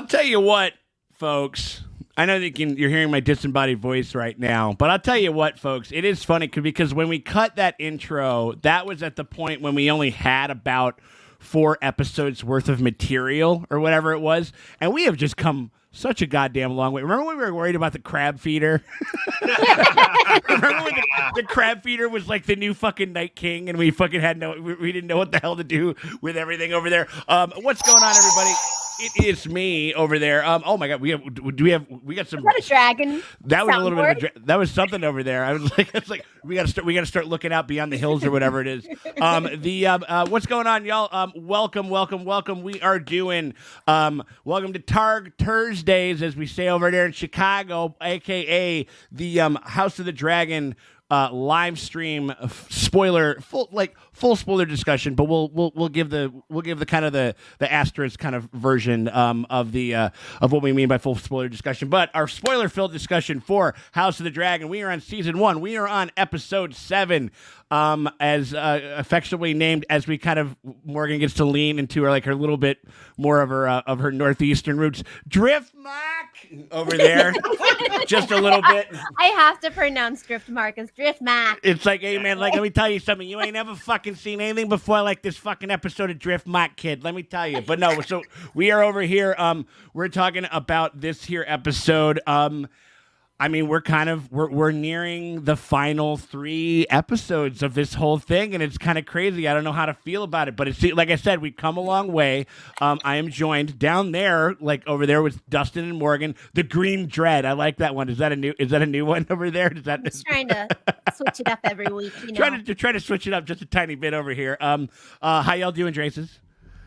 I'll tell you what, folks. I know that you're hearing my disembodied voice right now, but I'll tell you what, folks. It is funny because when we cut that intro, that was at the point when we only had about 4 episodes worth of material or whatever it was, and we have just come such a goddamn long way. Remember when we were worried about the crab feeder? Remember when the crab feeder was like the new fucking Night King, and we fucking had we didn't know what the hell to do with everything over there. What's going on, everybody? It is me over there. Oh my god, we got some. Is that a dragon? That was a little bit of that was something over there. I was like, it's like we got to start looking out beyond the hills or whatever it is. What's going on, y'all? Welcome. We are doing welcome to Targ Thursdays, as we say over there in Chicago, aka the House of the Dragon live stream full spoiler discussion, but we'll give the kind of the asterisk kind of version of what we mean by full spoiler discussion. But our spoiler filled discussion for House of the Dragon, we are on season 1. We are on episode 7, as affectionately named, as we kind of Morgan gets to lean into her little bit more of her northeastern roots. Driftmark over there, just a little bit. I have to pronounce Driftmark as Driftmark. It's like, hey man, let me tell you something. You ain't never fucking seen anything before like this fucking episode of Driftmark, kid. Let me tell you. But no, so we are over here. We're talking about this here episode. I mean, we're nearing the final 3 episodes of this whole thing, and it's kind of crazy. I don't know how to feel about it, but it's like I said, we've come a long way. I am joined down there, like over there, with Dustin and Morgan. The Green Dread, I like that one. Is that a new one over there? I'm just trying to switch it up every week. You know? Trying to switch it up just a tiny bit over here. How y'all doing, Traces?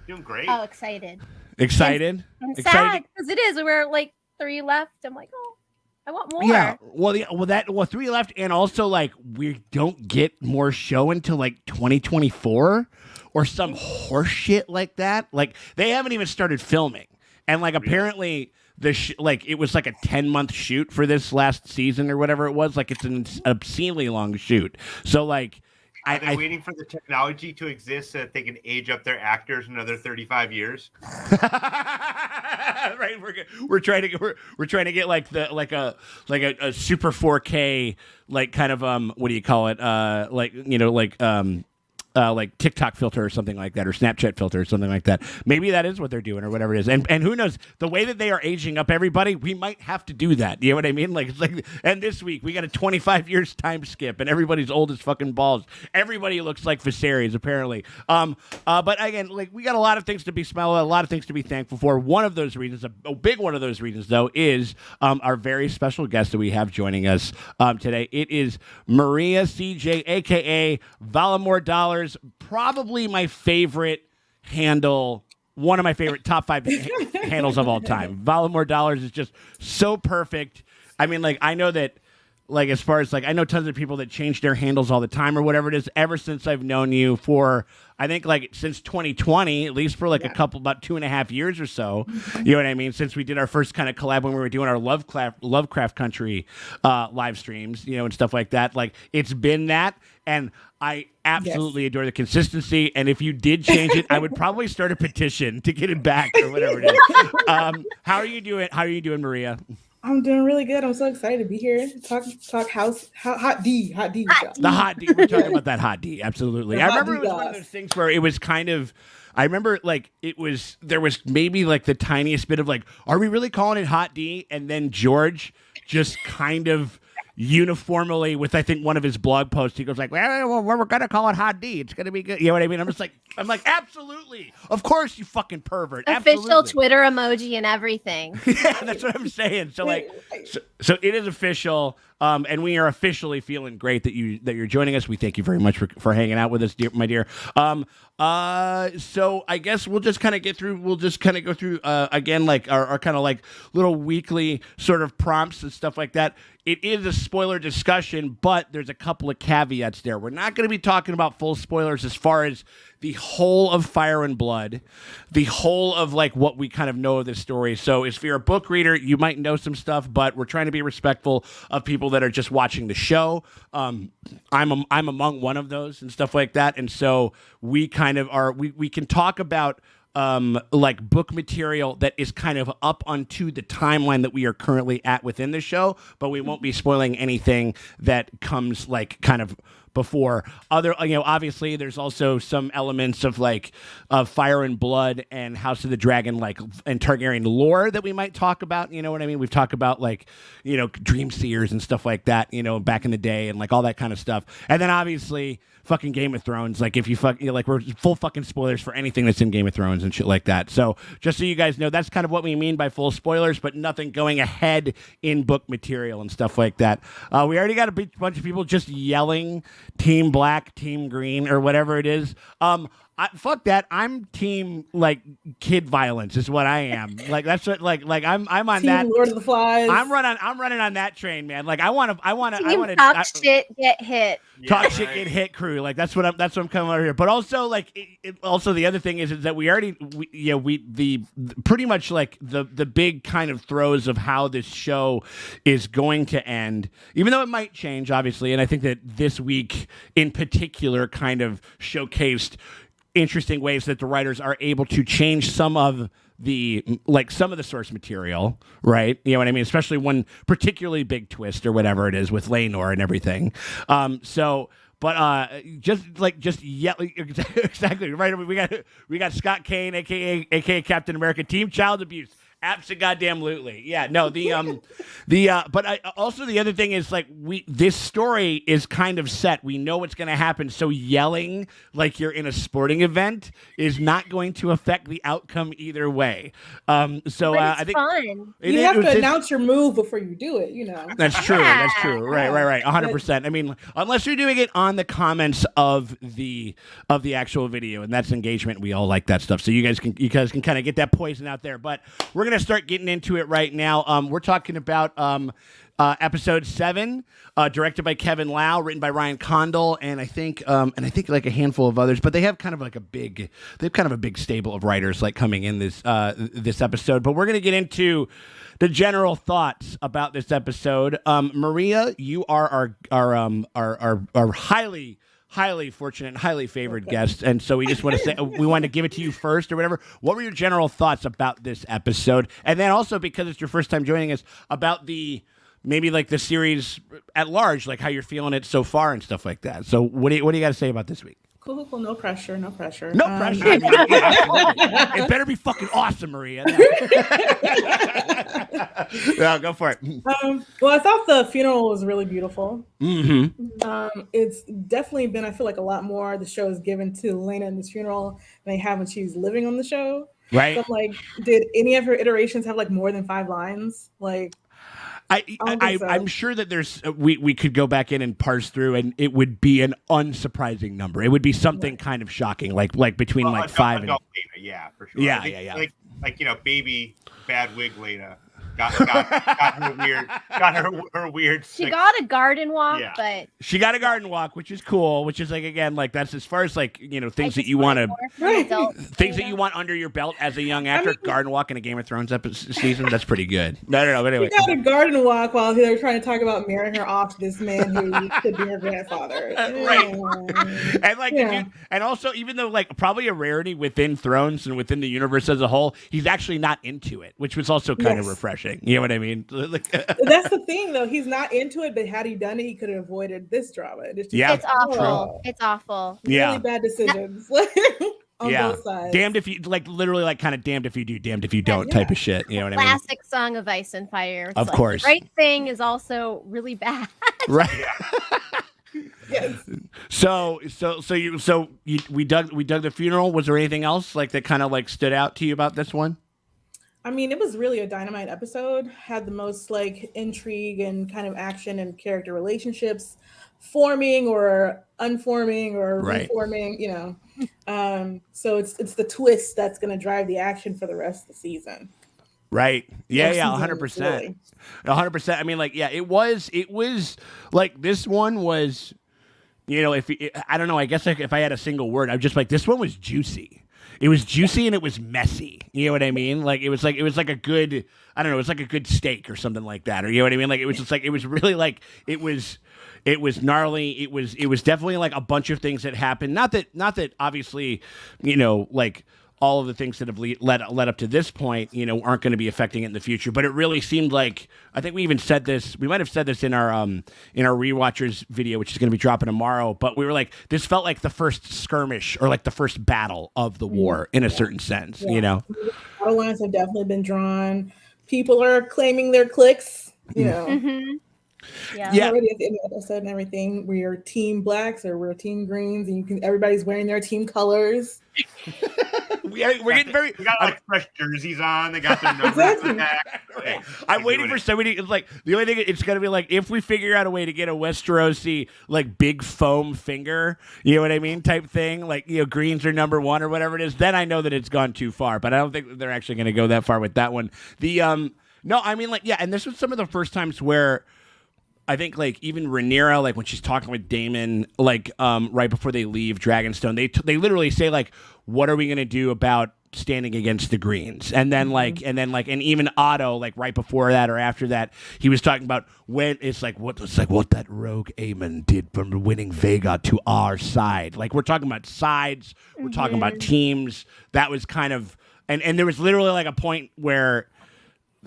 Doing great. Oh, excited. Excited? I'm sad because it is. We're like 3 left. I'm like, oh. I want more. Yeah, well, 3 left, and also like we don't get more show until like 2024 or some horse shit like that. Like they haven't even started filming, and like apparently it was like a 10-month shoot for this last season or whatever it was. Like it's an obscenely long shoot. So like. Are they waiting for the technology to exist so that they can age up their actors another 35 years? Right, we're trying to get like a super 4K like kind of what do you call it like TikTok filter or something like that, or Snapchat filter or something like that. Maybe that is what they're doing or whatever it is. And who knows, the way that they are aging up everybody, we might have to do that. You know what I mean? Like it's like, and this week we got a 25 years time skip and everybody's old as fucking balls. Everybody looks like Viserys apparently. But again, like we got a lot of things to be a lot of things to be thankful for. One of those reasons, a big one of those reasons though, is our very special guest that we have joining us today. It is Maria CJ, aka ValarMorDollars. Probably my favorite handle, one of my favorite top 5 handles of all time. ValarMorDollars is just so perfect. I mean, like, I know that, like, as far as, like, I know tons of people that change their handles all the time or whatever it is. Ever since I've known you for, I think, like, since 2020, at least for, like, about 2.5 years or so. You know what I mean? Since we did our first kind of collab when we were doing our Lovecraft Country live streams, you know, and stuff like that. Like, it's been that, and I absolutely adore the consistency. And if you did change it, I would probably start a petition to get it back or whatever it is. How are you doing? How are you doing, Maria? I'm doing really good. I'm so excited to be here. Talk house, hot D. The hot D. We're talking about that hot D. Absolutely. I remember it was one of those things where it was kind of, I remember like there was maybe like the tiniest bit of like, are we really calling it hot D? And then George just kind of uniformly with, I think, one of his blog posts, he goes like, well, we're going to call it hot D. It's going to be good. You know what I mean? I'm like, absolutely. Of course, you fucking pervert. Official Absolutely. Twitter emoji and everything. Yeah, that's what I'm saying. So like, so it is official. And we are officially feeling great that you're joining us. We thank you very much for hanging out with us, my dear. So I guess we'll just kind of go through again, like our kind of like little weekly sort of prompts and stuff like that. It is a spoiler discussion, but there's a couple of caveats there. We're not going to be talking about full spoilers as far as the whole of Fire and Blood, the whole of like what we kind of know of this story. So if you're a book reader, you might know some stuff, but we're trying to be respectful of people that are just watching the show. I'm among one of those and stuff like that. And so we kind of are, we can talk about like book material that is kind of up onto the timeline that we are currently at within the show, but we won't be spoiling anything that comes like kind of before. Other, obviously there's also some elements of like Fire and Blood and House of the Dragon, like, and Targaryen lore that we might talk about. You know what I mean? We've talked about like, Dream Seers and stuff like that, back in the day, and like all that kind of stuff. And then obviously fucking Game of Thrones. Like if you like we're full fucking spoilers for anything that's in Game of Thrones and shit like that. So just so you guys know, that's kind of what we mean by full spoilers, but nothing going ahead in book material and stuff like that. We already got a bunch of people just yelling Team Black, Team Green, or whatever it is. Fuck that. I'm team like kid violence is what I am. Like that's what like I'm on Team that. Lord of the Flies. I'm running on that train, man. Like I want to talk shit, get hit. Talk shit, get hit crew. Like that's what I'm coming over here. But also like also the other thing is that we pretty much like the big kind of throes of how this show is going to end, even though it might change obviously. And I think that this week in particular kind of showcased interesting ways that the writers are able to change some of the source material, right? You know what I mean? Especially one particularly big twist or whatever it is with Laenor and everything. Just yelling exactly right. We got Scott Kane, aka Captain America, Team Child Abuse. Abso-goddamn-lutely. Yeah, no, also the other thing is like this story is kind of set. We know what's going to happen. So yelling like you're in a sporting event is not going to affect the outcome either way. I think fun. You have to announce your move before you do it, That's true. That's true. Right. 100%. I mean, unless you're doing it on the comments of the actual video, and that's engagement. We all like that stuff. So you guys can kind of get that poison out there. But we're going to start getting into it right now. We're talking about episode 7, directed by Kevin Lau, written by Ryan Condal, and I think like a handful of others. But they have kind of a big stable of writers like coming in this episode. But we're going to get into the general thoughts about this episode. Maria, you are our highly fortunate and highly favored guest, and so we just want to say we want to give it to you first or whatever. What were your general thoughts about this episode, and then also because it's your first time joining us, about maybe like the series at large, like how you're feeling it so far and stuff like that. So what do you got to say about this week? Cool. No pressure. No pressure. I mean, yeah, it better be fucking awesome, Maria. No, go for it. Well, I thought the funeral was really beautiful. Mm-hmm. It's definitely been, I feel like, a lot more the show is given to Lena in this funeral than they have when she's living on the show. Right. So I'm like, did any of her iterations have like more than 5 lines? Like, I'm sure that there's we could go back in and parse through, and it would be an unsurprising number. It would be something kind of shocking, like between 5 and Lena, yeah, for sure. Yeah. Like baby bad wig Lena got her weird. She got a garden walk, but she got a garden walk, which is cool. Which is like, again, like that's as far as like things that you want things that you want under your belt as a young actor. Garden walk in a Game of Thrones season, that's pretty good. No. But anyway, she got a garden walk while they were trying to talk about marrying her off to this man who could be her grandfather. Right. And like, and also, even though like probably a rarity within Thrones and within the universe as a whole, he's actually not into it, which was also kind of refreshing. You know what I mean? That's the thing, though. He's not into it, but had he done it, he could have avoided this drama. It's awful. It's awful. Really bad decisions on both sides. Damned if you literally kind of damned if you do, damned if you don't type of shit. You know what I mean? Classic Song of Ice and Fire. Of course. The right thing is also really bad. Right. Yes. So we dug the funeral. Was there anything else like that kind of like stood out to you about this one? I mean, it was really a dynamite episode. Had the most like intrigue and kind of action and character relationships forming or unforming or reforming, So it's the twist that's going to drive the action for the rest of the season. Right. Yeah, 100%. 100%. I mean, like, yeah, it was like this one was, I don't know, I guess like if I had a single word, I'm just like, this one was juicy. It was juicy and it was messy. You know what I mean? Like it was like a good, I don't know, it was like a good steak or something like that. Or you know what I mean? Like it was just like, it was really like, it was gnarly. It was definitely like a bunch of things that happened. Not that obviously, like all of the things that have led up to this point, aren't going to be affecting it in the future. But it really seemed like, I think we even said this, we might have said this in our rewatchers video, which is going to be dropping tomorrow. But we were like, this felt like the first skirmish or like the first battle of the war in a certain sense, Battle lines have definitely been drawn. People are claiming their clicks, Mm-hmm. Yeah. Already at the end of the episode and everything, we are team blacks or we're team greens, and everybody's wearing their team colors. We're getting very. We got like fresh jerseys on. They got their numbers. Exactly. I'm waiting for somebody. It's like the only thing. It's gonna be like if we figure out a way to get a Westerosi like big foam finger, you know what I mean, type thing. Like greens are number one or whatever it is. Then I know that it's gone too far. But I don't think they're actually gonna go that far with that one. No, I mean and this was some of the first times where. I think like even Rhaenyra, like when she's talking with Daemon, like right before they leave Dragonstone, they literally say like, "What are we gonna do about standing against the Greens?" And then and even Otto, like right before that or after that, he was talking about when it's like what that rogue Aemon did from winning Vega to our side. Like we're talking about sides, we're talking about teams. That was kind of and there was literally like a point where.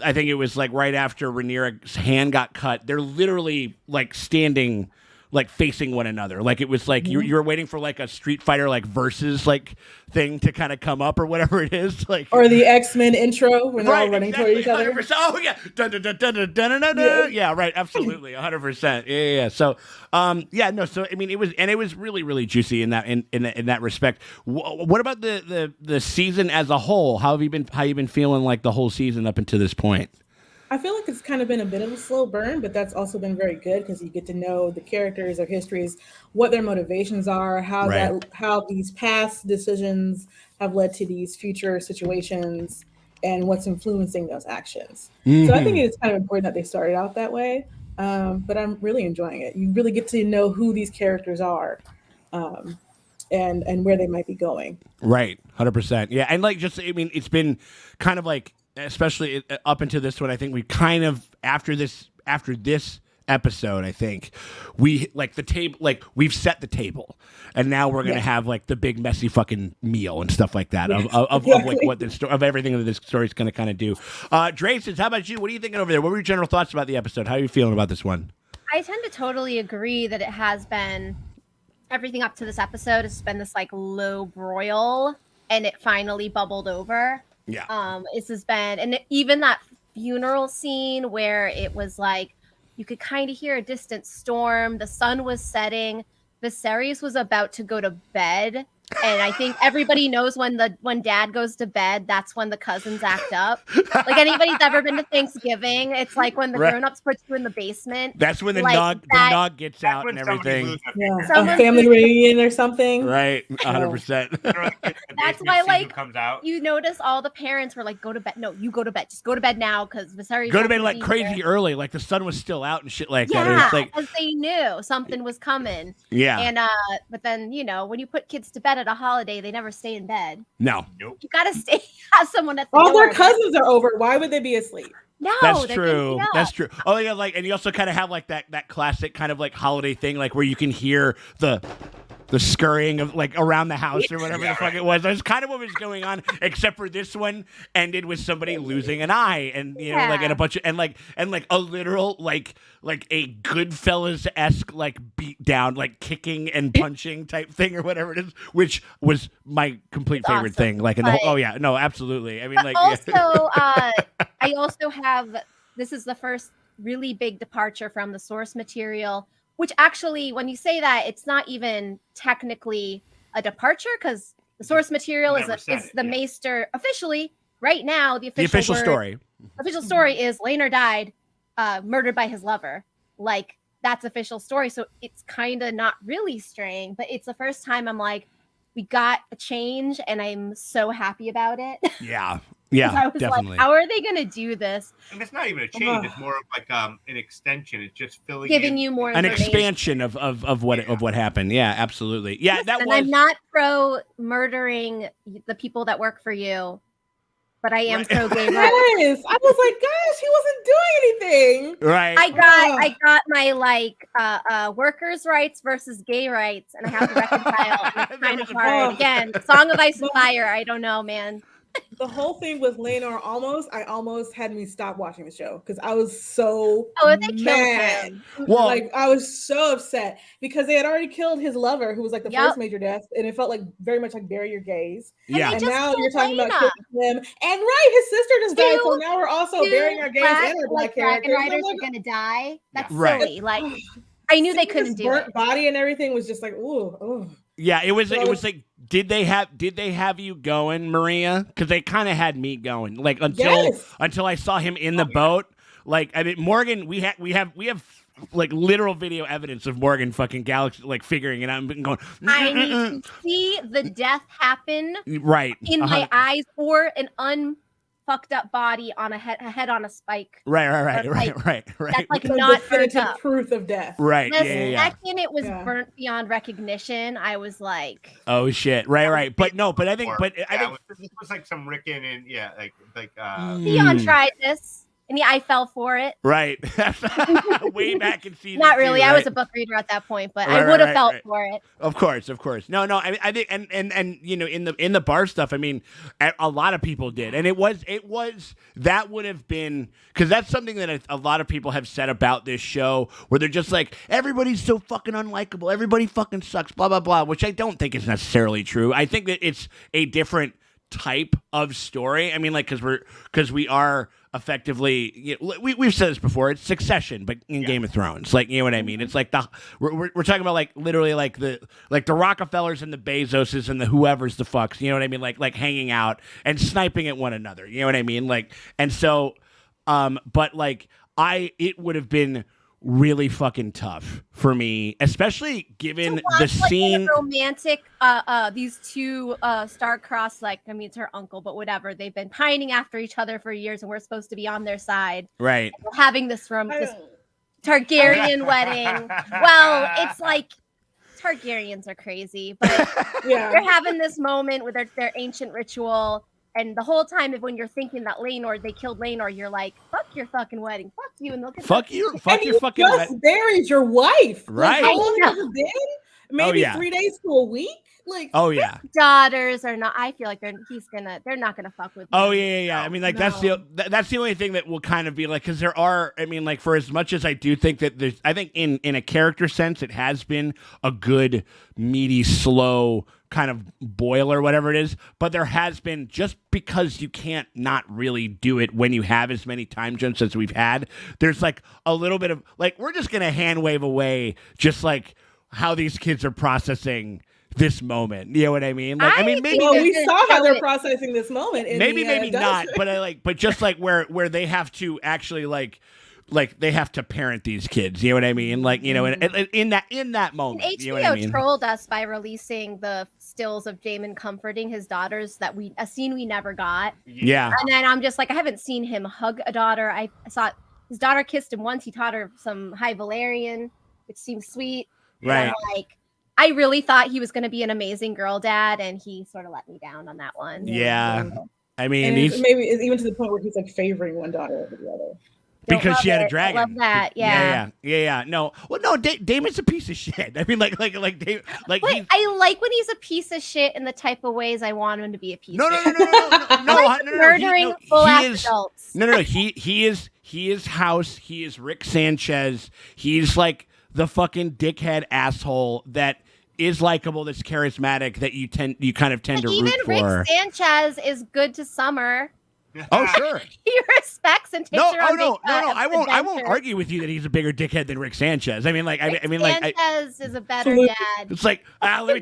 I think it was like right after Rhaenyra's hand got cut. They're literally like standing, like facing one another. Like it was like you're waiting for like a Street Fighter like versus like thing to kind of come up or whatever it is. Like or the X-Men intro when they're all running toward each other. 100%. Oh yeah, dun, dun, dun, dun, dun, dun, dun, dun. Yeah, right. Absolutely, 100%. Yeah. So, So I mean, it was really, really juicy in that respect. What about the season as a whole? How you been feeling like the whole season up until this point? I feel like it's kind of been a bit of a slow burn, but that's also been very good because you get to know the characters, their histories, what their motivations are, how these past decisions have led to these future situations, and what's influencing those actions. So I think it's kind of important that they started out that way. But I'm really enjoying it. You really get to know who these characters are, and where they might be going. Right, 100%. Yeah, and like it's been kind of like. Especially up into this one, I think we kind of after this episode, I think we like the table, like we've set the table, and now we're gonna have like the big messy fucking meal and stuff like that of like what the story of everything that this story is gonna kind of do. Draces, how about you? What are you thinking over there? What were your general thoughts about the episode? How are you feeling about this one? I tend to totally agree that it has been everything up to this episode has been this like low broil, and it finally bubbled over. Yeah. This has been, and even that funeral scene where it was like you could kind of hear a distant storm. The sun was setting. Viserys was about to go to bed, and I think everybody knows when dad goes to bed, that's when the cousins act up. Like anybody's ever been to Thanksgiving, it's like when the grown-ups put you in the basement. That's when the nog gets out and everything. A family reunion or something. Right, 100%. That's why, like, comes out. You notice all the parents were like, "Go to bed." No, you go to bed. Just go to bed now because Viserys. Go to bed like crazy early, like the sun was still out and shit like that. Yeah, it's like, because they knew something was coming. Yeah. And but then when you put kids to bed at a holiday, they never stay in bed. No. Nope. You gotta have someone at the all door. Their cousins are over. Why would they be asleep? No, that's true. That's true. Oh yeah, like, and you also kind of have like that classic kind of like holiday thing, like where you can hear the scurrying of like around the house or whatever the fuck it was. That's kind of what was going on, except for this one ended with somebody losing an eye, and like and a bunch of and like a literal like a Goodfellas-esque like beat down, like kicking and punching type thing or whatever it is, which was my complete favorite thing. Like in the whole, absolutely. I mean, like also I also have, this is the first really big departure from the source material, which actually, when you say that, it's not even technically a departure because the source material is the Maester officially right now. The official story. Official story is Laenor died, murdered by his lover. Like that's official story. So it's kind of not really straying, but it's the first time I'm like, we got a change, and I'm so happy about it. Yeah. Yeah, I was definitely. like, how are they going to do this? And it's not even a change; it's more of like an extension. It's just giving you more an expansion of what happened. Yeah, absolutely. Yeah, and I'm not pro murdering the people that work for you, but I am pro gay rights. Yes, I was like, gosh, he wasn't doing shocking. Right. I got my like workers' rights versus gay rights, and I have to reconcile. And it's kind of hard. Again, Song of Ice and Fire. I don't know, man. The whole thing with Laenor almost had me stop watching the show because I was so they killed mad. him. Well, Like I was so upset because they had already killed his lover, who was like the first major death, and it felt like very much like bury your gays. Yeah. And now you're talking about killing him, and his sister just died, so now we're also burying our gays and our black characters. Dragon Riders are gonna die. That's Right. silly. Like I knew they couldn't do it. Body and everything was just like ooh. Yeah, it was like did they have you going, Maria? Because they kind of had me going, like until I saw him in the boat. Like I mean, Morgan, we have like literal video evidence of Morgan fucking Galaxy like figuring it out and going. I need to see the death happen right in my eyes, or an unfucked up body on a head on a spike. Right. That's like So not definitive proof of death. Right. The Yeah. second it was burnt beyond recognition, I was like, oh shit. Right. But I think this was like some Rickon and Theon tried this. And I fell for it. Right. Way back in season Not really. 2, right? I was a book reader at that point, but I would have felt for it. Of course. No. I mean, I think, and you know, in the bar stuff, I mean, a lot of people did, and it was that would have been because that's something that a lot of people have said about this show, where they're just like everybody's so fucking unlikable, everybody fucking sucks, blah blah blah, which I don't think is necessarily true. I think that it's a different type of story. I mean, like because we are effectively, you know, we've said this before, it's Succession but in Game of Thrones, like, you know what I mean, it's like we're talking about like literally like the Rockefellers and the Bezoses and the whoever's the fucks, you know what I mean, like hanging out and sniping at one another, you know what I mean, like, and so but like it would have been really fucking tough for me, especially given the scene. Romantic, these two star-crossed, like, I mean, it's her uncle, but whatever. They've been pining after each other for years, and we're supposed to be on their side. Right. We're having this Targaryen wedding. Well, it's like Targaryens are crazy, but they're having this moment with their ancient ritual. And the whole time, when you're thinking that they killed Laenor, you're like, fuck your fucking wedding. Fuck you. And look at fuck your fucking wedding. You just buried your wife. Right. Like, how long has it been? Maybe 3 days to a week? Like, daughters are not, I feel like they're not gonna fuck with me. Oh yeah. I mean, like, that's the only thing that will kind of be like, because there are, I mean, like, for as much as I do think that there's, I think in a character sense, it has been a good, meaty, slow kind of boil or whatever it is, but there has been, just because you can't not really do it when you have as many time jumps as we've had, there's like a little bit of like, we're just gonna hand wave away just like how these kids are processing this moment, you know what I mean? Like, I mean, maybe we saw how they're processing this moment. Maybe not, but but just like where they have to actually like they have to parent these kids, you know what I mean? Like, you know, and in that moment, and HBO you know what I mean? trolled us by releasing the stills of Daemon comforting his daughters, a scene we never got. Yeah, and then I'm just like, I haven't seen him hug a daughter. I saw his daughter kissed him once. He taught her some High Valyrian, which seems sweet. Right. Like, I really thought he was going to be an amazing girl dad, and he sort of let me down on that one. Yeah. I mean, maybe it's even to the point where he's like favoring one daughter over the other. Because she had a dragon. I love that. Yeah. No. Well, no. Damon's a piece of shit. I mean, like I like when he's a piece of shit in the type of ways I want him to be a piece. No. Murdering full-ass adults. No. He is House. He is Rick Sanchez. He's like the fucking dickhead asshole that is likable, that's charismatic, that you kind of tend to root for. Even Rick Sanchez is good to Summer. Oh, sure. He respects and takes her on no. I won't argue with you that he's a bigger dickhead than Rick Sanchez. I mean, like, Sanchez is a better dad. It's like, let me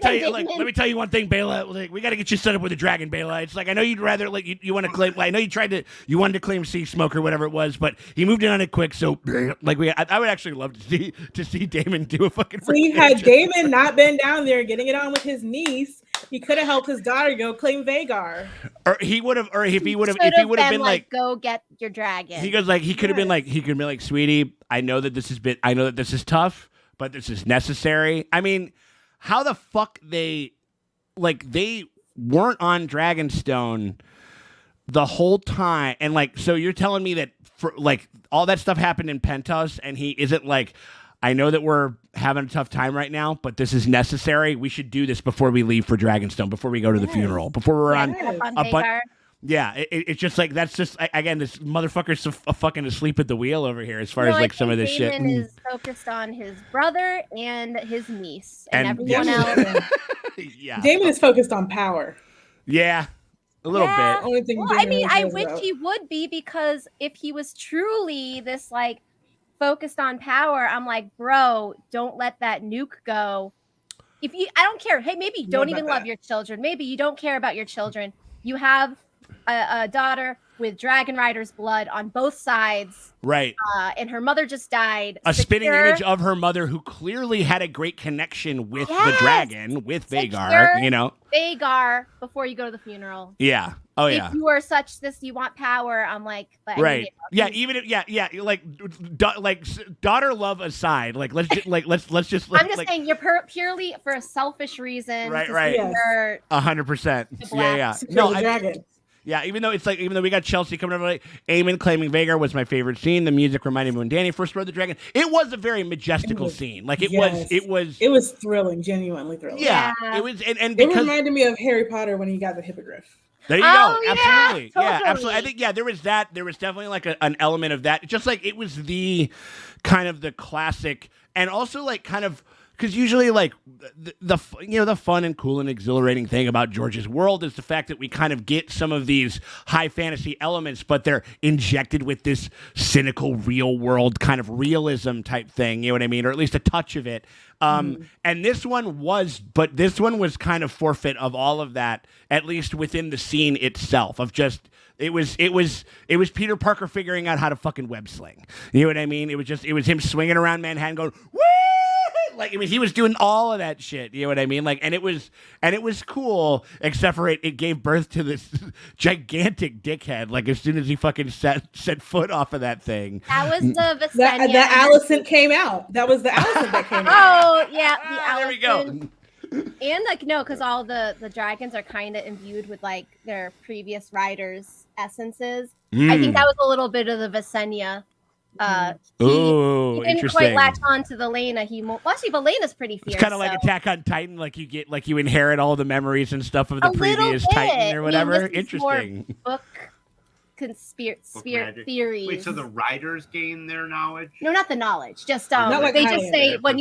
tell you one thing, Bela. Like, we got to get you set up with a dragon, Bela. It's like, I know you'd rather, like, you want to claim. I know you wanted to claim Sea Smoke or whatever it was, but he moved in on it quick. So, like, I would actually love to see Daemon do a fucking. Had Daemon not been down there getting it on with his niece, he could have helped his daughter go claim Vhagar. Or he would have, or if he would have been like, go get your dragon. He goes like, he could have been like, sweetie, I know that this is tough, but this is necessary. I mean, how the fuck they weren't on Dragonstone the whole time, and like, so you're telling me that for like all that stuff happened in Pentos, and he isn't like, I know that we're having a tough time right now, but this is necessary. We should do this before we leave for Dragonstone, before we go to the funeral, before we're on a bunch. Yeah, it's just like, that's just, again, this motherfucker's fucking asleep at the wheel over here as far as like some of this shit. Damon is focused on his brother and his niece and everyone else. Yeah, Damon is focused on power. Yeah, a little bit. Only thing Well, Damon I mean, really I cares wish about. he would be, because if he was truly this like focused on power, I'm like, bro, don't let that nuke go. I don't care. Hey, maybe you don't even love your children. Maybe you don't care about your children. You have a daughter with Dragon Rider's blood on both sides. Right. And her mother just died. A spitting image of her mother, who clearly had a great connection with the dragon, with Vagar, you know. Vagar, before you go to the funeral. Yeah. Oh, yeah. If you are such this, you want power. I'm like, right. Yeah. Even if, yeah. Like daughter love aside, like, let's just, let's just. I'm just saying, you're purely for a selfish reason. Right. 100%. Yeah. No, dragon. Yeah, even though we got Chelsea coming over, like Eamon claiming Vagar was my favorite scene. The music reminded me when Danny first rode the dragon. It was a very majestical scene. Like it was thrilling, genuinely thrilling. Yeah. It was, and it reminded me of Harry Potter when he got the hippogriff. There you go. Yeah, absolutely. totally. Yeah, absolutely. I think there was that. There was definitely like an element of that. Just like it was the kind of the classic, and also like kind of. Because usually, like the fun and cool and exhilarating thing about George's world is the fact that we kind of get some of these high fantasy elements, but they're injected with this cynical, real world kind of realism type thing. You know what I mean, or at least a touch of it. And this one was kind of forfeit of all of that, at least within the scene itself. Of just it was Peter Parker figuring out how to fucking web sling. You know what I mean? It was him swinging around Manhattan, going woo. Like, I mean, he was doing all of that shit. You know what I mean? Like, and it was cool, except for it gave birth to this gigantic dickhead. Like, as soon as he fucking set foot off of that thing. That was the Visenya. The Allison came out. That was the Allison that came out. Oh, yeah. The Allison. There we go. And, like, no, because all the dragons are kind of imbued with, like, their previous riders' essences. I think that was a little bit of the Visenya. He didn't quite latch on to the Lena. Actually, but Lena's pretty fierce. It's kind of like Attack on Titan, like you inherit all the memories and stuff of the previous Titan or whatever. I mean, interesting. Book theories. Wait, so the riders gain their knowledge? No, not the knowledge. Just they just say when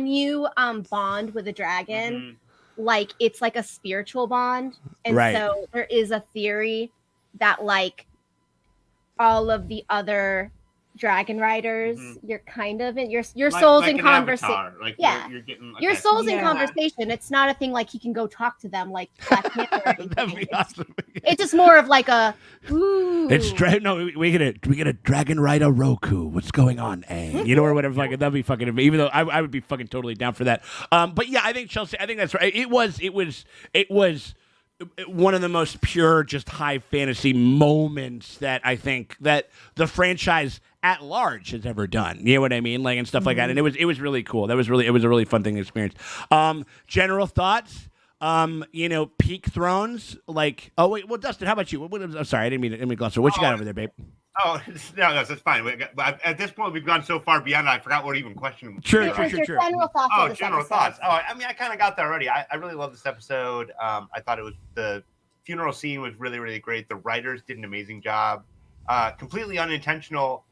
you bond with a dragon, like it's like a spiritual bond, and so there is a theory that like all of the other dragon riders, you're kind of in your soul's in conversation. Like you're getting your soul's in conversation. It's not a thing like you can go talk to them like Black Panther. That'd be awesome. It's just more of like a ooh. We get a dragon rider Roku. What's going on? You know, or whatever. Like that'd be fucking. Even though I would be fucking totally down for that. But yeah, I think Chelsea. I think that's right. It was one of the most pure, just high fantasy moments that I think that the franchise at large has ever done. You know what I mean? Like, and stuff like that. And it was really cool. It was a really fun thing to experience. General thoughts, peak thrones, like, oh wait, well, Dustin, how about you? I'm sorry, I didn't mean to gloss over. What you got over there, babe? Oh, no, that's fine. At this point, we've gone so far beyond, I forgot what even question. True. General thoughts. Oh, general thoughts. Oh, I mean, I kind of got that already. I really love this episode. I thought the funeral scene was really, really great. The writers did an amazing job. Completely unintentional.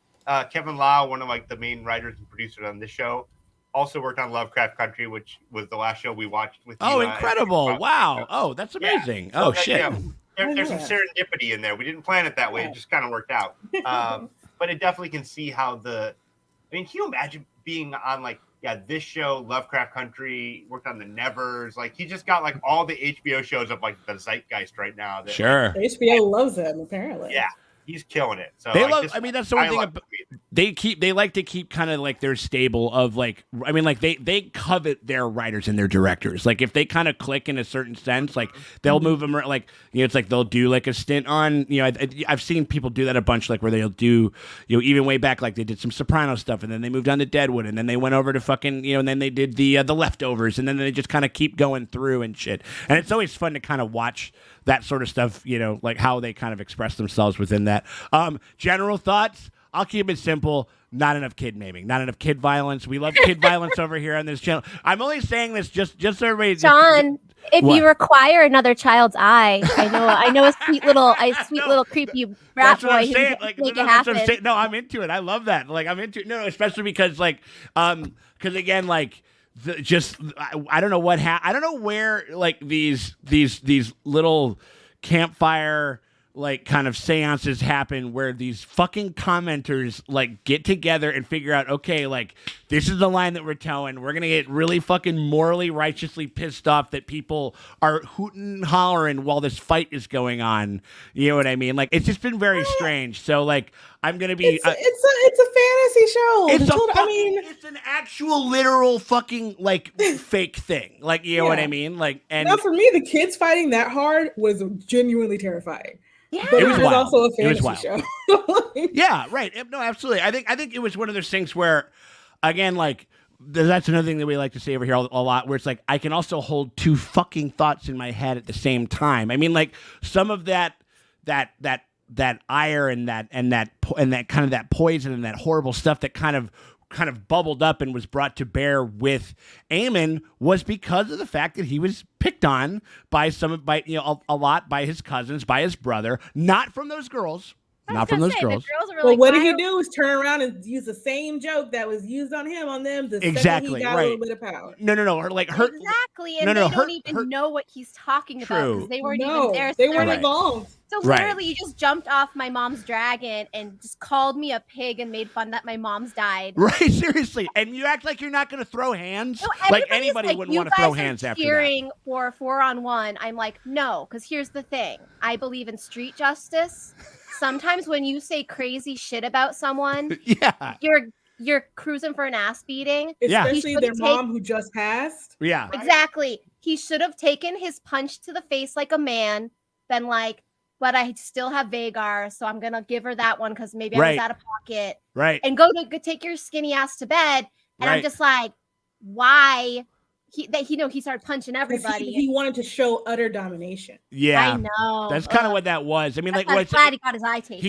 Kevin Lau, one of like the main writers and producers on this show, also worked on Lovecraft Country, which was the last show we watched with you. Oh, incredible. Wow. Oh, that's amazing. Yeah. Shit. There's some serendipity in there. We didn't plan it that way. It just kind of worked out. But it definitely can see how can you imagine being on this show, Lovecraft Country, worked on the Nevers. Like, he just got like all the HBO shows of like the zeitgeist right now. Sure. HBO loves him, apparently. Yeah. He's killing it. So they love. I mean, that's the one thing. they like to keep kind of like their stable of like, I mean, like they covet their writers and their directors. Like if they kind of click in a certain sense, like they'll move them like, you know, it's like they'll do like a stint on, you know, I've seen people do that a bunch, like where they'll do, you know, even way back, like they did some Soprano stuff and then they moved on to Deadwood and then they went over to fucking, you know, and then they did the Leftovers and then they just kind of keep going through and shit. And it's always fun to kind of watch that sort of stuff, you know, like how they kind of express themselves within that. General thoughts. I'll keep it simple. Not enough kid naming. Not enough kid violence. We love kid violence over here on this channel. I'm only saying this just so everybody. John, if What? you require another child's eye, I know a sweet little creepy rat That's what boy I'm who saying. can Like, make it that's what I'm happen. saying. No, I'm into it. I love that. Like, I'm into it. No, especially because like, because again, like, I don't know what I don't know where like these little campfire like kind of seances happen where these fucking commenters like get together and figure out, okay, like this is the line that we're towing. We're gonna get really fucking morally righteously pissed off that people are hooting and hollering while this fight is going on. You know what I mean? Like it's just been very strange. So like I'm gonna be. It's a fantasy show. It's an actual literal fucking like fake thing. Like you know what I mean? Like and now for me, the kids fighting that hard was genuinely terrifying. Yeah. But It was wild. also a It was fantasy wild. show. Yeah, right. No, absolutely. I think it was one of those things where, again, like that's another thing that we like to say over here a lot, where it's like I can also hold two fucking thoughts in my head at the same time. I mean, like some of that ire and that kind of that poison and that horrible stuff that kind of bubbled up and was brought to bear with Eamon was because of the fact that he was picked on by a lot by his cousins, by his brother, not from those girls. Not from those girls. But what did he do is turn around and use the same joke that was used on him on them. Exactly, he got right. a little bit of power. No. Her exactly, and they don't even know what he's talking about because they weren't even there. They weren't involved. So literally, you just jumped off my mom's dragon and just called me a pig and made fun that my mom's died. Right, seriously. And you act like you're not going to throw hands? No, like anybody wouldn't want to throw hands after that. Cheering for 4-on-1. I'm like, no, because here's the thing. I believe in street justice. Sometimes when you say crazy shit about someone, you're cruising for an ass beating. Especially their mom who just passed. Yeah. Exactly. He should have taken his punch to the face like a man, been like, but I still have Vagar, so I'm gonna give her that one because maybe I was out of pocket. Right. And go take your skinny ass to bed. And I'm just like, why? He started punching everybody. He wanted to show utter domination. Yeah, I know. That's kind of what that was. I mean, like, I'm glad he got his eye taken.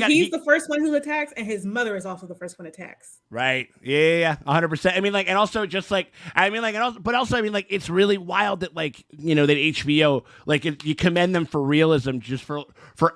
He's the first one who attacks, and his mother is also the first one attacks. Right? Yeah, 100%. I mean, like, and also just like, I mean, like, but also, I mean, like, it's really wild that, like, you know, that HBO, like, you commend them for realism, just for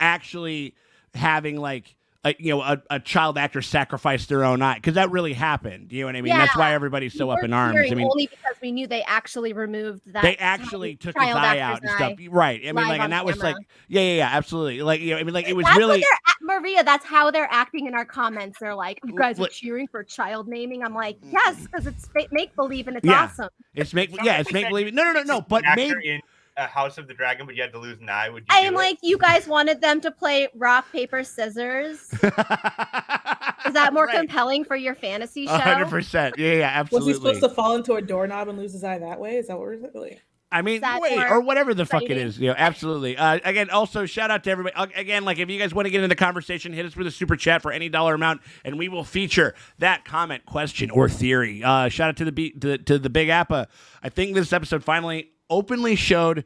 actually having like. A child actor sacrificed their own eye because that really happened. You know what I mean? That's why everybody's so up in arms. I mean, only because we knew they actually removed that. They actually took his eye out and stuff. Right? I mean, like, and that was like, yeah, absolutely. Like, you know, I mean, like, it was really Maria. That's how they're acting in our comments. They're like, you guys are cheering for child naming. I'm like, yes, because it's make believe and it's awesome. It's make believe. No. But maybe. House of the Dragon, but you had to lose an eye. Would you? I'm like, you guys wanted them to play rock, paper, scissors. Is that more compelling for your fantasy show? 100%. Yeah, absolutely. Was he supposed to fall into a doorknob and lose his eye that way? Is that what we're really? I mean, or whatever the fuck it is. You know, absolutely. Again, also shout out to everybody. Again, like if you guys want to get into the conversation, hit us with a super chat for any dollar amount, and we will feature that comment, question, or theory. Shout out to the Big Appa. I think this episode finally openly showed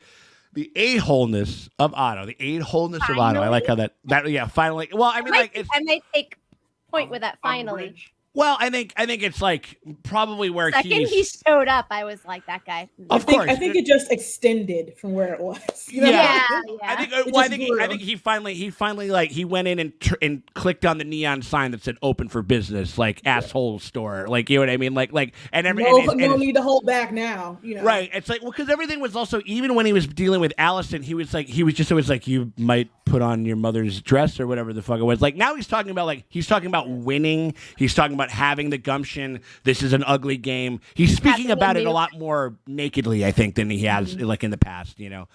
the a-holeness of Otto. The a-holeness of Otto. I like how that finally. Well, I mean, I might take point with that finally. Well, I think it's like probably where he showed up, I was like, that guy. Of course, I think it just extended from where it was. You know? Yeah. I think he finally like he went in and clicked on the neon sign that said "Open for Business," like asshole store, like you know what I mean, like and no need to hold back now, you know. Right? It's like because everything was also even when he was dealing with Allison, he was just always like you might put on your mother's dress or whatever the fuck it was. Like now he's talking about winning. He's talking about having the gumption. This is an ugly game. He's speaking about it a lot more nakedly, I think, than he has like in the past, you know.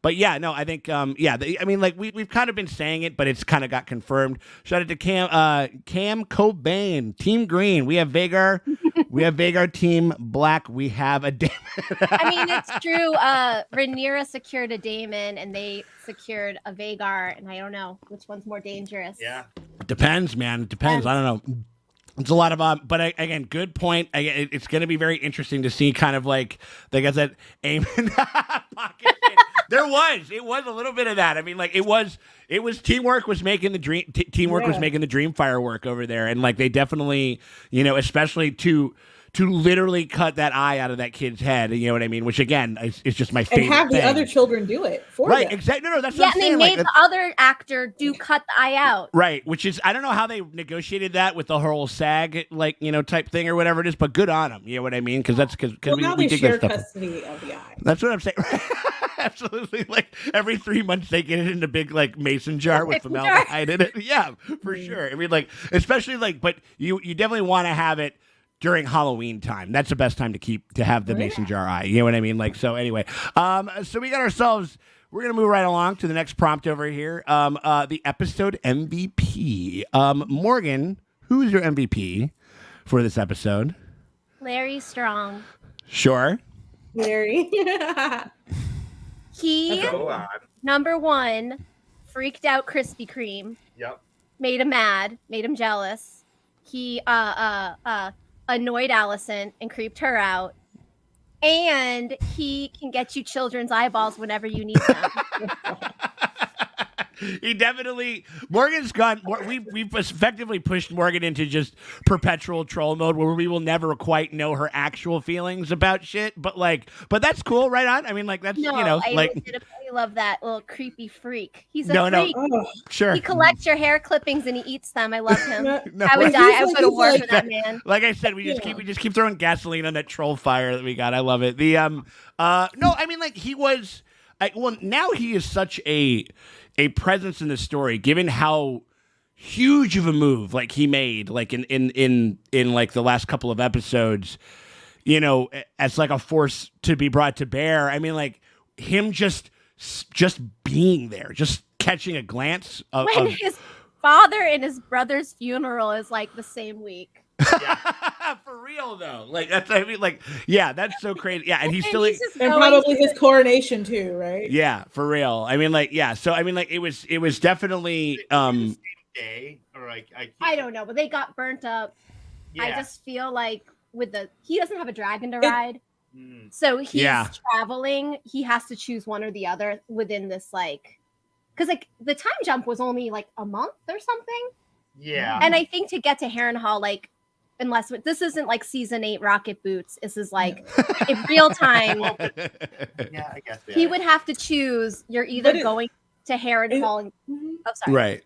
But yeah, no, I think I mean, like we've kind of been saying it, but it's kind of got confirmed. Shout out to Cam Cobain, Team Green. We have Vagar. We have Vagar, Team Black. We have a Damon. I mean, it's true. Rhaenyra secured a Damon, and they secured a Vagar, and I don't know which one's more dangerous. Yeah. It depends, man. It depends. I don't know. It's a lot of but again, good point. It's going to be very interesting to see kind of like I said, aim in pocket shit. It was a little bit of that. I mean, like it was teamwork was making the dream. Teamwork was making the dream firework over there, and like they definitely, you know, especially to literally cut that eye out of that kid's head. You know what I mean? Which again is just my favorite. And have thing. The other children do it for them. Right? Exactly. No, that's what I'm and saying. they made the other actor cut the eye out. Right, which is I don't know how they negotiated that with the whole SAG like type thing or whatever it is, but good on them. You know what I mean? Because now we they dig share that stuff. custody of the eye. That's what I'm saying. Absolutely, like every 3 months they get it in a big like mason jar with formaldehyde in it. Yeah, for sure. I mean, like especially like, but you definitely want to have it during Halloween time. That's the best time to have the mason jar eye. You know what I mean? Like, so anyway, so we got ourselves, we're going to move right along to the next prompt over here. The episode MVP. Morgan, who is your MVP for this episode? Larry Strong. Sure. Larry. He, number one, freaked out Krispy Kreme. Yep. Made him mad, made him jealous. He annoyed Allison and creeped her out. And he can get you children's eyeballs whenever you need them. He definitely Morgan's gone. We've effectively pushed Morgan into just perpetual troll mode where we will never quite know her actual feelings about shit. But that's cool, right on. I mean, like that's I like legitimately love that little creepy freak. He's a freak. Oh, sure. He collects your hair clippings and he eats them. I love him. No, I would die. I would go to war for that man. Like I said, we just keep throwing gasoline on that troll fire that we got. I love it. The no, I mean like he was. Now he is such a presence in the story, given how huge of a move like he made, like in like the last couple of episodes, you know, as like a force to be brought to bear. I mean, like him just being there, just catching a glance of his father and his brother's funeral is like the same week. Yeah. For real though, like that's I mean, like yeah, that's so crazy. Yeah, and he's still and probably his coronation too, right? Yeah, for real. I mean, like yeah. So I mean, like it was definitely day or like I don't know, but they got burnt up. Yeah. I just feel like he doesn't have a dragon to ride, so he's traveling. He has to choose one or the other within this because like the time jump was only like a month or something. Yeah, and I think to get to Harrenhal, like. Unless this isn't like season 8 Rocket Boots, this is like in real time. Yeah, I guess he would have to choose. You're either going to Harrenhal. Sorry. Right.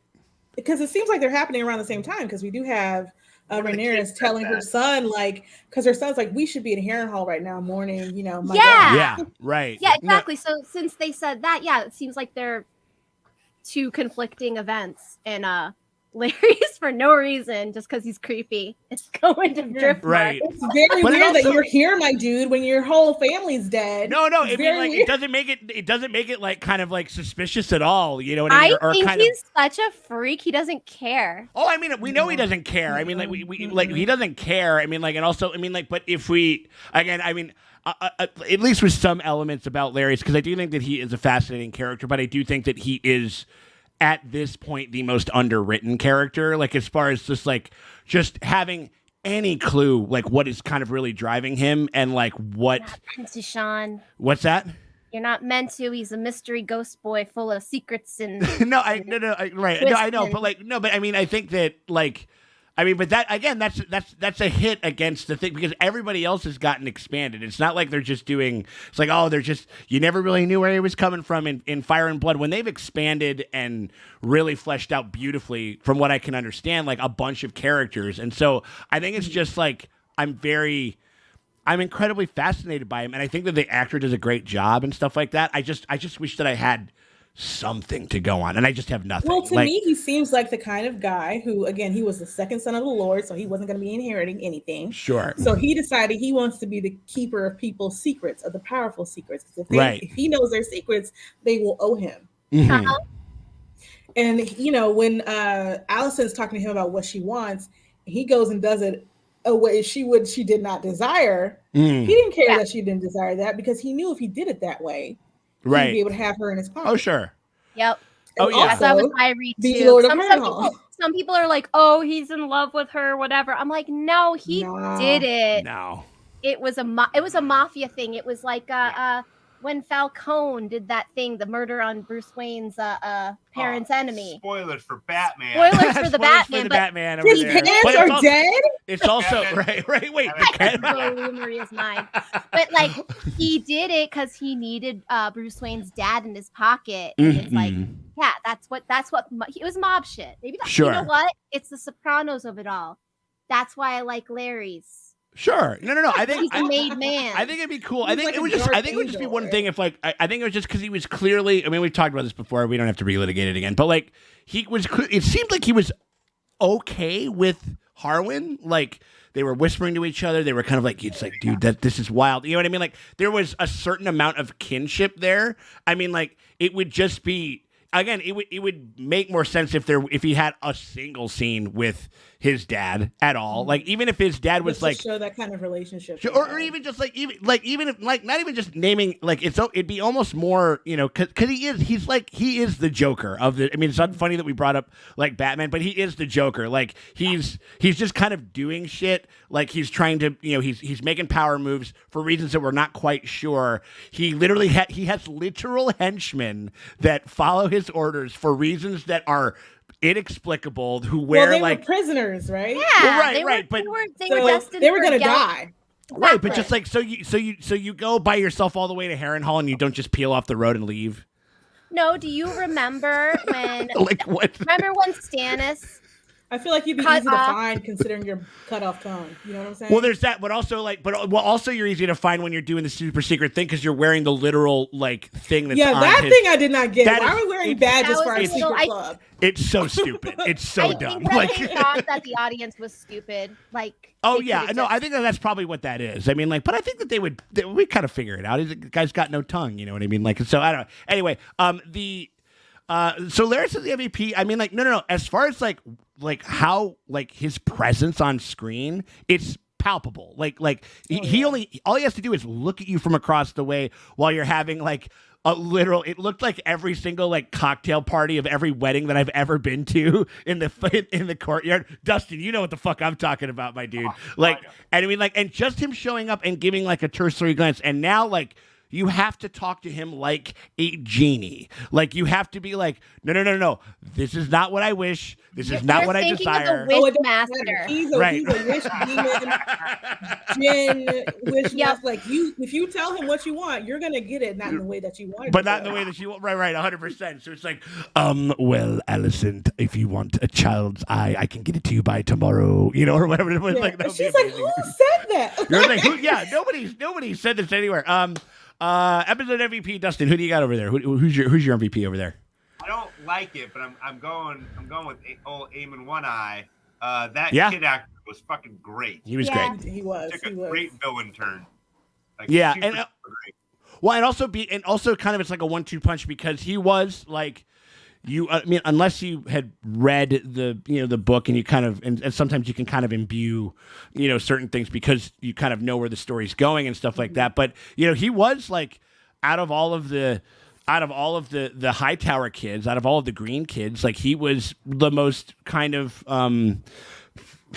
Because it seems like they're happening around the same time. Because we do have Rhaenyra telling her son because her son's like, we should be in Harrenhal right now, mourning. You know. My dad. Yeah. Right. Yeah. Exactly. No. So since they said that, it seems like they're two conflicting events, and Larry's for no reason, just because he's creepy, it's going to Driftmark. Right. It's very weird that you're here, my dude, when your whole family's dead. No, it doesn't make it like kind of like suspicious at all. You know what I mean? I think he's such a freak. He doesn't care. Oh, I mean, we know he doesn't care. I mean, like we like he doesn't care. I mean, like, and also, I mean, like, but if we again, I mean. At least with some elements about Larry's, because I do think that he is a fascinating character, but I do think that he is at this point the most underwritten character, like as far as just having any clue like what is kind of really driving him and like what Sean. What's that? You're not meant to. He's a mystery ghost boy full of secrets and right. No, I know, but I mean I think that like I mean, but that again, that's a hit against the thing because everybody else has gotten expanded. It's not like they're just doing. It's like you never really knew where he was coming from in Fire and Blood when they've expanded and really fleshed out beautifully, from what I can understand, like a bunch of characters. And so I think it's just like I'm incredibly fascinated by him, and I think that the actor does a great job and stuff like that. I just wish that I had something to go on, and I just have nothing. Well, to me, he seems like the kind of guy who, again, he was the second son of the Lord, so he wasn't going to be inheriting anything. Sure. So he decided he wants to be the keeper of people's secrets, of the powerful secrets. If he knows their secrets, they will owe him. Mm-hmm. And when Allison's talking to him about what she wants, he goes and does it a way she did not desire. He didn't care that she didn't desire that, because he knew if he did it that way, he'd be able to have her in his pocket. Oh, sure. Yep. Oh, yeah. That was my read too. Some people are like, "Oh, he's in love with her," whatever. I'm like, "No, he did it. No, it was a mafia thing. It was like when Falcone did that thing, the murder on Bruce Wayne's parents' enemy. Spoilers for Batman. Spoilers for the Batman. His parents are dead. It's also right. Wait, Maria's mind. But like, he did it because he needed Bruce Wayne's dad in his pocket. And it's like, yeah, that's what it was mob shit. Maybe that's, you know what? It's the Sopranos of it all. That's why I like Larry's. Sure. No. I think he's a made man. I think it'd be cool. I think it would just be one thing if like I think it was just because he was clearly. I mean, we've talked about this before. We don't have to relitigate it again. But like it seemed like he was okay with Harwin. Like they were whispering to each other. They were kind of like, it's like, dude, this is wild. You know what I mean? Like there was a certain amount of kinship there. I mean, like it would just be. Again, it would make more sense if he had a single scene with his dad at all. Like even if his dad was like show that kind of relationship, or even just like even if not even just naming like it'd be almost more because he is the Joker of the. I mean, it's not funny that we brought up like Batman, but he is the Joker. Like he's just kind of doing shit. Like he's trying to he's making power moves for reasons that we're not quite sure. He literally he has literal henchmen that follow his orders for reasons that are inexplicable, who wear they like were prisoners, right? Yeah, right, but they were gonna die. Right, but just like so you go by yourself all the way to Harrenhal and you don't just peel off the road and leave. No, do you remember when? Like what? Remember when Stannis? I feel like you'd be easy to find considering your cut off tongue. You know what I'm saying? Well, there's that, but also also you're easy to find when you're doing the super secret thing because you're wearing the literal like thing that's on that thing I did not get. Why are we wearing badges for our secret club? It's so stupid. It's so dumb. I thought that the audience was stupid. Like, oh yeah, no, I think that's probably what that is. I mean, like, but I think that we kind of figure it out. The guy's got no tongue. You know what I mean? Like, so I don't know. Anyway, so Laris is the MVP. I mean, like, no. As far as like how like his presence on screen, it's palpable. Like all he has to do is look at you from across the way while you're having like a literal. It looked like every single like cocktail party of every wedding that I've ever been to in the courtyard. Dustin, you know what the fuck I'm talking about, my dude. And I mean, like, and just him showing up and giving like a cursory glance, and now like. You have to talk to him like a genie. Like you have to be like, no. This is not what I wish. This is not what I desire. Wish master. He's a wish demon. Jinn, wish master. Like if you tell him what you want, you're gonna get it, not in the way that you want it. But not in the way that you want. Right, 100%. So it's like, well, Allison, if you want a child's eye, I can get it to you by tomorrow. Or whatever. It was like, she's like, who said that? You're like, nobody said this anywhere. Episode MVP, Dustin. Who do you got over there? Who's your MVP over there? I don't like it, but I'm going with old Eamon One Eye. That kid actor was fucking great. He was great. He was. Took a great villain turn. Like, and also kind of it's like a 1-2 punch because he was like. I mean, unless you had read the book and you kind of, and sometimes you can kind of imbue, certain things because you kind of know where the story's going and stuff like that. But, he was like, out of all of the Hightower kids, out of all of the Green kids, like he was the most kind of,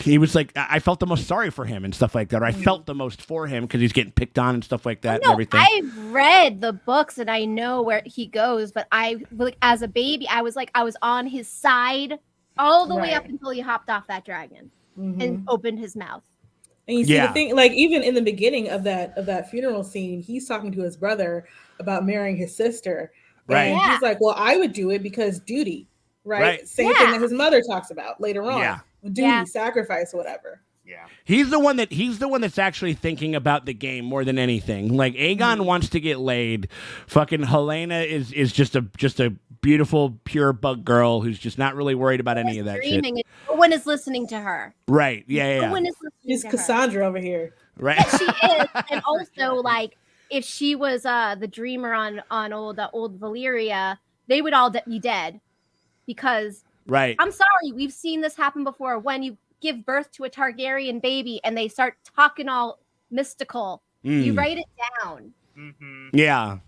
he was like, I felt the most sorry for him and stuff like that. Or I felt the most for him because he's getting picked on and stuff like that and everything. I've read the books and I know where he goes, but as a baby, I was on his side all the way up until he hopped off that dragon and opened his mouth. And you see the thing, like even in the beginning of that funeral scene, he's talking to his brother about marrying his sister. Right. And he's like, well, I would do it because duty. Right. Same thing that his mother talks about later on. Yeah. Duty, sacrifice, whatever. Yeah. He's the one that's actually thinking about the game more than anything. Like Aegon wants to get laid. Fucking Helena is just a beautiful, pure bug girl who's just not really worried about any of that shit. And no one is listening to her. Right. Yeah. No one is listening She's to Cassandra over here. Right. Yeah, she is. And also, like, if she was the dreamer on old Valyria, they would all be dead. Because, right. I'm sorry, we've seen this happen before. When you give birth to a Targaryen baby and they start talking all mystical, you write it down. Mm-hmm. Yeah.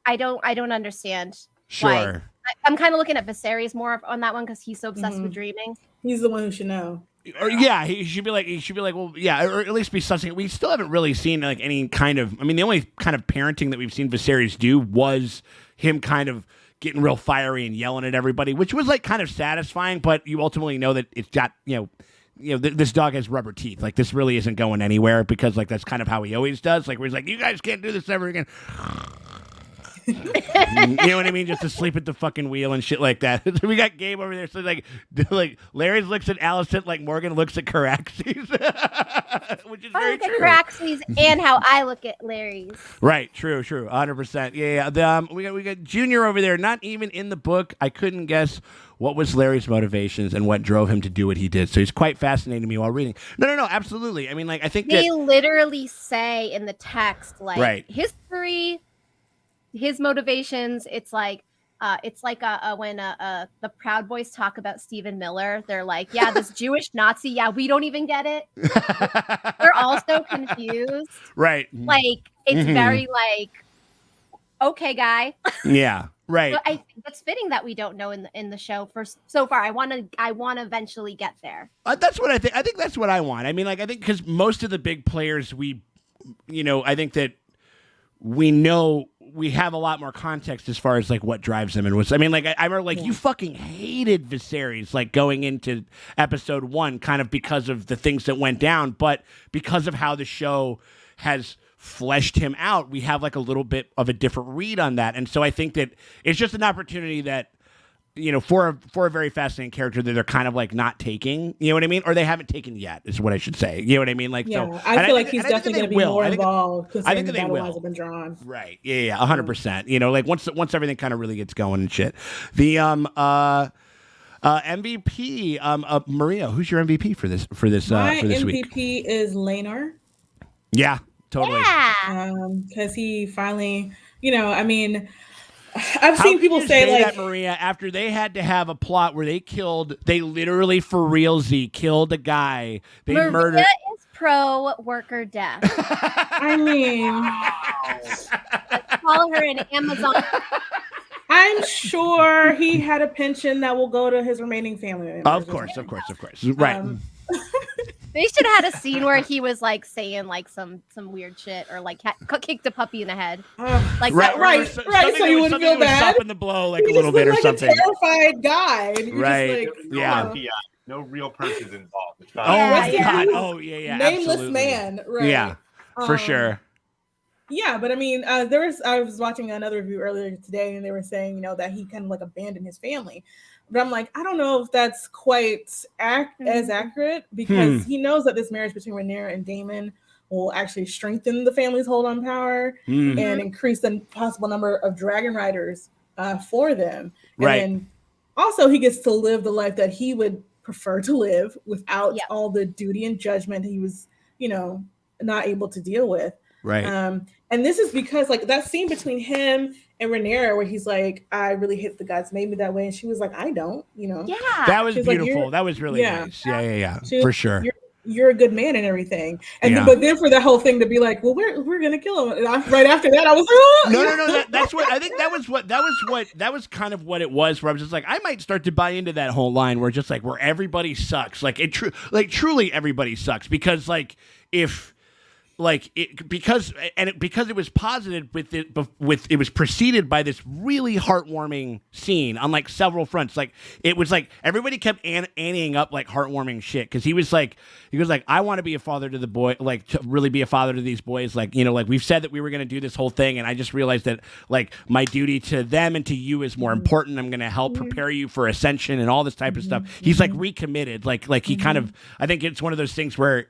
I don't understand. Sure. Why. I'm kind of looking at Viserys more on that one because he's so obsessed with dreaming. He's the one who should know. Or yeah, he should be like, well, yeah, or at least be sussing. We still haven't really seen like any kind of. I mean, the only kind of parenting that we've seen Viserys do was him kind of getting real fiery and yelling at everybody, which was like kind of satisfying. But you ultimately know that it's got this dog has rubber teeth. Like this really isn't going anywhere because like that's kind of how he always does. Like where he's like, you guys can't do this ever again. You know what I mean? Just to sleep at the fucking wheel and shit like that. We got Gabe over there. So like Larry looks at Allison like Morgan looks at Caraxes, which is very true. Caraxes and how I look at Larry's. Right. True. 100%. Yeah. We got Junior over there. Not even in the book. I couldn't guess what was Larry's motivations and what drove him to do what he did. So he's quite fascinating to me while reading. No. Absolutely. I mean, like I think they literally say in the text like history. His motivations, it's like when the Proud Boys talk about Stephen Miller, they're like, yeah, this Jewish Nazi, yeah, we don't even get it. We're all so confused. Right. Like, it's very like, okay, guy. Yeah, right. So I think that's fitting that we don't know in the show for so far. I want to eventually get there. That's what I think. I think that's what I want. I mean, like, I think because most of the big players, I think that we know we have a lot more context as far as like what drives them and what's. I mean, like I remember, like you fucking hated Viserys, like going into episode 1, kind of because of the things that went down, but because of how the show has fleshed him out, we have like a little bit of a different read on that, and so I think that it's just an opportunity that. For a very fascinating character that they're kind of like not taking, you know what I mean? Or they haven't taken yet, is what I should say. You know what I mean? Like, yeah, so I feel like he's definitely going to be more involved because I think that they will. Have been drawn. Right. Yeah. 100%. Like once everything kind of really gets going and shit. The MVP, Maria, who's your MVP for this My for this MVP week? is Laenor. Yeah, totally. Yeah. Because he finally, I mean. I've seen people say like that, Maria, after they had to have a plot where they literally for realsy killed a guy. They Maria murdered. is pro worker death. I mean, let's call her an Amazon. I'm sure he had a pension that will go to his remaining family members. Of course. Right. They should have had a scene where he was like saying like some weird shit or like kicked a puppy in the head. Like right. So you wouldn't feel bad. Stopping the blow like a little bit or like something. A terrified guy. Right. Yeah. No real persons involved. Oh my God. Oh yeah. Nameless absolutely. man. Right. Yeah. For sure. Yeah, but I mean, I was watching another review earlier today, and they were saying, that he kind of like abandoned his family. But I'm like, I don't know if that's quite as accurate because he knows that this marriage between Rhaenyra and Daemon will actually strengthen the family's hold on power and increase the possible number of dragon riders for them. Right. And then also he gets to live the life that he would prefer to live without all the duty and judgment he was, not able to deal with. Right. And this is because like that scene between him and Rhaenyra where he's like, I really hate the gods made me that way. And she was like, I don't, Yeah. That was beautiful. Like, that was really nice. Yeah. For sure. You're a good man and everything. And but then for the whole thing to be like, well, we're gonna kill him. And right after that, I was like, no. That's what I think. That was kind of what it was. Where I was just like, I might start to buy into that whole line where just like where everybody sucks. Like truly everybody sucks because like if. Because it was posited it was preceded by this really heartwarming scene on like several fronts. Like it was like everybody kept anteing up like heartwarming shit because he was like I want to be a father to the boy, like to really be a father to these boys. Like like we've said that we were going to do this whole thing, and I just realized that like my duty to them and to you is more important. I'm going to help prepare you for ascension and all this type of stuff. He's like recommitted. Like he kind of. I think it's one of those things where.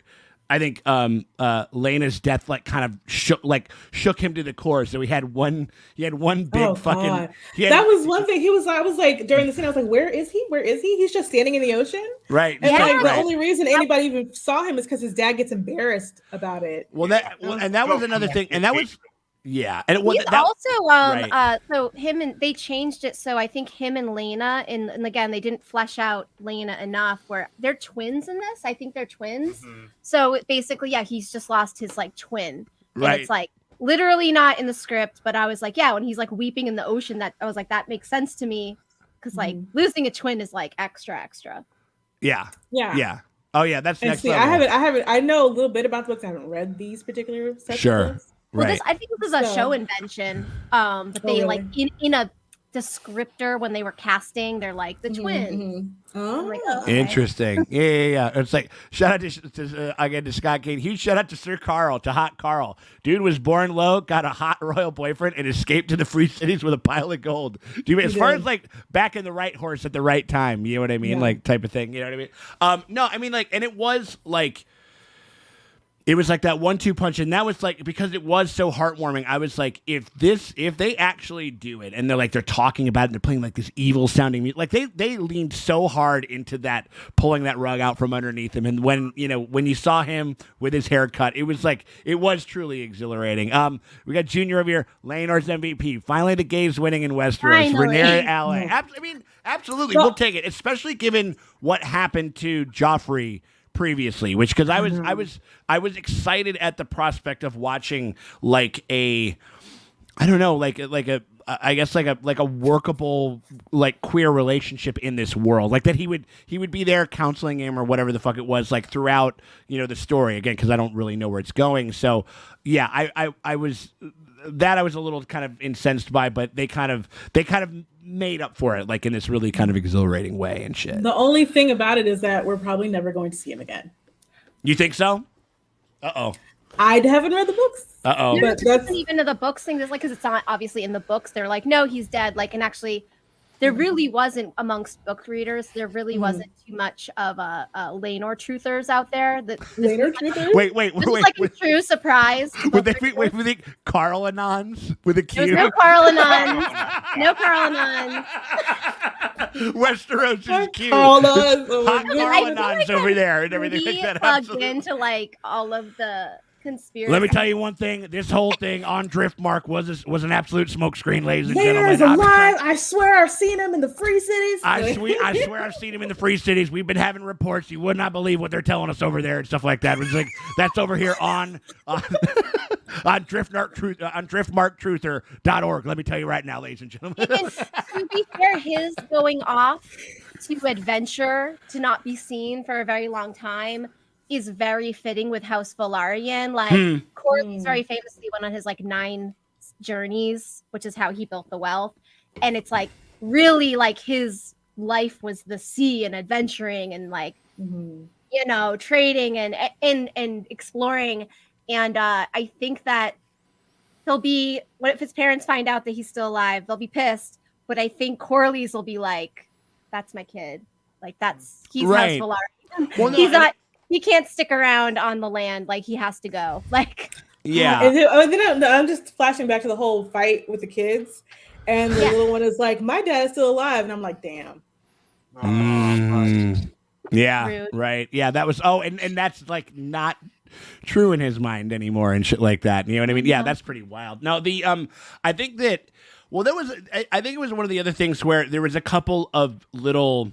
Lena's death like kind of shook him to the core. So he had one big fucking. God. That was one thing. I was like during the scene, I was like, where is he? Where is he? He's just standing in the ocean. Right. And Yeah. the only reason anybody even saw him is because his dad gets embarrassed about it. And that was another thing. And that was. Yeah, and so they changed it. So I think him and Lena, and again, they didn't flesh out Lena enough. Where they're twins in this. I think they're twins. Mm-hmm. So basically, he's just lost his like twin, and it's like literally not in the script. But I was like, when he's like weeping in the ocean, that I was like, that makes sense to me because like losing a twin is like extra. Yeah. Oh yeah, that's and next see, level. I haven't. I know a little bit about the books. I haven't read these particular sets of books. Well, I think this is a show invention. But they like in a descriptor when they were casting, they're like the twin. Oh. Like, Interesting. Yeah. It's like shout out to Scott Kane. Huge shout out to Sir Carl, to Hot Carl. Dude was born low, got a hot royal boyfriend, and escaped to the free cities with a pile of gold. As far as like back in the right horse at the right time, you know what I mean? Yeah. Like type of thing. You know what I mean? No, I mean like, and it was like. It was like that 1-2 punch, and that was like because it was so heartwarming. I was like, if they actually do it, and they're talking about it, and they're playing like this evil sounding music, like they leaned so hard into that, pulling that rug out from underneath him. And when you saw him with his haircut, it was truly exhilarating. We got Junior over here, Laenor's MVP. Finally, the gays winning in Westeros. Rhaenyra ally. Absolutely, we'll take it, especially given what happened to Joffrey previously, which because I was excited at the prospect of watching like a workable like queer relationship in this world, like that he would be there counseling him or whatever the fuck it was like throughout the story again because I don't really know where it's going. So yeah, I was a little kind of incensed by, but they kind of made up for it like in this really kind of exhilarating way and shit. The only thing about it is that we're probably never going to see him again. You think so? Uh-oh. I haven't read the books. Uh-oh. But that's even to the books thing. There's like, because it's not obviously in the books. They're like, no, he's dead. Like, and actually, there really wasn't amongst book readers. There really wasn't too much of a Laenor truthers out there. Laenor truthers. Wait. Like a true surprise. Would they think Carl Anons with a Q? There's no Carl Anons. No Carl Anons. Westeros' Q. Hot Carl Anons over there and everything like that. Plugged into like all of the conspiracy. Let me tell you one thing. This whole thing on Driftmark was an absolute smokescreen, ladies and gentlemen. Is alive. I swear I've seen him in the Free Cities. I swear I've seen him in the Free Cities. We've been having reports. You would not believe what they're telling us over there and stuff like that. It's like that's over here on driftmarktruther.org. Let me tell you right now, ladies and gentlemen. And to be fair, his going off to adventure to not be seen for a very long time is very fitting with House Velaryon. Like Corlys very famously went on his like 9 journeys, which is how he built the wealth. And it's like really like his life was the sea and adventuring and like trading and exploring. And I think that he'll be, what if his parents find out that he's still alive? They'll be pissed. But I think Corlys will be like, that's my kid. Like he's right. House Velaryon. Well, no, he can't stick around on the land. Like he has to go. Like, yeah. And I'm just flashing back to the whole fight with the kids, and the little one is like, "My dad is still alive," and I'm like, "Damn." Yeah. Rude. Right. Yeah. That was. Oh, and that's like not true in his mind anymore and shit like that. You know what I mean? Yeah. That's pretty wild. No, I think that. Well, there was. I think it was one of the other things where there was a couple of little.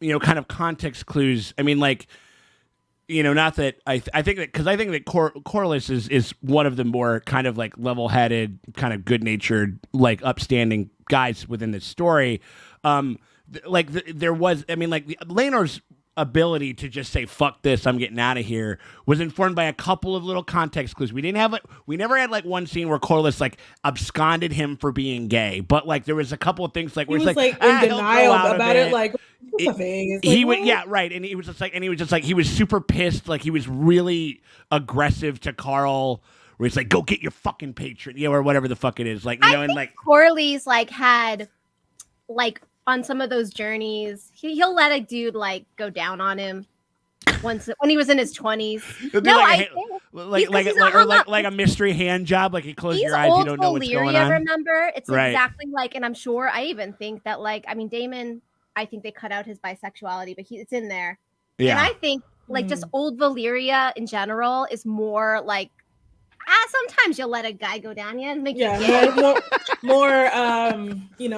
Kind of context clues. I mean, like, not that I think that because I think that Corlys is one of the more kind of like level-headed, kind of good-natured, like upstanding guys within this story. There was, I mean, like Laenor's ability to just say "fuck this, I'm getting out of here" was informed by a couple of little context clues. We never had like one scene where Corlys like absconded him for being gay, but like there was a couple of things like where he he's like in denial about it, like. He would, right, and he was just like he was super pissed, like he was really aggressive to Carl, where he's like, "Go get your fucking patron," or whatever the fuck it is, like I and think like Corlys like had like on some of those journeys, he'll let a dude like go down on him, when he was in his 20s. It'd be No, like I a think like a mystery hand job. Like you close he's your eyes, old you don't know what's going Valyria, on. remember? It's Right. exactly like, and I'm sure I even think that like, I mean, Damon, I think they cut out his bisexuality, but it's in there. Yeah. And I think like just old Valyria in general is more like, sometimes you'll let a guy go down and make you gay. more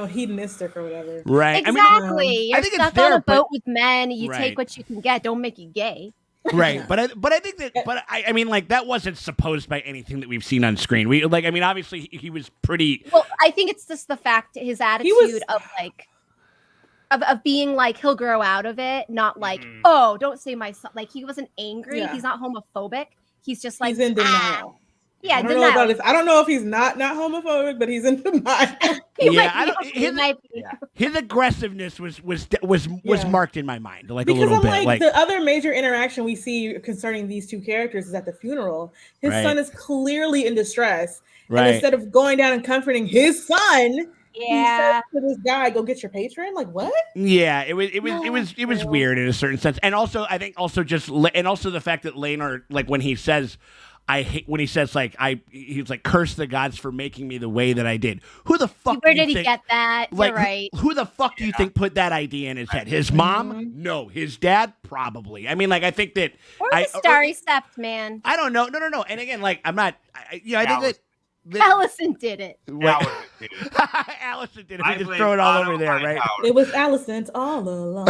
hedonistic or whatever. Right. Exactly. You're I think stuck it's there, on a boat with men. You Right. take what you can get. Don't make you gay. Right, but I think that, I mean, like that wasn't supposed by anything that we've seen on screen. We like, I mean, obviously he was pretty. Well, I think it's just the fact, his attitude of like, of being like he'll grow out of it, not like oh, don't say my son. Like he wasn't angry. Yeah. He's not homophobic. He's just like he's in denial. Yeah, I don't know about this. I don't know if he's not homophobic, but he's in denial. His aggressiveness was marked in my mind, like because a little bit. Like the other major interaction we see concerning these two characters is at the funeral. His son is clearly in distress, and instead of going down and comforting his son, he says to this guy, "Go get your patron." Like what? Yeah, it was weird in a certain sense, and also I think also the fact that Laenor, like when he says. He's like, curse the gods for making me the way that I did. Who the fuck? Where did he get that? Like, You're right. Who the fuck do you think put that idea in his head? His mom? No. His dad? Probably. I mean, like, I think that. Or the Starry Sept, man. I don't know. No. And again, like, I'm not. I think that. Allison did it. Allison did it. We just throw it all over there, right? It was Allison's all along.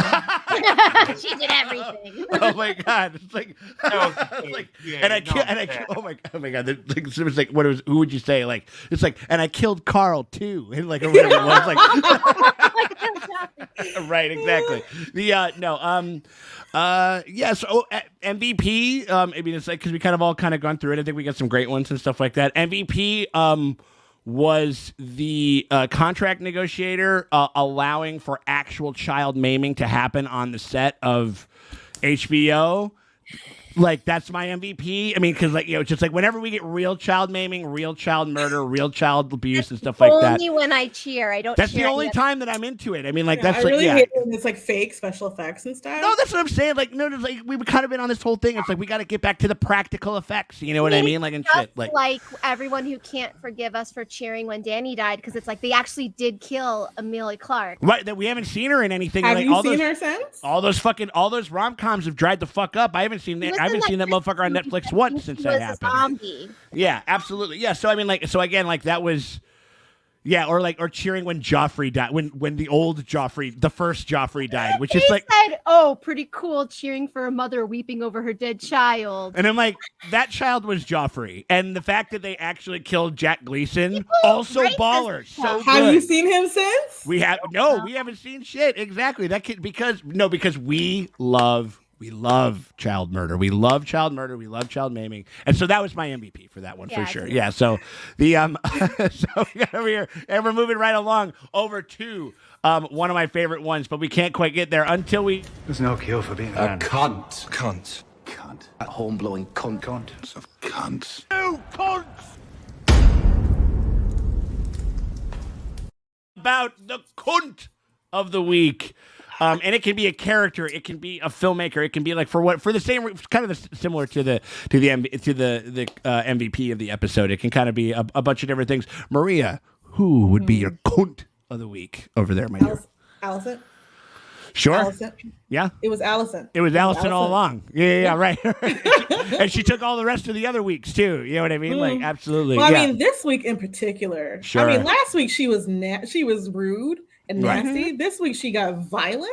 She did everything. Oh my god! It's like, oh my god! It was like, who would you say? Like, it's like, and I killed Carl too, and like, or whatever it was, like, right? Exactly. So MVP. I mean, it's like because we kind of gone through it. I think we got some great ones and stuff like that. MVP was the contract negotiator allowing for actual child maiming to happen on the set of HBO. Like, that's my MVP. I mean, because, like, just like whenever we get real child maiming, real child murder, real child abuse and stuff like that. Only when I cheer. I don't That's cheer the only time that I'm into it. I mean, like, that's I like, really hate when it's like fake special effects and stuff. No, that's what I'm saying. Like, no, like, we've kind of been on this whole thing. It's like, we got to get back to the practical effects. You know what I mean? Like, and shit. Like everyone who can't forgive us for cheering when Dany died, because it's like they actually did kill Emilia Clarke. Right, that we haven't seen her in anything. Have like, you seen her since? All those rom-coms have dried the fuck up. I haven't seen that. I haven't seen that motherfucker on Netflix once since that happened. Zombie. Yeah, absolutely. Yeah, so I mean, like, so again, like that was, or cheering when Joffrey died, when the old Joffrey, the first Joffrey died, which is like, said, "Oh, pretty cool, cheering for a mother weeping over her dead child." And I'm like, that child was Joffrey, and the fact that they actually killed Jack Gleason, also baller, so good. Have you seen him since? We haven't seen shit. Exactly. That kid, because we love child murder. We love child murder. We love child maiming. And so that was my MVP for that one, for sure. Yeah. So the so we got over here, and we're moving right along over to one of my favorite ones, but we can't quite get there until we. There's no cure for being a cunt. A home-blowing cunt. Cunt of cunts. You cunts! About the cunt of the week. And it can be a character, it can be a filmmaker, it can be like for the same kind of similar to the MVP of the episode. It can kind of be a bunch of different things. Maria, who would be your cunt of the week over there, my dear? Allison. Sure. Allison. Yeah. It was Allison. It was Allison all along. Yeah, right. And she took all the rest of the other weeks too. You know what I mean? Like, absolutely. Well, I mean, this week in particular. Sure. I mean, last week she was rude and nasty. Right. This week she got violent.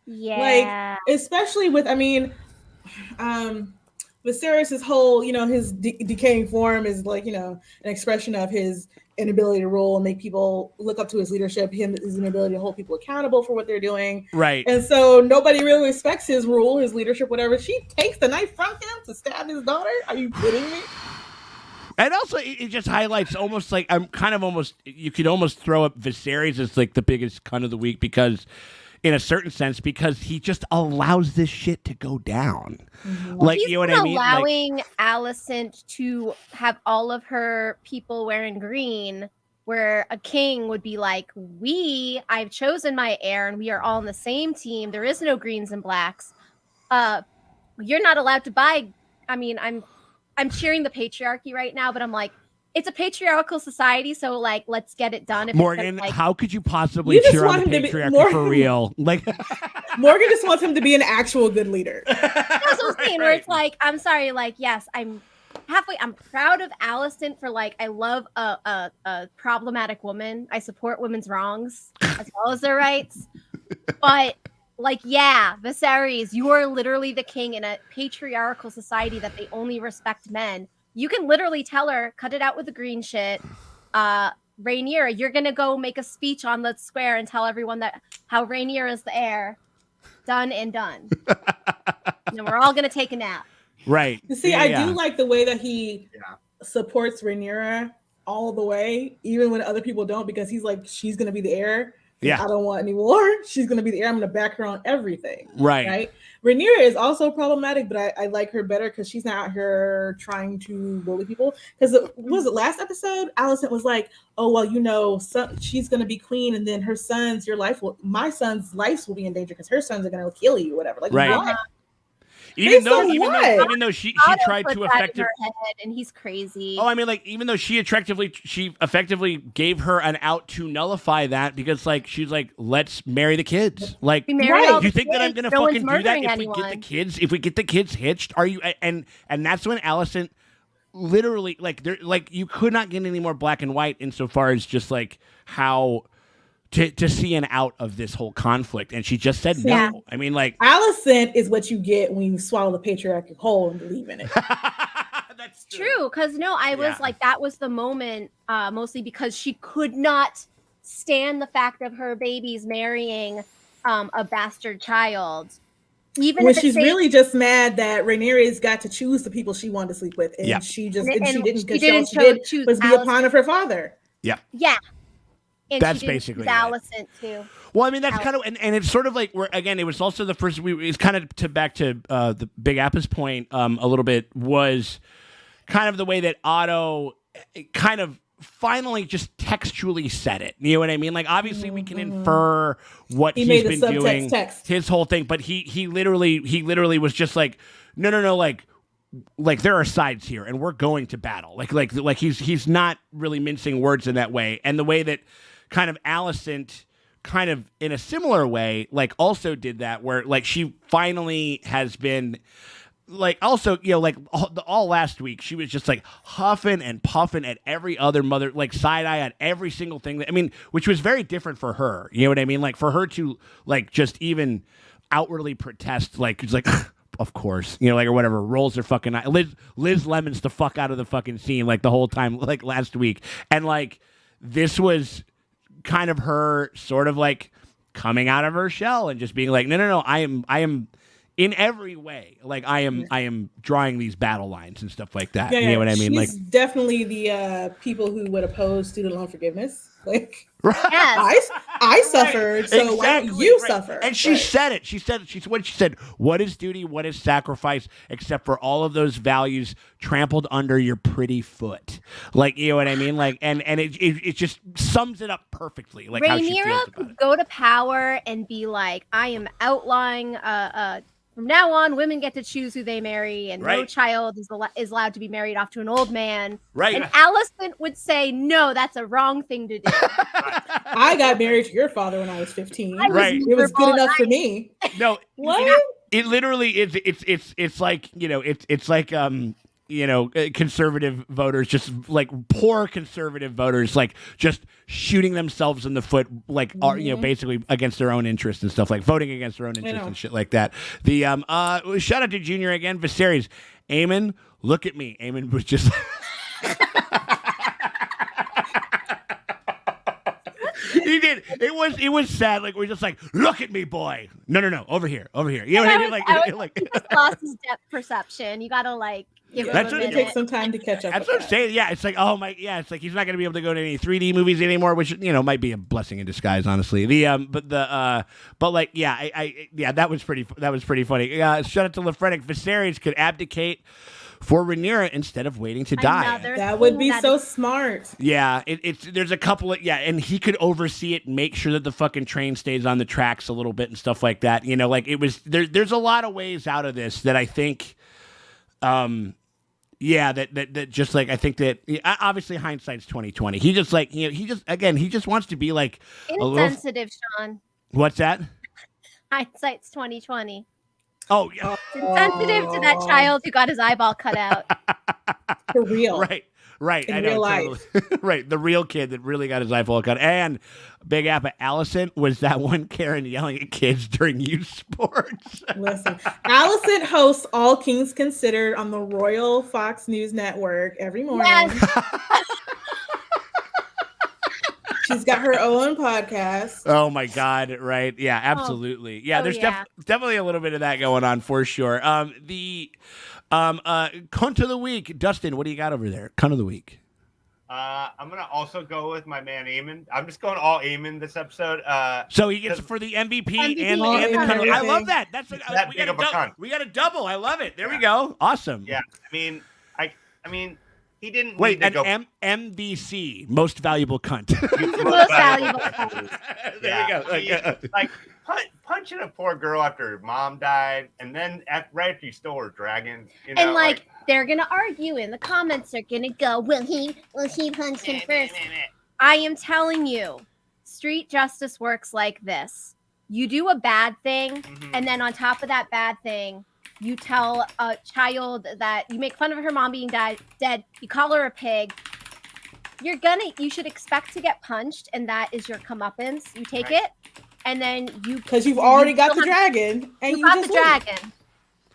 Yeah. Like, especially with, I mean, Viserys' whole, his decaying form is like, an expression of his inability to rule and make people look up to his leadership, his inability to hold people accountable for what they're doing. Right. And so nobody really respects his rule, his leadership, whatever. She takes the knife from him to stab his daughter. Are you kidding me? And also, it just highlights almost like you could almost throw up Viserys as like the biggest cunt of the week because, in a certain sense, because he just allows this shit to go down. Mm-hmm. Like, he's you know what I mean? Allowing Alicent to have all of her people wearing green, where a king would be like, I've chosen my heir and we are all on the same team. There is no greens and blacks. you're not allowed to buy. I mean, I'm cheering the patriarchy right now, but I'm like, it's a patriarchal society, so like, let's get it done. If Morgan, like, how could you possibly cheer on the patriarchy for real? Like, Morgan just wants him to be an actual good leader. That's what I'm saying. Where it's like, I'm sorry, like, yes, I'm proud of Alicent for like, I love a problematic woman. I support women's wrongs as well as their rights. But like, yeah, Viserys, you are literally the king in a patriarchal society that they only respect men. You can literally tell her, cut it out with the green shit. Rhaenyra, you're gonna go make a speech on the square and tell everyone that how Rhaenyra is the heir. Done and done. And we're all gonna take a nap. Right. You see, I do like the way that he supports Rhaenyra all the way, even when other people don't, because he's like, she's gonna be the heir. Yeah. I don't want any more. She's gonna be the heir. I'm gonna back her on everything. Right. Rhaenyra is also problematic, but I like her better because she's not out here trying to bully people. Because was it last episode? Alicent was like, "Oh well, you know, she's gonna be queen, and then her sons, my son's lives will be in danger because her sons are gonna kill you, whatever." Like, right. What? Even though she tried to effectively, and he's crazy. Oh, I mean, like, even though she effectively gave her an out to nullify that, because like she's like, let's marry the kids. Like, do you think that I'm gonna fucking do that if we get the kids hitched? Are you? And that's when Alicent literally like you could not get any more black and white insofar as just like how. To see an out of this whole conflict, and she just said no. I mean, like, Alicent is what you get when you swallow the patriarchy whole and believe in it. That's true. Because I was like, that was the moment, mostly because she could not stand the fact of her babies marrying a bastard child. Even when she's really just mad that Rhaenyra's got to choose the people she wanted to sleep with, and she didn't because she did was be a pawn of her father. Yeah. Yeah. And that's basically Alicent too. Well, I mean, that's kind of, and it's sort of like, again, it was also the first, it's kind of back to the Big Appa's point a little bit, was kind of the way that Otto kind of finally just textually said it. You know what I mean? Like, obviously we can infer what he's been doing, his whole thing, but he literally was just like, no, like there are sides here and we're going to battle. Like he's not really mincing words in that way. And the way that kind of Alicent kind of in a similar way, like also did that, where like she finally has been like, also, like all last week, she was just like huffing and puffing at every other mother, like side eye at every single thing. Which was very different for her. You know what I mean? Like for her to like just even outwardly protest, like it's like, of course, like or whatever, rolls her fucking eye. Liz Lemon's the fuck out of the fucking scene like the whole time, like last week. And like this was kind of her sort of like coming out of her shell and just being like, no, I am in every way, like I am drawing these battle lines and stuff like that. You know what I mean? She's like definitely the people who would oppose student loan forgiveness. Like, yes. I suffered, so why don't you suffer? And she said it. She said, what is duty? What is sacrifice? Except for all of those values trampled under your pretty foot. Like, you know what I mean? Like, and it just sums it up perfectly. Like, how she feels about it. Could go to power and be like, I am outlawing from now on, women get to choose who they marry, and no child is allowed to be married off to an old man. Right. And Alicent would say, no, that's a wrong thing to do. I got married to your father when I was 15. Right. It was good enough for me. No. What? It literally is. It's like, it's like, conservative voters, just like poor conservative voters, like just shooting themselves in the foot, like basically against their own interests and stuff, like voting against their own interests and shit like that. The shout out to Junior again, Viserys. Aemon, look at me. Aemon was just. He did. It was sad. Like we're just like, look at me, boy. No, over here. You know what I mean? Like, he just lost his depth perception. You gotta like. That's what it takes some time to catch up. That's what I'm saying. Yeah, it's like, oh my, yeah, it's like he's not going to be able to go to any 3D movies anymore, which might be a blessing in disguise, honestly. But like, yeah, that was pretty funny. Shout out to Lefrenic. Viserys could abdicate for Rhaenyra instead of waiting to die. That would be so smart. Yeah, there's a couple of and he could oversee it, and make sure that the fucking train stays on the tracks a little bit and stuff like that. You know, like it was there's a lot of ways out of this that I think that just like I think that obviously hindsight's 2020. He just like he just wants to be like insensitive, Sean. What's that? Hindsight's 2020. Oh yeah, insensitive to that child who got his eyeball cut out. For real, right. In real life, right. The real kid that really got his eyeball cut. And Big Appa Allison was that one Karen yelling at kids during youth sports. Listen, Allison hosts All Kings Considered on the Royal Fox News Network every morning. Yes. She's got her own podcast. Oh my God! Right? Yeah, absolutely. Yeah, there's definitely a little bit of that going on for sure. The cunt of the week, Dustin. What do you got over there? Cunt of the week. I'm gonna also go with my man Eamon. I'm just going all Eamon this episode. So he gets for the MVP and the cunt. I love that. That's that big of a cunt. We got a double. I love it. There we go. Awesome. Yeah. I mean. He didn't wait. An MVC, most valuable cunt. Most valuable cunt. There we go. Like punching a poor girl after her mom died, and then right after you stole her dragon. You know, and like they're gonna argue in the comments. They're gonna go, "Will he punch him first?" I am telling you, street justice works like this: you do a bad thing, and then on top of that bad thing, you tell a child that you make fun of her mom being dead. You call her a pig. You should expect to get punched, and that is your comeuppance. You take it, and then because you've already got the dragon, and you got the dragon.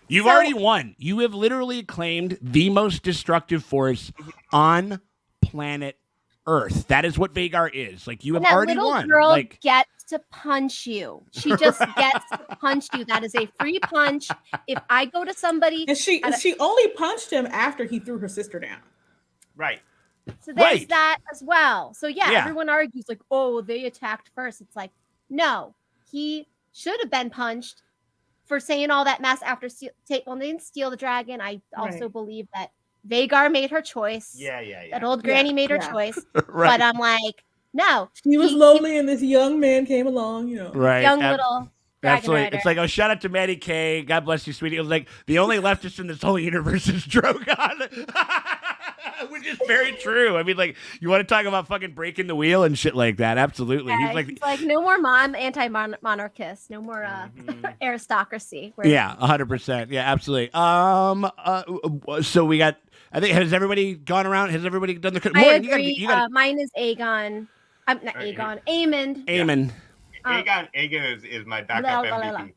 You've already won. You have literally claimed the most destructive force on planet Earth. That is what Vhagar is. Like you have already won. Girl like gets to punch you. She just gets to punch you. That is a free punch. If I go to somebody, and she only punched him after he threw her sister down. Right. So there's that as well. So yeah, everyone argues like, oh, they attacked first. It's like, no, he should have been punched for saying all that mess after they didn't steal the dragon. I also believe that Vhagar made her choice. Yeah. That old granny made her choice. But I'm like, no. She was lonely and this young man came along, you know. Right. Young little Absolutely. Rider. It's like, oh, shout out to Maddie K. God bless you, sweetie. It was like, the only leftist in this whole universe is Drogon. Which is very true. I mean, like, you want to talk about fucking breaking the wheel and shit like that. Absolutely. Yeah, he's like no more anti-monarchist. No more aristocracy. Yeah, 100%. Yeah, absolutely. So we got, I think, has everybody gone around? Has everybody done the... I agree. You gotta, mine is Aegon. I'm not Aegon. Aemond. Aemond. Aegon is my backup MVP.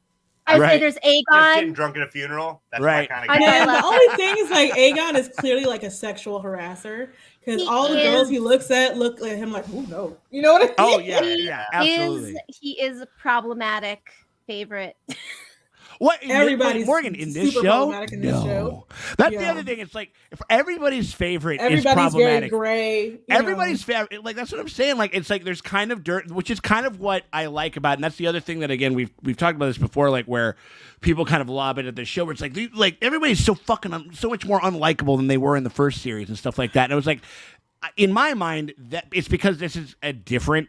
I would say there's Aegon. Just getting drunk at a funeral. That's my kind of guy. And the only thing is like Aegon is clearly like a sexual harasser because all the girls he looks at look at him like, oh no, you know what I mean? Oh yeah, absolutely. He is a problematic favorite. What everybody's Morgan in this show? In this show. That's the other thing. It's like if everybody's favorite is problematic. Very gray. Everybody's favorite, like that's what I'm saying. Like it's like there's kind of dirt, which is kind of what I like about it. And that's the other thing that again we've talked about this before, like where people kind of lob it at the show where it's like everybody's so fucking so much more unlikable than they were in the first series and stuff like that. And it was like in my mind that it's because this is a different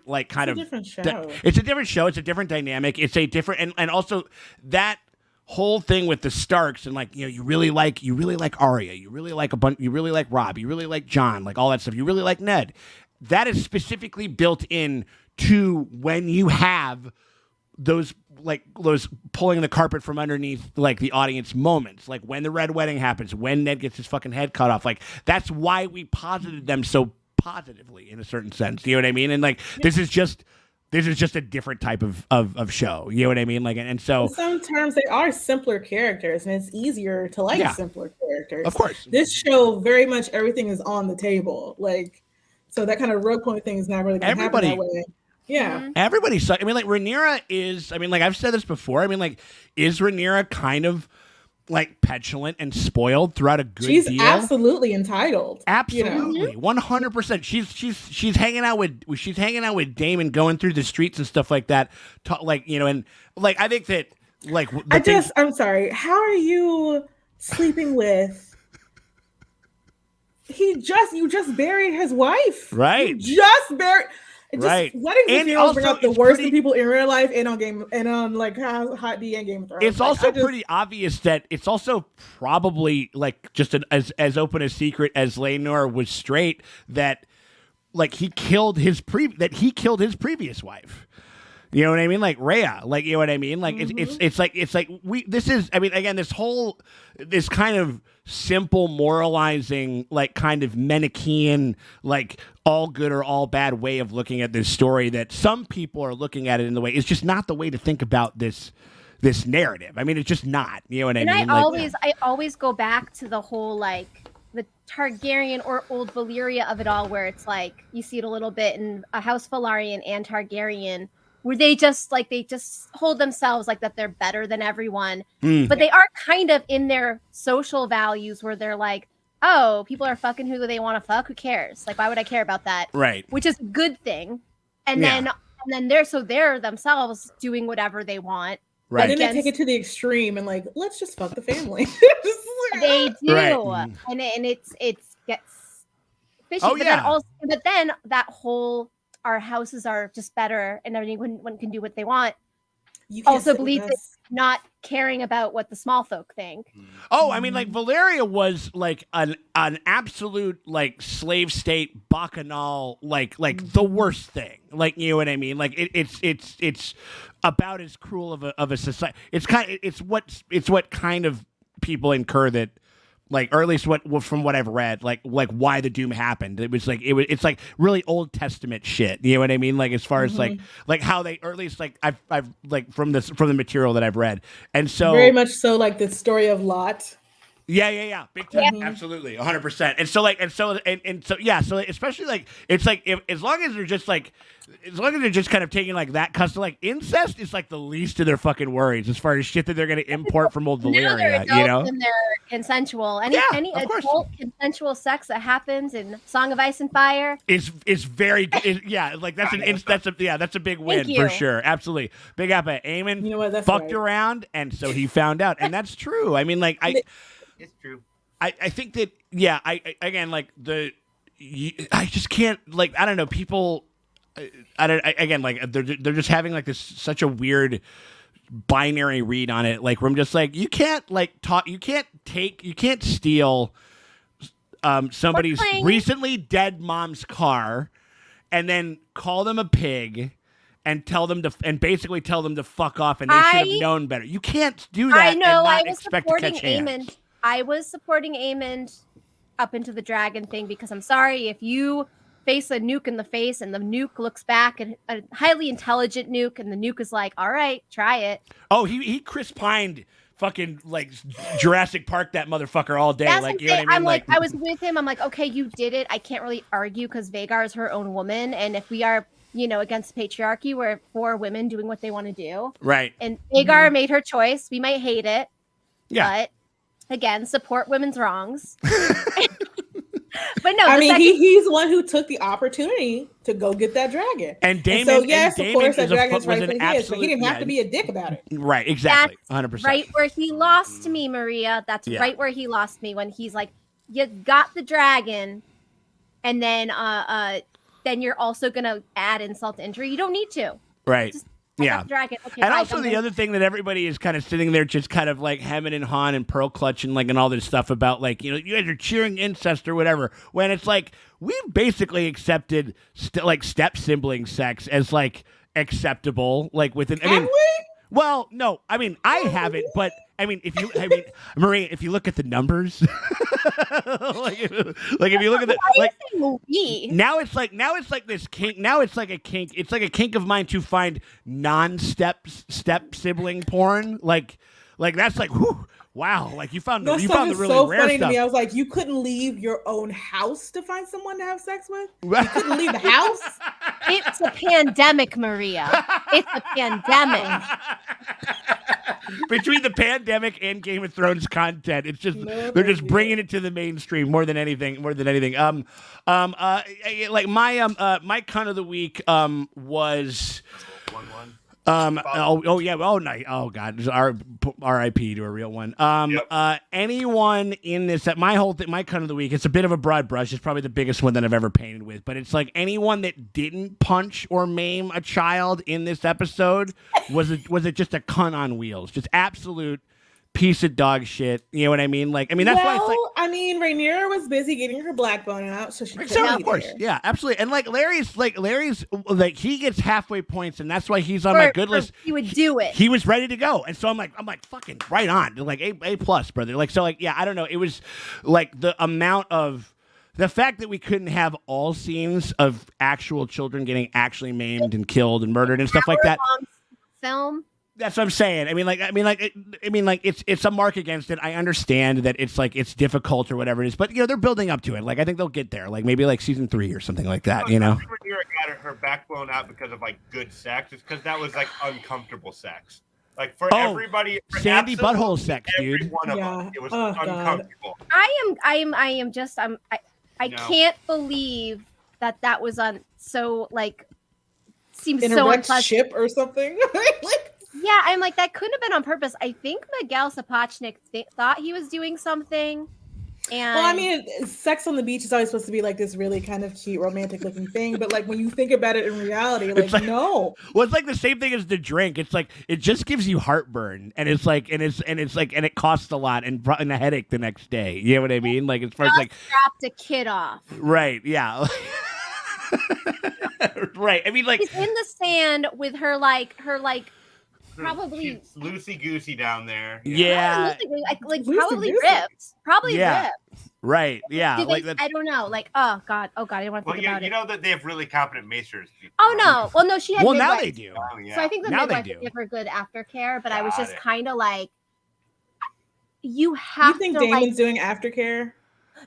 like kind of different show. It's a different show. It's a different dynamic. It's a different and also that whole thing with the Starks and like you really like Arya, you really like you really like Robb, you really like Jon, like all that stuff. You really like Ned. That is specifically built in to when you have those pulling the carpet from underneath like the audience moments, like when the Red Wedding happens, when Ned gets his fucking head cut off. Like that's why we posited them so positively in a certain sense, you know what I mean? And like this is just a different type of show, you know what I mean? Like and so in some terms they are simpler characters and it's easier to like simpler characters. Of course. This show very much everything is on the table. Like so that kind of rogue point thing is not really gonna happen that way. Yeah. Everybody's I mean like Rhaenyra is like I've said this before. I mean like is Rhaenyra kind of like petulant and spoiled throughout a good deal. She's absolutely entitled. Absolutely, 100%. She's hanging out with Daemon, going through the streets and stuff like that. And like I think that like I'm sorry. How are you sleeping with. You just buried his wife. Right. You just buried. Right. Weddings and funerals bring out the worst in people in real life and on like Hot D and Game of Thrones. It's also pretty obvious that it's also probably like just as open a secret as Laenor was straight, that like he killed his previous wife. You know what I mean? Like Rhea, like, you know what I mean? Like it's like this kind of simple moralizing, like kind of Manichaean, like all good or all bad way of looking at this story that some people are looking at it in the way. It's just not the way to think about this narrative. I mean, it's just not. You know what I mean? I always go back to the whole like the Targaryen or old Valyria of it all, where it's like you see it a little bit in a House Velaryon and Targaryen, where they just hold themselves like that they're better than everyone. But they are kind of in their social values where they're like, oh, people are fucking who they want to fuck. Who cares? Like, why would I care about that? Right. Which is a good thing. And then they're themselves doing whatever they want. Right. And then they take it to the extreme and like, let's just fuck the family. They do. Right. And it gets fishy. Oh, yeah. But then that whole our houses are just better and everyone can do what they want. You also believe it's not caring about what the small folk think. Oh, I mean, like Valeria was like an absolute like slave state bacchanal, like the worst thing. Like, you know what I mean? Like it's about as cruel of a society. It's what kind of people incur that. Like, or at least what from what I've read, like why the doom happened. It's like really Old Testament shit. You know what I mean? Like as far as like how they, or at least like I've like from the material that I've read, and so very much so like the story of Lot. Yeah, big time, absolutely, 100%. And so especially like it's like as long as they're just kind of taking like that custom, like incest is like the least of their fucking worries as far as shit that they're going to import from old Valyria, you know? And they're consensual. Any adult consensual sex that happens in Song of Ice and Fire is very good. Yeah, like that's a big win for sure. Absolutely. Big up at Aemon. Fucked around, and so he found out, and that's true. I mean, like it's true. I think that I just can't, like, I don't know, people they're just having like this such a weird binary read on it, like where I'm just like, you can't steal somebody's recently dead mom's car and then call them a pig and basically tell them to fuck off, and they should have known better. You can't do that. I know. And not expect to catch hands. I was supporting Aemond up into the dragon thing because I'm sorry, if you face a nuke in the face and the nuke looks back, and a highly intelligent nuke, and the nuke is like, all right, try it. Oh, he Chris Pined fucking like Jurassic Park that motherfucker all day. That's like, you know what I mean? I'm like, I was with him. I'm like, okay, you did it. I can't really argue because Vhagar is her own woman, and if we are, against patriarchy, we're for women doing what they want to do. Right. And Vhagar made her choice. We might hate it. Yeah. But again, support women's wrongs. But no, I mean, he's the one who took the opportunity to go get that dragon. And Daemon, so yes, of course, that dragon's was rightfully his, but he didn't have to be a dick about it. Right, exactly, 100%. Right where he lost to me, Maria. That's right where he lost me, when he's like, you got the dragon, and then you're also gonna add insult to injury. You don't need to. Right. Yeah. Dragon. Okay, and also the other thing that everybody is kind of sitting there just kind of like hemming and hawing and pearl clutching, like, and all this stuff about, like, you guys are cheering incest or whatever, when it's like we've basically accepted step sibling sex as like acceptable, like within. I mean, well, no, I mean I haven't, but I mean Maria, if you look at the numbers, like if you look at the now it's like this kink. Now it's like a kink. It's like a kink of mine to find step sibling porn. Like that's like, whew, wow. Like you found the really so rare funny stuff. To me. I was like, you couldn't leave your own house to find someone to have sex with. You couldn't leave the house. It's a pandemic, Maria. It's a pandemic. Between the pandemic and Game of Thrones content, it's just they're just bringing it to the mainstream more than anything. Like my my cunt of the week was Follow. Yeah. Oh, nice. Oh, God. R.I.P. to a real one. Anyone in this? My whole thing, my cut of the week. It's a bit of a broad brush. It's probably the biggest one that I've ever painted with. But it's like anyone that didn't punch or maim a child in this episode was it just a cunt on wheels? Just absolute piece of dog shit. You know what I mean? Like, I mean, that's why it's like. I mean, Rhaenyra was busy getting her black bone out, so she couldn't So, be of course, there. yeah, absolutely. And Larry's he gets halfway points, and that's why he's on my good list. He would do it. He was ready to go, and so I'm like, fucking right on, like A plus, brother. Like, so, like, yeah, I don't know. It was like the fact that we couldn't have all scenes of actual children getting actually maimed and killed and murdered and stuff like that. Film. That's what I'm saying. I mean, it's a mark against it. I understand that it's difficult or whatever it is, but they're building up to it. Like, I think they'll get there. Like, maybe like season 3 or something like that. Rhaenyra got her backbone out because of like good sex. It's because that was like uncomfortable sex. Like for everybody, for sandy butthole sex, every dude. one of them, it was uncomfortable. I can't believe that was on so like seems in so a wrecked unpleasant. ship or something. Yeah, I'm like, that couldn't have been on purpose. I think Miguel Sapochnik thought he was doing something. And Well, I mean, sex on the beach is always supposed to be like this really kind of cute, romantic looking thing. But like when you think about it in reality, like no. Well, it's like the same thing as the drink. It's like it just gives you heartburn, and it's like and it costs a lot and a headache the next day. You know what I mean? Like as far as like dropped a kid off. Right? Yeah. Right. I mean, like he's in the sand with her probably loosey goosey down there. Yeah. Like probably ripped. Probably ripped. Right. Yeah. Like I don't know. Like oh god. I don't want to think about it. You know that they have really competent maesters. Oh no. Well, no, she had. Well, midwife. now they do. Oh, yeah. So I think the Now midwife they do. would give her good aftercare, but I was Got just it. kind of like, you have You think to Damon's like. doing aftercare?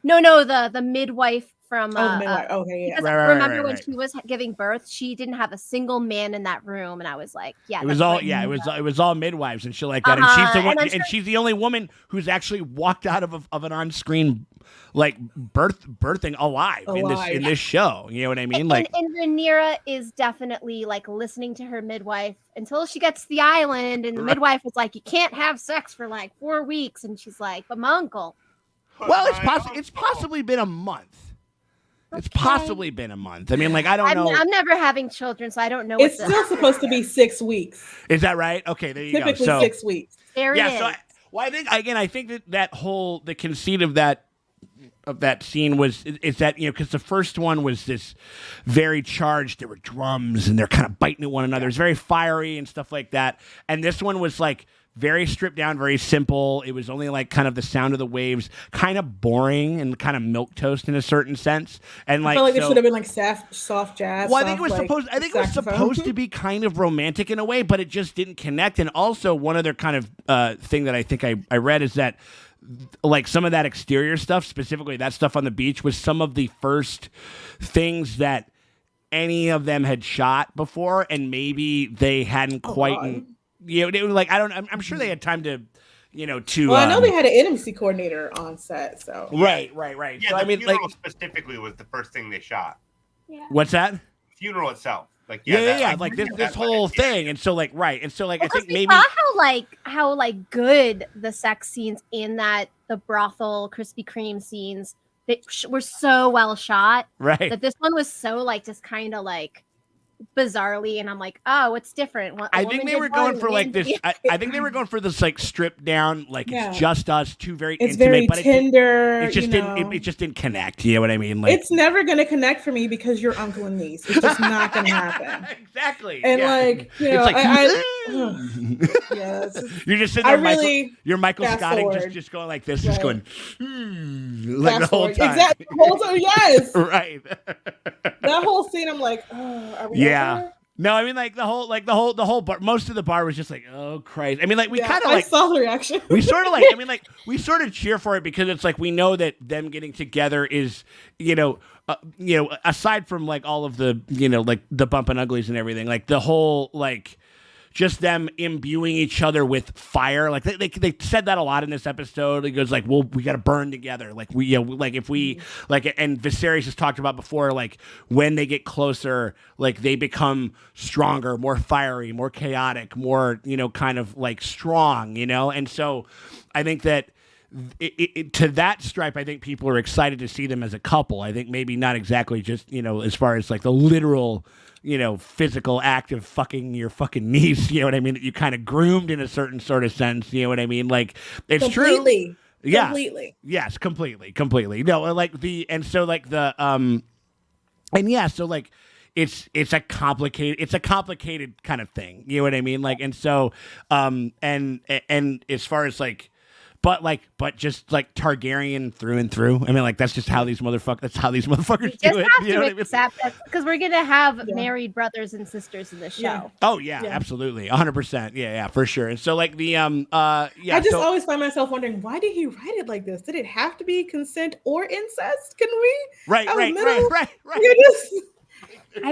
No, the midwife from. Oh, the midwife. Okay, yeah. Because Right, remember when right. she was giving birth, she didn't have a single man in that room, and I was like, yeah. It was that's all like- it was all midwives and shit like that. And she's the one, and she's the only woman who's actually walked out of an on-screen like birthing alive. in this show. You know what I mean? Like, and Rhaenyra is definitely like listening to her midwife until she gets to the island, and the midwife was like, "You can't have sex for like 4 weeks," and she's like, "But my uncle." well, it's possibly been a month. It's possibly been a month. I mean, like, I don't know. I'm never having children, so I don't know. It's still supposed to be 6 weeks. Is that right? Okay, there you Typically go. So 6 weeks. There yeah, it is. so I think that whole the conceit of that scene is that because the first one was this very charged. There were drums and they're kind of biting at one another. It's very fiery and stuff like that. And this one was like very stripped down, very simple. It was only like kind of the sound of the waves, kind of boring and kind of milquetoast in a certain sense. And like, I felt like it should have been like soft jazz. well, I think it was supposed to be kind of romantic in a way, but it just didn't connect. And also, one other kind of thing that I think I read is that like some of that exterior stuff, specifically that stuff on the beach, was some of the first things that any of them had shot before, and maybe they hadn't quite. They were like, I'm sure they had time to. Well, I know they had an intimacy coordinator on set, so right. Yeah, So the I mean, funeral like, specifically was the first thing they shot. Yeah. what's that? Funeral itself, like Like this whole thing, and so like I think we maybe saw how good the sex scenes in the brothel Krispy Kreme scenes were so well shot. right. That this one was so like just kind of like bizarrely, and I'm like, oh, what's different? I think they were going for like this. I think they were going for this like stripped down, like it's just us, two very it's intimate, very but tender. it just didn't. It just didn't connect. You know what I mean? Like It's never gonna connect for me because you're uncle and niece. It's just not gonna happen. exactly. And yeah. like it's like yeah, it's just, you're just sitting there, really you're Michael fast Scotting, forward. just going like this, just going like fast the whole forward. time. Exactly, the whole time. Yes, Right. that whole scene. I'm like, oh, are we Yeah. over? No, I mean like the whole bar. Most of the bar was just like, oh Christ. I mean, like we kind of I like saw the reaction. we sort of like. I mean, like we sort of cheer for it because it's like we know that them getting together is, aside from like all of the like the bump and uglies and everything, like the whole like just them imbuing each other with fire. Like they said that a lot in this episode. It goes like, well, we got to burn together. Like like if we like, and Viserys has talked about before, like when they get closer, like they become stronger, more fiery, more chaotic, more, kind of like strong, and so I think that to that stripe, I think people are excited to see them as a couple. I think maybe not exactly just, as far as like the literal, physical act of fucking your fucking niece, you know what I mean? That you kind of groomed in a certain sort of sense, you know what I mean? Like, it's completely. True. Yeah. Completely. Yes, completely. No, like so like it's a complicated kind of thing, you know what I mean? Like, and so, and as far as like, but just like Targaryen through and through. I mean, like that's just how these motherfuckers. That's how these motherfuckers do it. You know what I mean? Because we're gonna have married brothers and sisters in the show. Yeah. Oh yeah, absolutely, 100%. Yeah, for sure. And so like the I just always find myself wondering, why did he write it like this? Did it have to be consent or incest? Can we? Right. I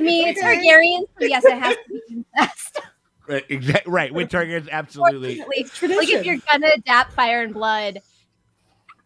mean, it's Targaryen, so yes, it has to be incest. Right, exactly. Right, with Targaryens, absolutely. Like if you're gonna adapt Fire and Blood,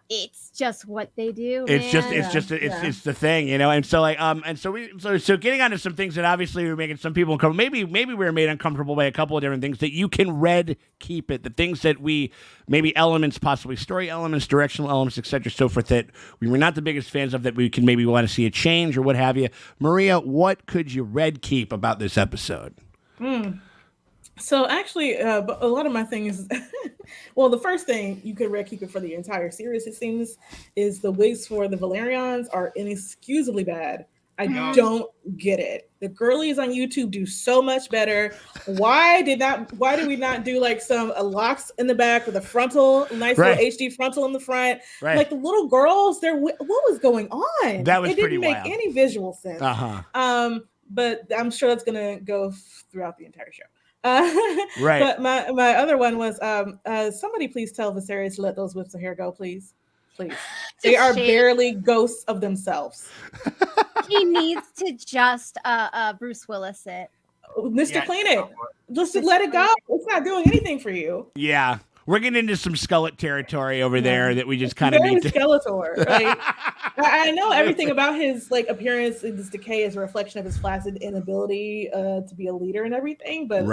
it's just what they do. It's the thing, And so like so getting onto some things that obviously were making some people uncomfortable. Maybe we were made uncomfortable by a couple of different things that you can keep it. The things that we maybe elements, possibly story elements, directional elements, etc., so forth that we were not the biggest fans of that we can maybe want to see a change or what have you. Maria, what could you keep about this episode? So actually, a lot of my things, well, the first thing you could keep it for the entire series, it seems, is the wigs for the Valerians are inexcusably bad. I don't get it. The girlies on YouTube do so much better. Why did we not do like some locks in the back with a frontal, nice little HD frontal in the front? Right. Like the little girls, what was going on? That was it didn't make any visual sense. But I'm sure that's gonna go throughout the entire show. Right. But my other one was somebody please tell Viserys to let those whips of hair go, please. They are barely ghosts of themselves. He needs to just Bruce Willis it. Mr. Clean it. Just let it go. It's not doing anything for you. Yeah. We're getting into some skeleton territory over there that we just kind of need to. Skeletor. Like, I know everything about his like appearance, his decay is a reflection of his flaccid inability to be a leader and everything. But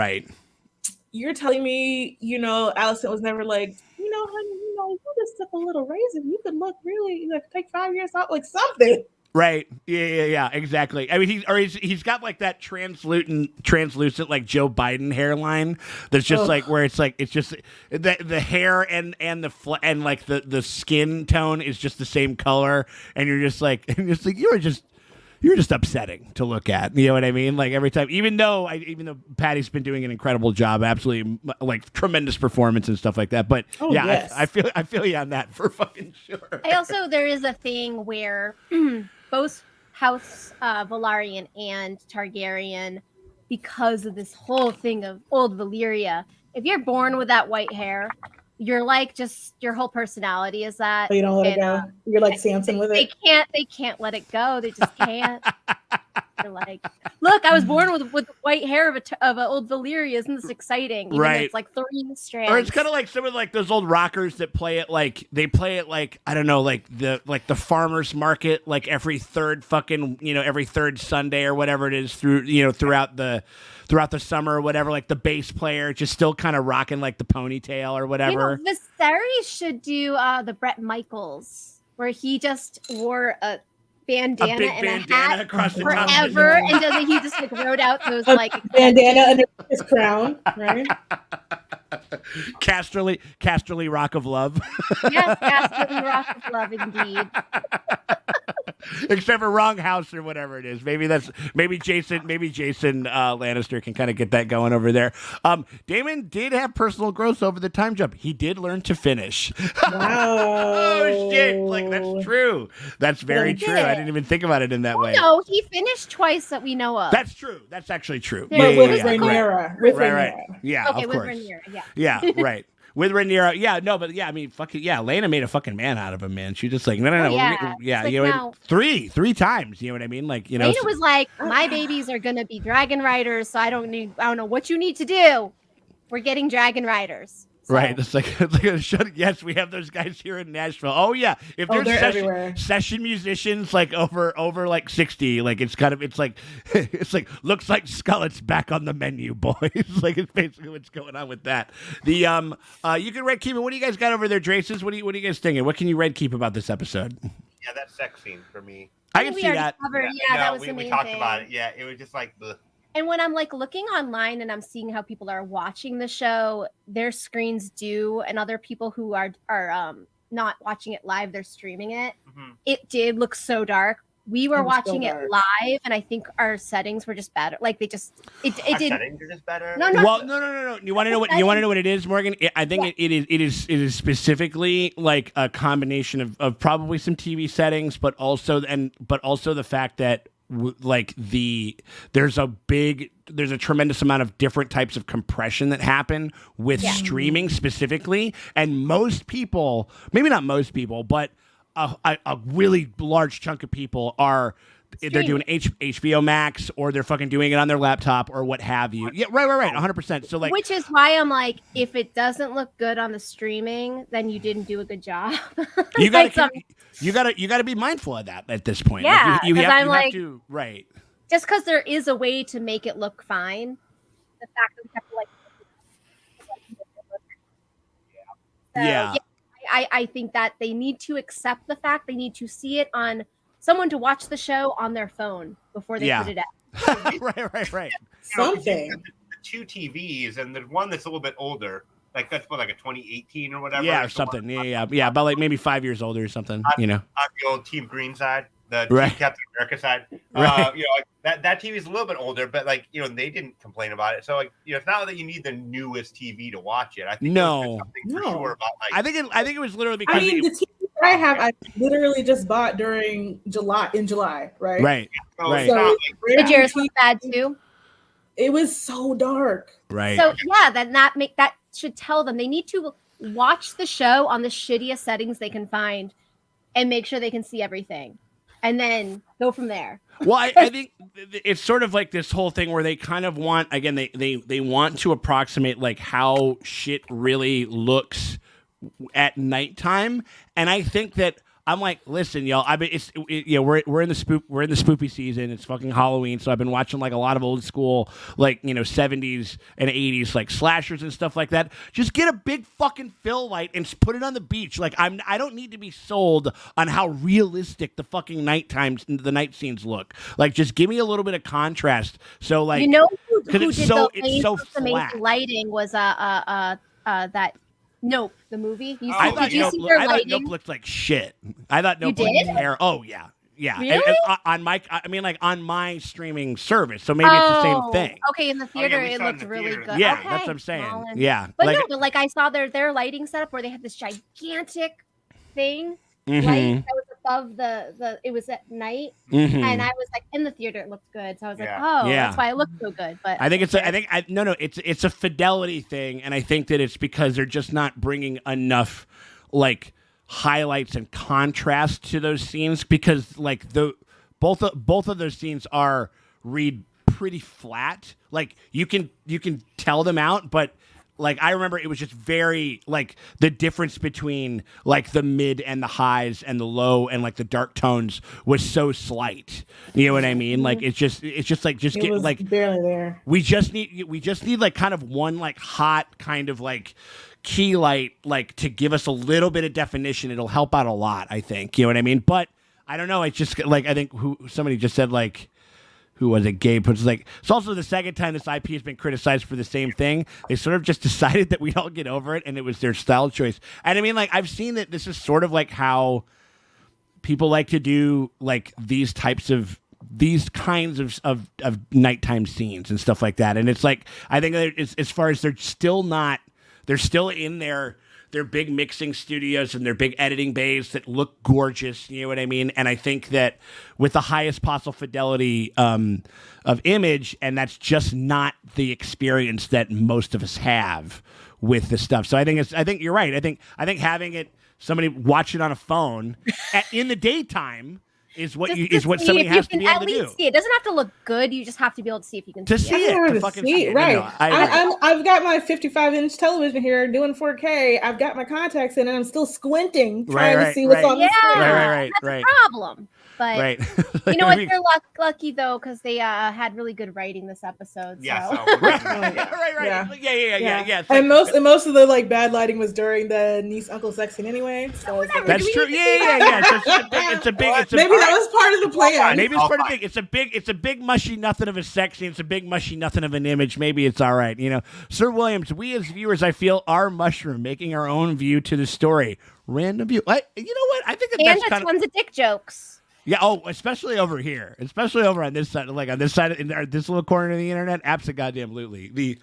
you're telling me, Allison was never like, honey, you just took a little raisin. You could look really take 5 years out, like something. Right. Yeah, exactly. I mean, he's got like that translucent like Joe Biden hairline that's just like where it's just the hair and like the skin tone is just the same color, and you're just like you're just upsetting to look at. You know what I mean? Like every time, even though Patty's been doing an incredible job, absolutely like tremendous performance and stuff like that. But I feel you on that for fucking sure. There is a thing where both House Velaryon and Targaryen, because of this whole thing of old Valyria, if you're born with that white hair, you're like just your whole personality is that. So you don't let it go. You're like Samson with it. They can't let it go. They just can't. They're like, look, I was born with white hair of an old Valyria. Isn't this exciting? Even though it's like 3 strands. Or it's kind of like some of like those old rockers that play it like I don't know, like the farmers market like every third Sunday or whatever it is throughout the summer or whatever, like the bass player just still kind of rocking like the ponytail or whatever. Viserys should do the Bret Michaels, where he just wore a bandana and a hat across the forever, and then he just like wrote out those like bandana under his crown, right? Casterly Rock of Love. Yes, Casterly Rock of Love, indeed. Except for wrong house or whatever it is. Maybe Jason Lannister can kind of get that going over there. Daemon did have personal growth over the time jump. He did learn to finish. Wow. Oh shit! Like that's true. That's very true. I didn't even think about it in that way. No, he finished twice that we know of. That's true. That's actually true. But with Rhaenyra. Right. Yeah. Okay, of with course. Rhaenyra. Yeah. Right. With Rhaenyra, I mean, fucking, Lena made a fucking man out of him, man. She just like, no. Like, three times, you know what I mean? Like, Lena was like, my babies are gonna be dragon riders, so I don't know what you need to do. We're getting Dragon Riders. So. Right, it's like yes, we have those guys here in Nashville. Oh yeah, if there's session musicians like over like 60, like it's like looks like Skullet's back on the menu, boys. Like it's basically what's going on with that. The you can red keep it. What do you guys got over there, Draces? What are you guys thinking? What can you red keep about this episode? Yeah, that sex scene for me. I can see that. That was the main we talked thing. about it. Yeah, it was just like. Ugh. And when I'm like looking online and I'm seeing how people are watching the show, their screens do, and other people who are not watching it live, they're streaming it. Mm-hmm. It did look so dark. We were watching it live, and I think our settings were just better. Like it did. Settings are just better. No. You want to know what it is, Morgan? I think it is specifically like a combination of probably some TV settings, but also the fact that there's a tremendous amount of different types of compression that happen with streaming specifically, and most people, maybe not most people, but a really large chunk of people are they're doing HBO Max, or they're fucking doing it on their laptop or what have you. Yeah, right, 100%. So like, which is why I'm like, if it doesn't look good on the streaming, then you didn't do a good job. You gotta be mindful of that at this point. Yeah, like you have to, right. Just because there is a way to make it look fine, the fact that we have to I think that they need to accept the fact, they need to see it on someone to watch the show on their phone before they put it out. right. Something. The two TVs, and there's one that's a little bit older. Like that's what, like a 2018 or whatever. Yeah, or something. Yeah. About like maybe 5 years older or something. On the old Team Green side, the Team Captain America side. Right. That TV is a little bit older, but like they didn't complain about it. So like it's not that you need the newest TV to watch it. I think something for sure about like. I think it was literally because the TV I have, I literally just bought during July, right? Right. Right. So did yours look bad too? It was so dark. Right. So yeah, that should tell them they need to watch the show on the shittiest settings they can find and make sure they can see everything, and then go from there. Well, I think it's sort of like this whole thing where they kind of want, again, they want to approximate like how shit really looks at nighttime, and I think that I'm like, listen, y'all. I mean, we're in the spoopy season. It's fucking Halloween, so I've been watching like a lot of old school, like 70s and 80s like slashers and stuff like that. Just get a big fucking fill light and put it on the beach. Like I don't need to be sold on how realistic the fucking the night scenes look. Like just give me a little bit of contrast. So like, who did it's so flat. Lighting was that. Nope, the movie. Did you see their lighting? I thought Nope looked like shit. I thought Nope looked terrible. Oh yeah. Really? And on my streaming service, so maybe it's the same thing. Okay, in the theater it looked really good. Yeah, okay, that's what I'm saying. Colin. Yeah, but I saw their lighting setup where they had this gigantic thing light that was above it was at night, and I was like, in the theater it looked good, so I was like, that's why it looked so good. But I think it's a fidelity thing, and I think that it's because they're just not bringing enough like highlights and contrast to those scenes, because like both of those scenes read pretty flat. Like you can tell them out, but like I remember it was just very like the difference between like the mid and the highs and the low and like the dark tones was so slight. You know what I mean? Like it's just get like barely there. We just need like kind of one like hot kind of like key light like to give us a little bit of definition. It'll help out a lot, I think. You know what I mean? But I don't know. It's just like I think somebody just said like. Who was it? Gabe. It's like it's also the second time this IP has been criticized for the same thing. They sort of just decided that we'd all get over it, and it was their style choice. And I mean, like I've seen that this is sort of like how people like to do like these kinds of nighttime scenes and stuff like that. And it's like I think it's, as far as they're still in their big mixing studios and their big editing bays that look gorgeous, you know what I mean? And I think that with the highest possible fidelity of image, and that's just not the experience that most of us have with this stuff. So I think you're right. I think having somebody watch it on a phone in the daytime is what Just you to is what see somebody if has you to be can able to at do. least see it. It doesn't have to look good. You just have to be able to see if you can To see see it. it, to to fucking see see it, it. right? No, I agree. I've got my 55-inch television here doing 4K. I've got my contacts in, and I'm still squinting, trying to see what's on the screen. Yeah, that's a problem. But Right. you know what? They're lucky though, because they had really good writing this episode. Yeah, So. so we're getting right. Yeah. It's like, And most of the like bad lighting was during the niece uncle sex scene anyway. So it's like, that's true. Yeah. So it's a big. maybe that was part of the plan. Maybe it's part of the thing. It's a big mushy nothing of a sex scene. It's a big mushy nothing of an image. Maybe it's all right. You know, Sir Williams. We as viewers, I feel, are mushroom, making our own view to the story. Random view. You know what? I think that's kind of tons of dick jokes. Yeah. Oh, especially over here, especially over on this side, like on this side, in this little corner of the internet. Absolutely.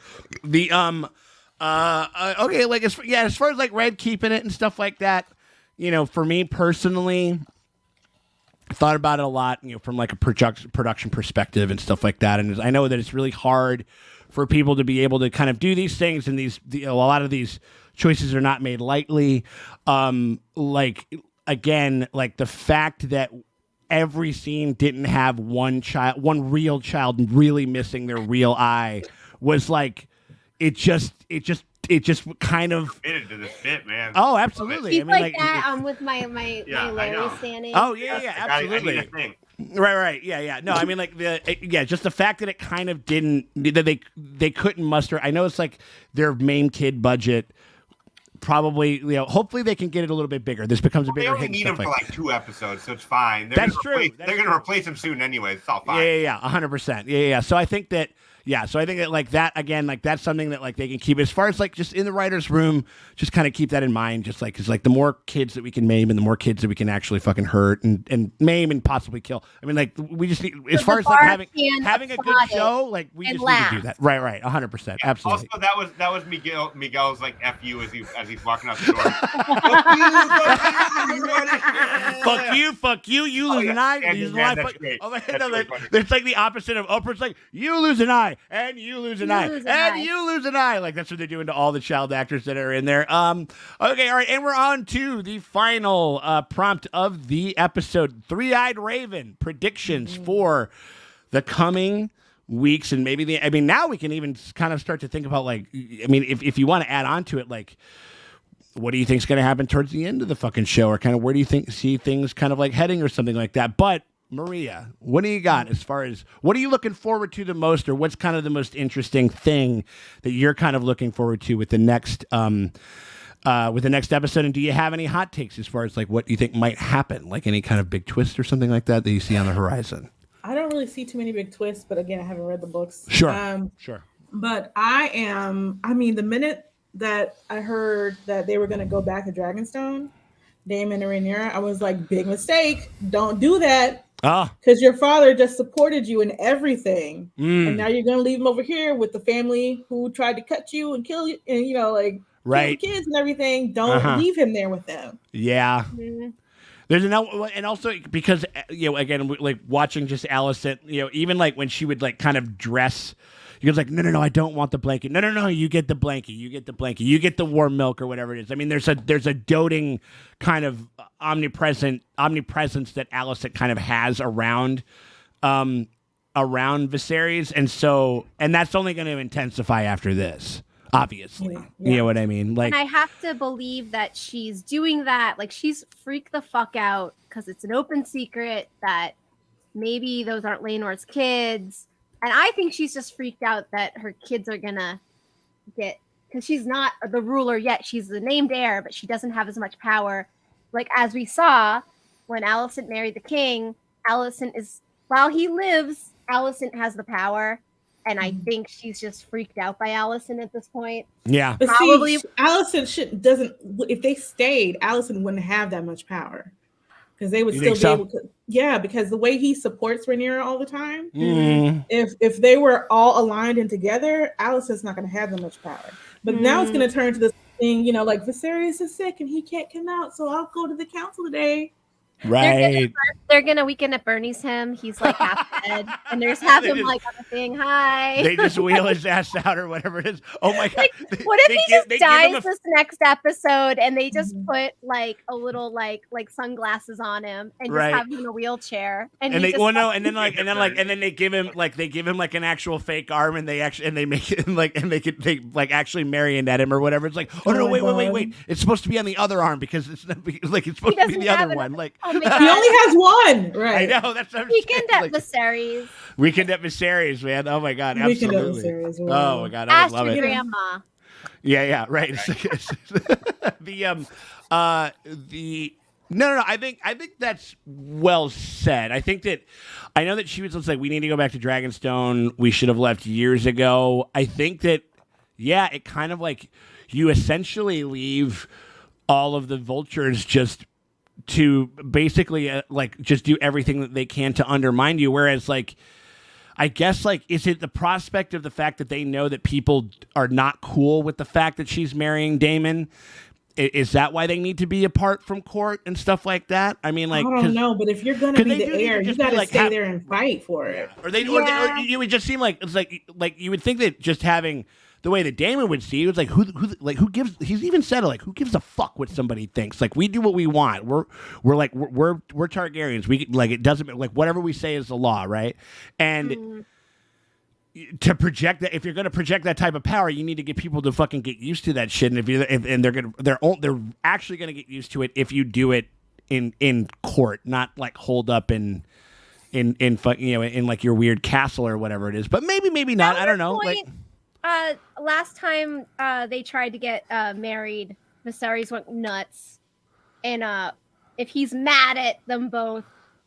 Okay. Like, as far as like Red keeping it and stuff like that, you know, for me personally, I thought about it a lot, you know, from like a production perspective and stuff like that. And I know that it's really hard for people to be able to kind of do these things, and a lot of these choices are not made lightly. Like again, like the fact that every scene didn't have one real child really missing their real eye was like, it just kind of committed to this bit, man. Oh, absolutely. She's like that with my Larry standing. Oh yeah, absolutely. I need a thing. Right. Yeah. No, I mean, like just the fact that it kind of that they couldn't muster. I know it's like their main kid budget. Probably, you know, hopefully they can get it a little bit bigger. This becomes a bigger hit. They only need him for like 2 episodes, so it's fine. That's true. They're going to replace him soon anyway. It's all fine. Yeah, 100%. Yeah. So I think that. Yeah, so I think that like that again, like that's something that like they can keep as far as like just in the writer's room, just kind of keep that in mind. Just like because like the more kids that we can maim and the more kids that we can actually fucking hurt and maim and possibly kill. I mean, like we just need as far as like having a good show, like we just need to do that. Right, 100%, absolutely. Also, that was Miguel's like "fu" as he's walking out the door. Fuck you, you lose an eye. You lose an eye. It's like the opposite of Oprah's like you lose an eye. And you lose an eye. And you lose an eye. Like, that's what they're doing to all the child actors that are in there. Okay, all right. And we're on to the final prompt of the episode. Three-Eyed Raven predictions for the coming weeks. And maybe now we can even kind of start to think about, like, I mean, if you want to add on to it, like, what do you think is going to happen towards the end of the fucking show? Or kind of where do you see things kind of like heading or something like that? But Maria, what do you got as far as what are you looking forward to the most, or what's kind of the most interesting thing that you're kind of looking forward to with the next episode? And do you have any hot takes as far as like what you think might happen, like any kind of big twist or something like that you see on the horizon? I don't really see too many big twists, but again, I haven't read the books. Sure. But I mean, the minute that I heard that they were going to go back to Dragonstone, Daemon and Rhaenyra, I was like, big mistake. Don't do that. Because your father just supported you in everything, and now you're gonna leave him over here with the family who tried to cut you and kill you, and kill the kids and everything. Don't leave him there with them. Yeah. Mm-hmm. There's and also because again, like watching just Alicent, even like when she would like kind of dress. He goes like, no, I don't want the blanket. No, you get the blanket. You get the warm milk or whatever it is. I mean, there's a doting kind of omnipresence that Alicent kind of has around Viserys, and that's only going to intensify after this. Obviously, yeah. You know what I mean. Like, and I have to believe that she's doing that. Like, she's freaked the fuck out because it's an open secret that maybe those aren't Laenor's kids. And I think she's just freaked out that her kids are gonna get, because she's not the ruler yet. She's the named heir, but she doesn't have as much power. Like, as we saw when Alicent married the king, while he lives, Alicent has the power. And I think she's just freaked out by Alicent at this point. Yeah. But probably Alicent if they stayed, Alicent wouldn't have that much power. Because they would still be able to, because the way he supports Rhaenyra all the time, if they were all aligned and together, Alicent's not going to have that much power. But now it's going to turn to this thing, like Viserys is sick and he can't come out, so I'll go to the council today. Right. They're gonna Weekend at Bernie's him. He's like half dead, and there's have him like on the thing. Hi. They just wheel his ass out or whatever it is. Oh my god! What if he just dies this next episode, and they just put like a little like sunglasses on him, and just have him in a wheelchair, and then then they give him like an actual fake arm, and they make it they actually marionette him or whatever. It's like, oh no, wait! It's supposed to be on the other arm because it's not, like it's supposed to be the other one. Like he only has one, right? I know that's what I'm Weekend saying. at Viserys. Weekend at Viserys, man. Oh my god, absolutely. Weekend at Viserys. Wow. Oh my god, I would love it. Grandma. Yeah, right. No. I think that's well said. I think that I know that she was like, we need to go back to Dragonstone. We should have left years ago. I think that it kind of like you essentially leave all of the vultures just to basically like just do everything that they can to undermine you. Whereas like, I guess like, is it the prospect of the fact that they know that people are not cool with the fact that she's marrying Daemon? Is that why they need to be apart from court and stuff like that? I mean, like, I don't know, but if you're gonna be the heir, you gotta stay there and fight for it. Or it would just seem like it's like you would think that just having the way that Daemon would see it was like who gives? He's even said it like, who gives a fuck what somebody thinks? Like, we do what we want. We're Targaryens. We like, it doesn't like, whatever we say is the law, right? And to project that, if you're going to project that type of power, you need to get people to fucking get used to that shit. And they're actually going to get used to it if you do it in court, not like hold up in like your weird castle or whatever it is. But maybe not. I don't know. Point, last time they tried to get married, Viserys went nuts, and if he's mad at them both,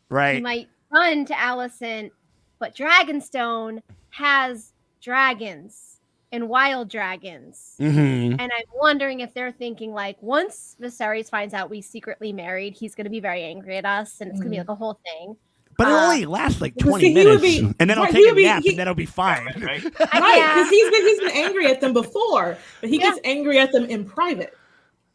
right, he might run to Alicent. But Dragonstone has dragons and wild dragons. Mm-hmm. And I'm wondering if they're thinking like, once Viserys finds out we secretly married, he's going to be very angry at us, and it's going to be like a whole thing. But it only lasts like 20 minutes, and then I'll take a nap, and then it'll be fine. Right? Because he's been angry at them before, but he gets angry at them in private.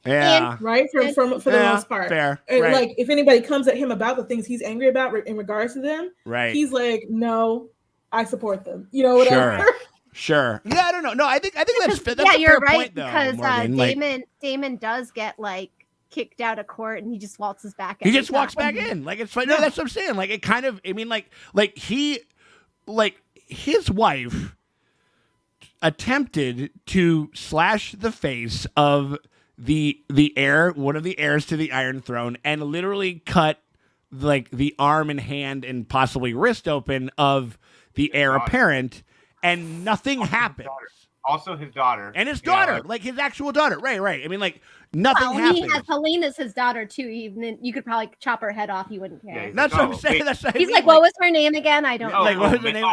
Yeah. And, right? For the most part. Fair. And, right. like, if anybody comes at him about the things he's angry about in regards to them, right, he's like, no, I support them. You know, whatever. Sure. Yeah, I don't know. No, I think that's a you're fair right, point, though, because Morgan. Damon does get like kicked out of court, and he just waltzes back. He just walks back in, like it's fine. No, that's what I'm saying. Like, it kind of. I mean, like his wife attempted to slash the face of the heir, one of the heirs to the Iron Throne, and literally cut like the arm and hand and possibly wrist open of the heir apparent, and nothing happens. Also his daughter. And his daughter, like his actual daughter. Right. I mean, like, nothing happens. He has Helena's his daughter, too. Even you could probably chop her head off. He wouldn't care. Yeah, that's what I'm saying. He's like, what was her name again? I don't know. Like, what was her name?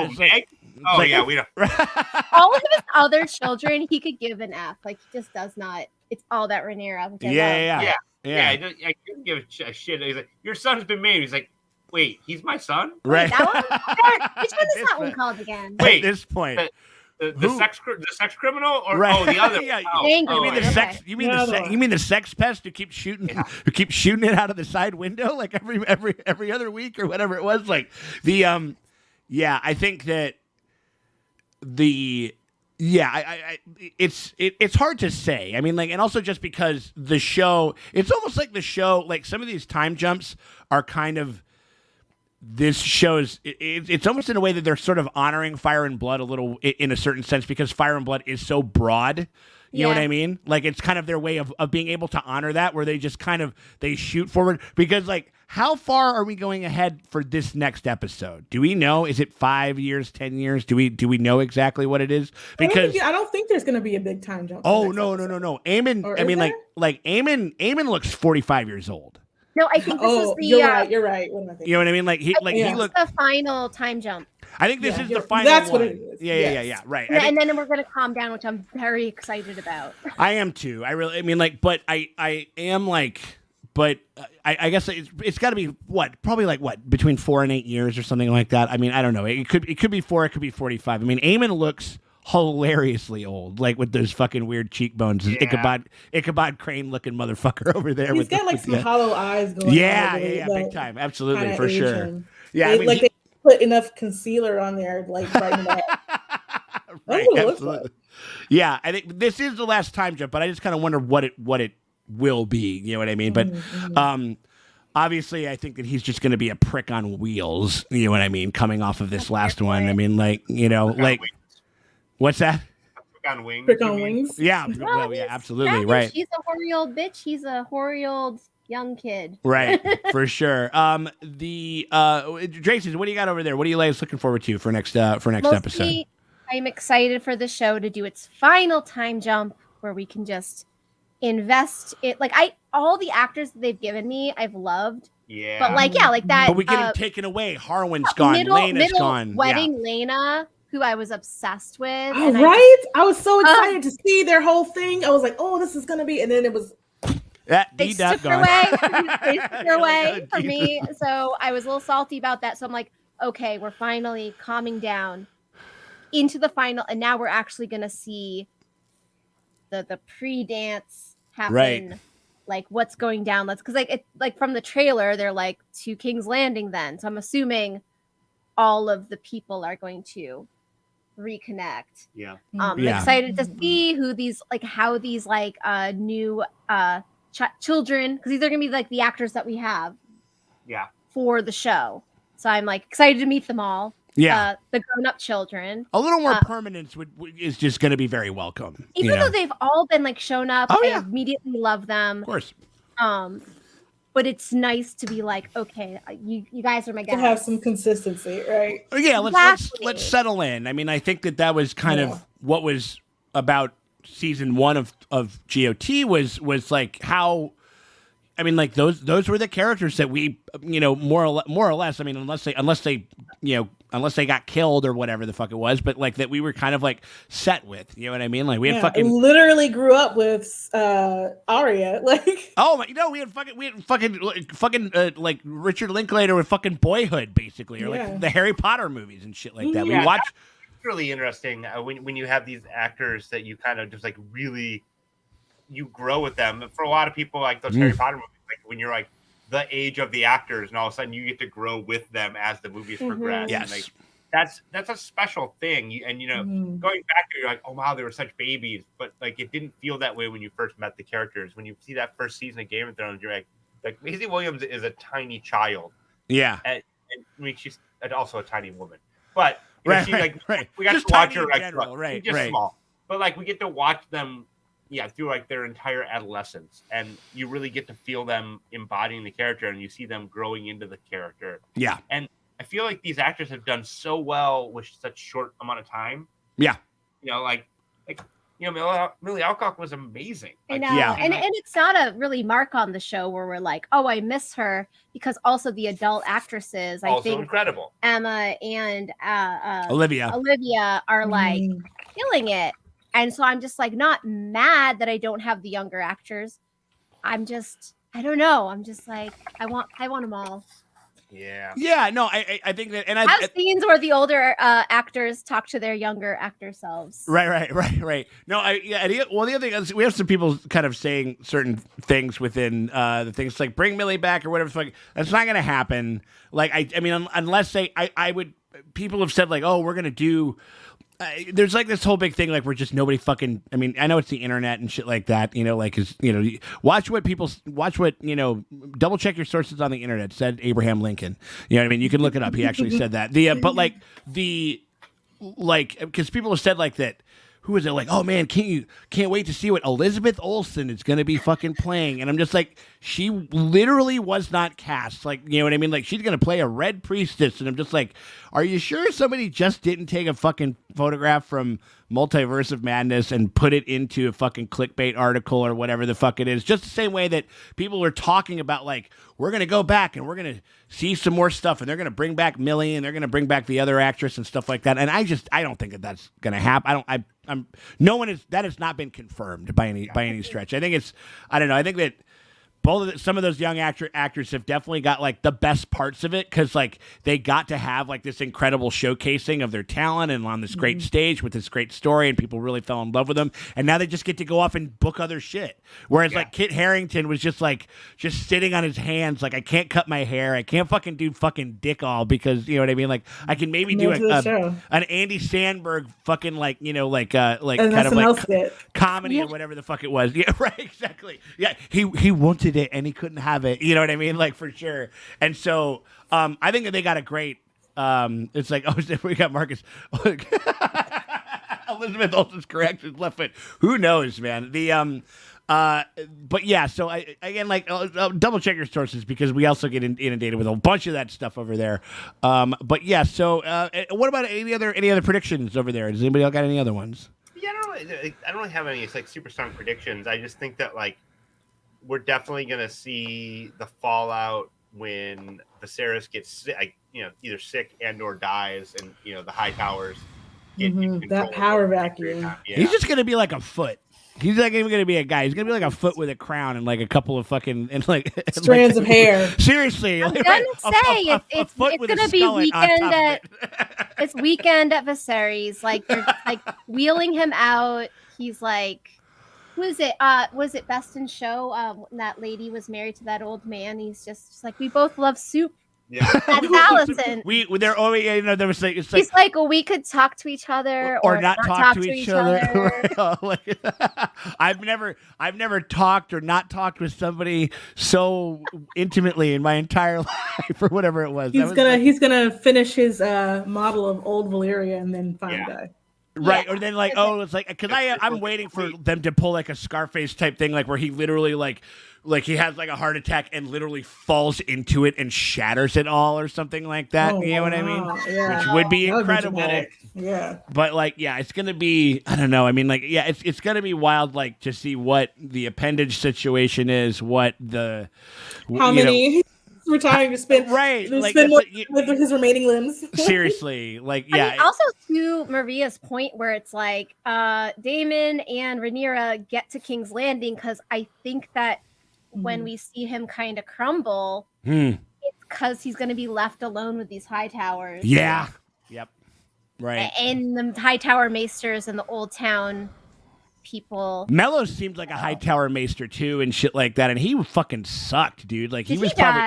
We don't. All of his other children, he could give an F. Like, he just does not. It's all that Rhaenyra. Yeah. I couldn't give a shit. He's like, your son's been made. He's like, wait, he's my son? Right. That one? Which one is that one called again? Wait, at this point. The sex criminal, or right. The other? Yeah. You mean the sex? You mean the sex pest who keeps shooting it out of the side window like every other week or whatever it was? Like the I think that it's hard to say. I mean, like, and also just because the show, it's almost like the show, like some of these time jumps are kind of. This shows it's almost in a way that they're sort of honoring Fire and Blood a little in a certain sense, because Fire and Blood is so broad. You know what I mean? Like, it's kind of their way of being able to honor that, where they just kind of they shoot forward, because like, how far are we going ahead for this next episode? Do we know? Is it 5 years, 10 years? Do we know exactly what it is? Because I don't think there's going to be a big time jump. Oh, no. Aemon, I mean, like Aemon looks 45 years old. No, I think this is the. You're right. What am I thinking? You know what I mean? Like he looked the final time jump. I think this is the final. That's one. what it is. Yeah. Right. And then we're gonna calm down, which I'm very excited about. I am too. I mean, like, but I am like, but I guess it's got to be probably between 4 and 8 years or something like that. I mean, I don't know. It could be 4. It could be 45. I mean, Aemon looks hilariously old, like with those fucking weird cheekbones. Yeah. Ichabod Crane looking motherfucker over there. He's got like some hollow eyes going on. Yeah, big time. Absolutely, for sure. Him. Yeah, they put enough concealer on there, like brighten it up. Right, absolutely. Yeah, I think this is the last time jump, but I just kind of wonder what it will be. You know what I mean? But obviously, I think that he's just going to be a prick on wheels. You know what I mean? Coming off of this last one, I mean, like, you know, like, what's that? Prick on wings. Prick on wings. Yeah, well, yeah, absolutely, right. She's a hoary old bitch. He's a hoary old young kid. Right, for sure. Tracy, what do you got over there? What are you guys looking forward to for next episode? I'm excited for the show to do its final time jump where we can just invest it. Like all the actors that they've given me, I've loved. Yeah. But like that. But we get him taken away. Harwin's gone. Lena's gone. Wedding Lena, who I was obsessed with. Oh, right? I was so excited to see their whole thing. I was like, oh, this is gonna be, and then it was. They took her away for me. So I was a little salty about that. So I'm like, okay, we're finally calming down into the final, and now we're actually gonna see the pre-dance happen. Right. Like what's going down. Because like from the trailer, they're like to King's Landing then. So I'm assuming all of the people are going to reconnect. Yeah. Excited to see how these new children, because these are gonna be like the actors that we have for the show. So I'm like excited to meet them all. Yeah, the grown-up children. A little more permanence is just going to be very welcome. Even though they've all been like shown up, I immediately love them. Of course. But it's nice to be like, okay, you guys are my guys. To have some consistency, right? Yeah, let's settle in. I mean, I think that was kind of what was about season 1 of GOT was like how. I mean, like those were the characters that we, more or less. I mean, unless they got killed or whatever the fuck it was, but like that we were kind of like set with. You know what I mean? Like we had fucking literally grew up with Arya. Like we had fucking like Richard Linklater with fucking Boyhood, basically, or like the Harry Potter movies and shit like that. Yeah, we watched. It's really interesting when you have these actors that you kind of just like really. You grow with them. For a lot of people, like those Harry Potter movies, like when you're like the age of the actors, and all of a sudden you get to grow with them as the movies progress. Yes, and like that's a special thing. Going back there, you're like, oh wow, they were such babies, but like it didn't feel that way when you first met the characters. When you see that first season of Game of Thrones, you're like Maisie Williams is a tiny child. Yeah, and I mean she's also a tiny woman, but we got just to watch her in general, just small, but like we get to watch them. Yeah, through like their entire adolescence, and you really get to feel them embodying the character, and you see them growing into the character. Yeah, and I feel like these actors have done so well with such short amount of time. Yeah, Millie Alcock was amazing. I know, and it's not a really mark on the show where we're like, oh, I miss her, because also the adult actresses, I think, incredible. Emma and Olivia are like killing it. And so I'm just like not mad that I don't have the younger actors. I don't know. I'm just like I want them all. Yeah. Yeah. No, I think that, and I have scenes where the older actors talk to their younger actor selves. Right. No, well, the other thing is we have some people kind of saying certain things within the things like bring Millie back or whatever. That's not going to happen. Like I mean, unless people have said like, oh, we're going to do. There's like this whole big thing like we're just nobody fucking. I mean, I know it's the internet and shit like that. Watch what double check your sources on the internet. Said Abraham Lincoln. You know what I mean? You can look it up. He actually said that. Because people have said like that. Who is it? Like, oh man, can't wait to see what Elizabeth Olsen is going to be fucking playing. And I'm just like, she literally was not cast. Like, you know what I mean? Like, she's going to play a red priestess. And I'm just like, are you sure somebody just didn't take a fucking photograph from Multiverse of Madness and put it into a fucking clickbait article or whatever the fuck it is? Just the same way that people are talking about, like, we're going to go back and we're going to see some more stuff and they're going to bring back Millie and they're going to bring back the other actress and stuff like that. And I don't think that that's going to happen. that has not been confirmed by any stretch. I think I don't know. I think that some of those young actors have definitely got like the best parts of it, because like they got to have like this incredible showcasing of their talent and on this great stage with this great story, and people really fell in love with them. And now they just get to go off and book other shit. Whereas like Kit Harington was just sitting on his hands, like, I can't cut my hair, I can't fucking do fucking dick all, because you know what I mean. Like I can maybe do an Andy Samberg fucking like kind of like comedy or whatever the fuck it was. Yeah, right, exactly. Yeah, he wanted it and he couldn't have it. You know what I mean? Like, for sure. And so I think that they got a great. It's like, oh, we got Marcus. Elizabeth Olsen's correct. His left foot. Who knows, man? But yeah. So I'll double check your sources, because we also get inundated with a bunch of that stuff over there. But yeah. So what about any other predictions over there? Does anybody else got any other ones? Yeah, I don't really have any like super strong predictions. I just think that like we're definitely gonna see the fallout when Viserys gets sick, either sick and or dies, and the High Towers get that power vacuum. Yeah. He's just gonna be like a foot. He's not even gonna be a guy. He's gonna be like a foot with a crown and like a couple of fucking strands of hair. Seriously, I'm gonna say it's gonna be weekend at it's weekend at Viserys. Like they're like wheeling him out. He's like, was it Best in Show? When that lady was married to that old man. He's just like, we both love soup. Yeah, that's Allison. There was like, it's like, he's like, well, we could talk to each other or not talk to each other. I've never talked or not talked with somebody so intimately in my entire life, or whatever it was. He's gonna finish his model of old Valyria and then find a guy. Right, or then like, oh, it's like, because I'm waiting for them to pull like a Scarface type thing, like where he literally like he has like a heart attack and literally falls into it and shatters it all, or something like that. You know what I mean? Yeah. Which would be incredible. Yeah. But like, yeah, it's gonna be, I don't know. I mean, like, yeah, it's gonna be wild, like, to see what the appendage situation is, what the how many. Retiring to spend more with his remaining limbs. Seriously, like, yeah. I mean, also to Maria's point, where it's like Daemon and Rhaenyra get to King's Landing, because I think that when we see him kind of crumble, it's because he's going to be left alone with these High Towers. Yeah. Yep. Right. And the High Tower maesters and the Old Town people. Mello seemed like a High Tower maester too, and shit like that, and he fucking sucked, dude. Like, Did he was die?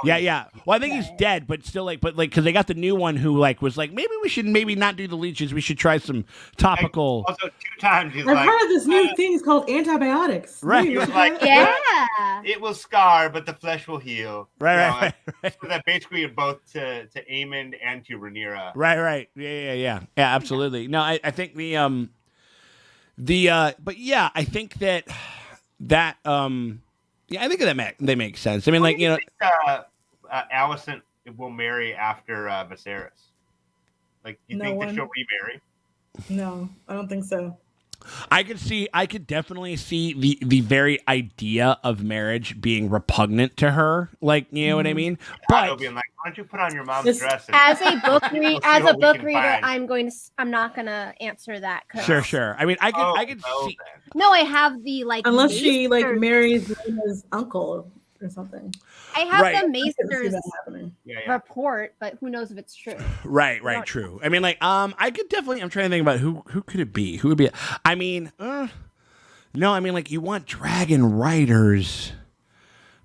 Yeah. Well, I think he's dead, but still, like, because they got the new one who like was like, maybe we should not do the leeches. We should try some topical. Also, 2 times he's I've heard of this new thing. It's called antibiotics. Right. He was like, it will scar, but the flesh will heal. Right. So that basically both to Aemond and to Rhaenyra. Right. Yeah. Absolutely. No, I think but yeah, I think that I think that they make sense. I mean, like, Alicent will marry after Viserys. Like, you think that she'll remarry? No, I don't think so. I could definitely see the very idea of marriage being repugnant to her. Like, you know what I mean? But being like, why don't you put on your mom's dress? As a book reader, I'm not gonna answer that. Sure. I mean, I could see. No, I have the unless she like marries his uncle or something. I have the Maester's report, but who knows if it's true? Right, true. I mean, like, I could definitely. I'm trying to think about who could it be? Who would be? I mean, no. I mean, like, you want dragon riders,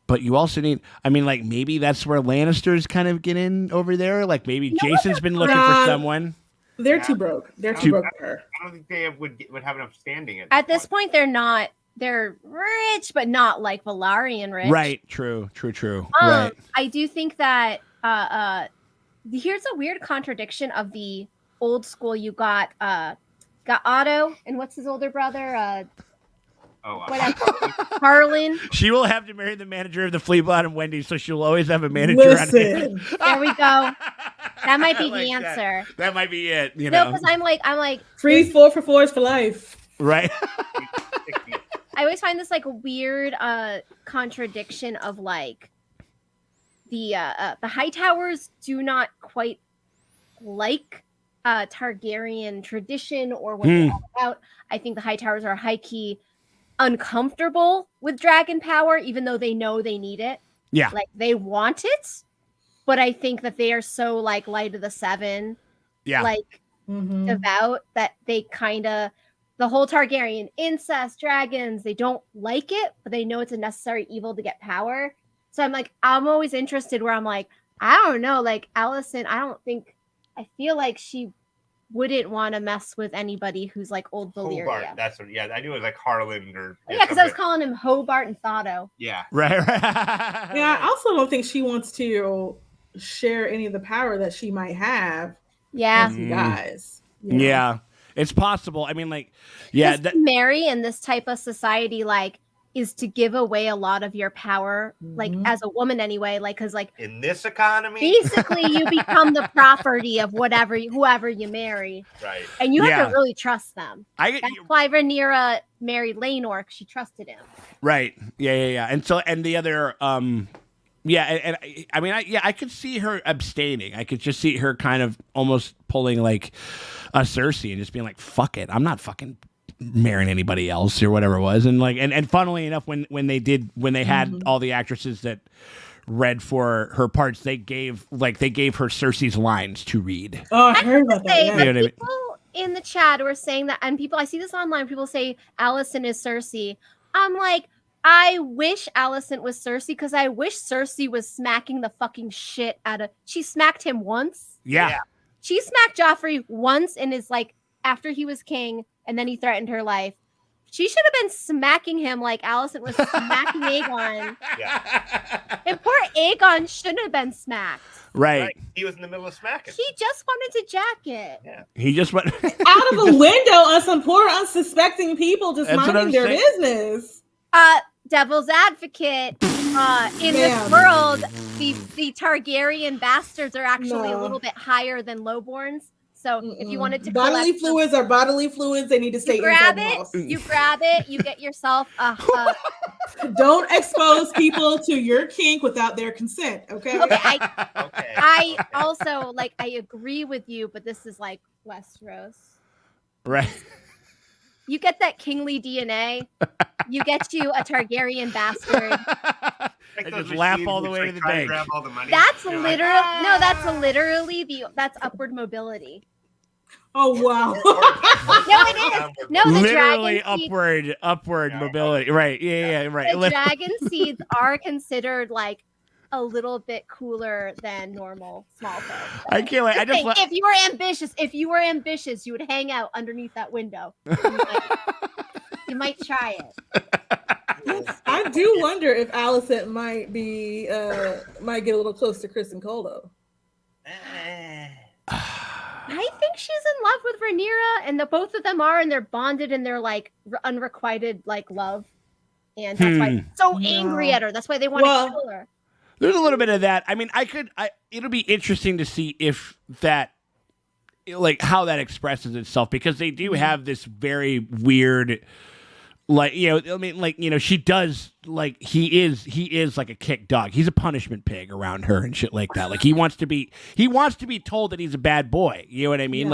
but you also need. I mean, like, maybe that's where Lannisters kind of get in over there. Like, maybe Jason's been looking for someone. They're too broke. They're too broke for her. I don't think they would have enough standing at this point. They're not. They're rich, but not like Velaryon rich. Right. True. Right. I do think that here's a weird contradiction of the old school. You got Otto, and what's his older brother? Harlan. She will have to marry the manager of the Flea Bottom Wendy's, so she'll always have a manager on hand. There we go. That might be the answer. That might be it. No, because I'm like 3 4 for 4s for life. Right. I always find this like a weird contradiction of like the High Towers do not quite like Targaryen tradition or what they're all about. I think the High Towers are high key uncomfortable with dragon power, even though they know they need it. Yeah. Like they want it, but I think that they are so like light of the seven, like devout, that they kind of, the whole Targaryen incest, dragons, they don't like it, but they know it's a necessary evil to get power. So I'm always interested where I'm like, I don't know, like Alicent, I feel like she wouldn't want to mess with anybody who's like old Valyria. Hobart, that's what. Yeah, I knew it was like Harlan or. Yeah, because I was calling him Hobart and Thotto. Yeah. Right. Yeah, I also don't think she wants to share any of the power that she might have. Yeah. With you guys. Yeah, it's possible. I mean, like, yeah, marry in this type of society, like, is to give away a lot of your power, like as a woman anyway, like, because like in this economy, basically you become the property of whoever you marry, right? And you have to really trust them. That's why Rhaenyra married Laenor, because she trusted him. Right. Yeah. And so, and the other, yeah, and I mean, I could see her abstaining. I could just see her kind of almost pulling like a Cersei and just being like, "Fuck it, I'm not fucking marrying anybody else," or whatever it was. And like, and funnily enough, when they had all the actresses that read for her parts, they gave her Cersei's lines to read. Oh, I heard about that. Yeah. You know people in the chat were saying that, and I see this online. People say Alicent is Cersei. I'm like, I wish Alicent was Cersei, because I wish Cersei was smacking the fucking shit out of. She smacked him once. Yeah. She smacked Joffrey once, and is like, after he was king, and then he threatened her life. She should have been smacking him like Alicent was smacking Aegon. Yeah. And poor Aegon shouldn't have been smacked. Right. He was in the middle of smacking. He just wanted to jack it. Yeah. He just went out of a window on some poor unsuspecting people just minding their business. Devil's advocate. In this world, the Targaryen bastards are actually a little bit higher than lowborns. So if you wanted to bodily fluids are bodily fluids, they need to stay inside the house. You grab it, you get yourself don't expose people to your kink without their consent, okay? I also I agree with you, but this is like Westeros. Right. You get that kingly DNA, you get you a Targaryen bastard. I just laugh all the way to the bank. That's literally that's upward mobility. Oh wow! No, it is. No, the literally dragon upward mobility. Right? Yeah, right. The dragon seeds are considered like a little bit cooler than normal small folk. I can't wait. If you were ambitious, you would hang out underneath that window. You might try it. I do wonder if Alicent might get a little close to Chris and Cole though. I think she's in love with Rhaenyra, and the both of them are, and they're bonded in their like unrequited like love, and that's why they're so angry at her. That's why they want to kill her. There's a little bit of that. I mean, it'll be interesting to see if that, like, how that expresses itself, because they do have this very weird, like, you know, I mean, like, you know, she does, like, he is like a kick dog. He's a punishment pig around her and shit like that. Like, he wants to be told that he's a bad boy. You know what I mean?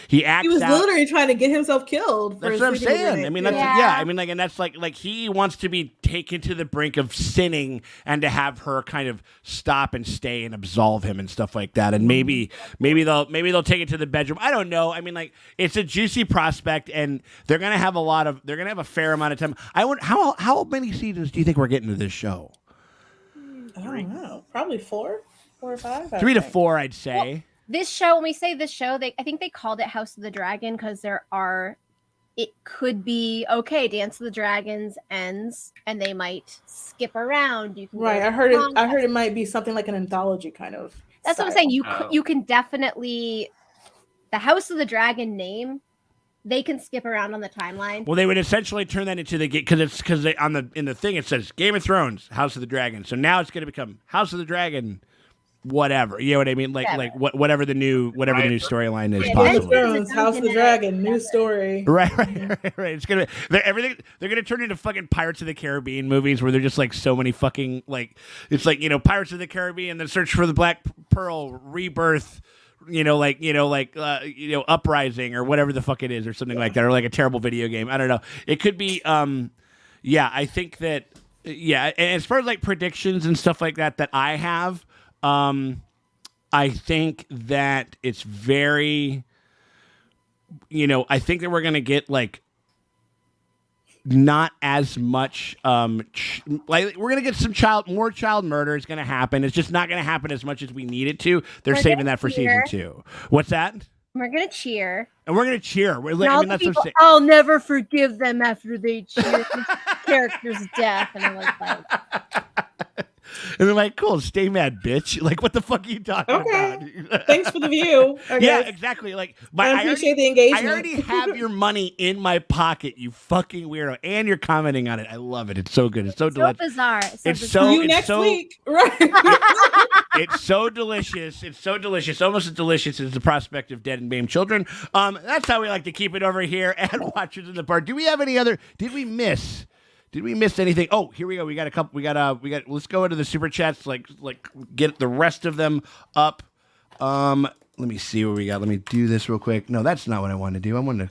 He acts. He was literally trying to get himself killed. That's what I'm saying. I mean, that's I mean, like, and that's like he wants to be taken to the brink of sinning, and to have her kind of stop and stay and absolve him and stuff like that. And maybe they'll take it to the bedroom. I don't know. I mean, like, it's a juicy prospect, and they're gonna have a fair amount of time. I wonder how many seasons do you think we're getting to this show? I don't know. Probably 4 or 5. 3 to 4, I'd say. Well, this show, when we say this show, I think they called it House of the Dragon because it could be Dance of the Dragons ends, and they might skip around. You can I heard it might be something like an anthology kind of. That's style. what I'm saying. You can definitely, the House of the Dragon name, they can skip around on the timeline. Well, they would essentially turn that into the game, because in the thing it says Game of Thrones, House of the Dragon. So now it's going to become House of the Dragon, whatever. You know what I mean? Whatever the new storyline is. Game of Thrones, House of the Dragon, new story. Right. It's gonna everything. They're gonna turn into fucking Pirates of the Caribbean movies where they're just like so many fucking, like, it's like, you know, Pirates of the Caribbean, The Search for the Black Pearl, Rebirth, Uprising or whatever the fuck it is or something like that, or like a terrible video game. I don't know. It could be. I think that. Yeah, and as far as like predictions and stuff like that I have, I think that it's very. I think that we're gonna get like. Not as much like we're gonna get more child murder is gonna happen. It's just not gonna happen as much as we need it to. They're saving that for season 2. What's that? We're gonna cheer. And we're gonna cheer. That's people, I'll never forgive them after they cheer the character's death. And I'm like and they're like, cool, stay mad, bitch. Like, what the fuck are you talking about? Thanks for the view. Yeah, exactly. Like, I appreciate the engagement. I already have your money in my pocket, you fucking weirdo. And you're commenting on it. I love it. It's so good. It's so delicious. Bizarre. Next week. Right. It's so delicious. It's so delicious. Almost as delicious as the prospect of dead and maimed children. That's how we like to keep it over here at Watchers in the Park. Do we have any other? Did we miss anything? Oh, here we go. We got a couple. Let's go into the super chats. Like get the rest of them up. Let me see what we got. Let me do this real quick. No, that's not what I wanted to do. I wanted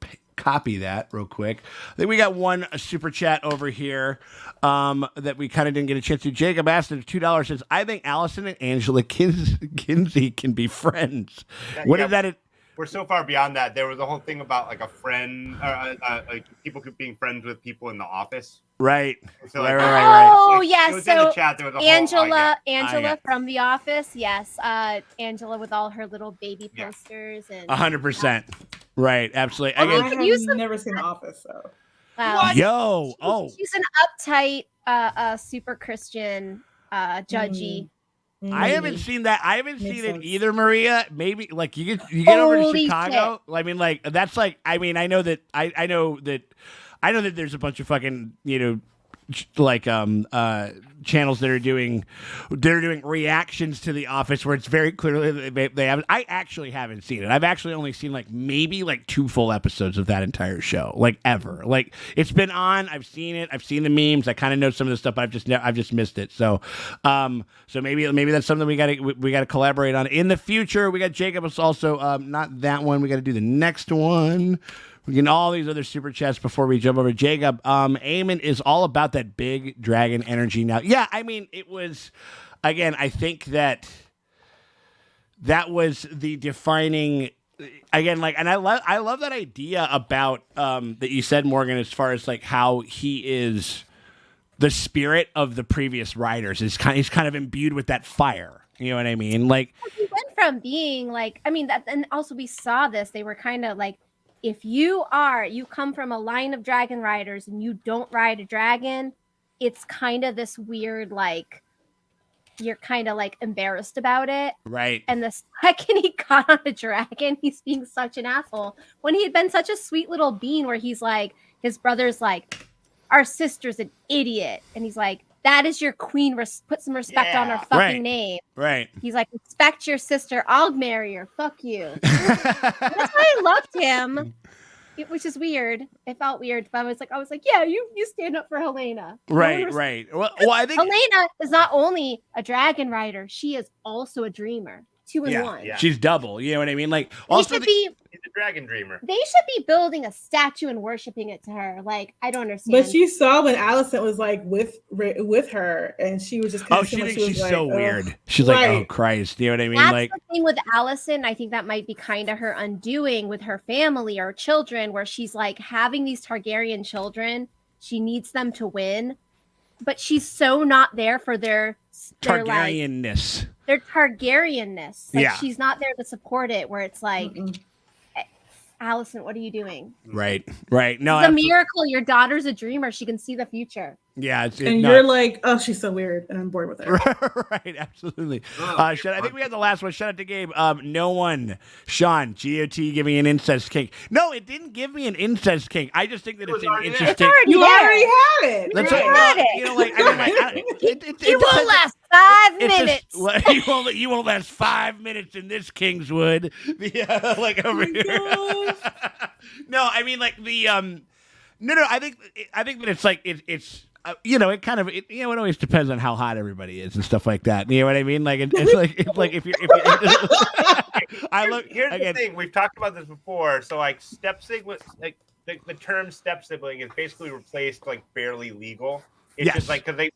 to copy that real quick. I think we got one super chat over here that we kind of didn't get a chance to. Jacob asked at $2 says, I think Allison and Angela Kinsey can be friends. What is that? We're so far beyond that. There was a whole thing about like a friend, like people being friends with people in the office. Right. So, right. Oh, yes. So in the chat, there was Angela from The Office. Yes. Angela with all her little baby posters. And 100%. Right. Absolutely. I have never seen The Office, so. Wow. Yo. She's an uptight, super Christian, judgy. I haven't seen that. I haven't seen it either, Maria. Maybe like you get over to Chicago. Shit. I mean, like that's like. I mean, I know that there's a bunch of fucking channels that are doing reactions to The Office where it's very clearly they have. I actually haven't seen it. I've actually only seen like maybe like 2 full episodes of that entire show, like ever. Like it's been on. I've seen it. I've seen the memes. I kind of know some of the stuff. But I've just missed it. So maybe that's something we gotta collaborate on in the future. We got Jacob. It's also not that one. We got to do the next one. We get all these other super chats before we jump over to Jacob. Eamon is all about that big dragon energy now. Yeah, I mean, it was, again, I think that was the defining, again, like, and I love that idea about, that you said, Morgan, as far as like how he is the spirit of the previous writers. He's kind of imbued with that fire. You know what I mean? Like, he went from being like, I mean, that, and also we saw this, they were kind of like, if you come from a line of dragon riders and you don't ride a dragon, it's kind of this weird, like, you're kind of like embarrassed about it. Right. And the second he got on a dragon, he's being such an asshole. When he had been such a sweet little bean where he's like, his brother's like, our sister's an idiot. And he's like, that is your queen. Put some respect on her fucking name. Right. He's like, respect your sister. I'll marry her. Fuck you. That's why I loved him. Which is weird. It felt weird, but I was like, yeah, you stand up for Helena. Right. Well, I think Helena is not only a dragon rider, she is also a dreamer. 2 in 1. Yeah. She's double. You know what I mean? Like, also she's a dragon dreamer. They should be building a statue and worshiping it to her. Like, I don't understand. But you saw when Allison was like with her, and she was just. She thinks she's so weird. She's like, oh Christ, you know what I mean? That's like the thing with Allison. I think that might be kind of her undoing with her family or children, where she's like having these Targaryen children. She needs them to win, but she's so not there for their Targaryenness. Their Targaryenness. Like, yeah. She's not there to support it, where it's like, Allison, what are you doing? Right. No, it's a miracle. Your daughter's a dreamer. She can see the future. Yeah. You're like, oh, she's so weird, and I'm bored with her. Right. Absolutely. I think we had the last one. Shout out to Gabe. No one. Sean, GOT giving an incest kink. No, it didn't give me an incest kink. I just think that it's an interesting. You already had it. That's you had it. You know, like, I mean, it won't last 5 minutes. You won't last 5 minutes in this Kingswood. Like over here. No, I mean, like the No. I think that it's like it's. It always depends on how hot everybody is and stuff like that. You know what I mean? Like, it's like if you're Here's the thing. We've talked about this before. So like step sibling, like the term step sibling is basically replaced like barely legal. It's just like because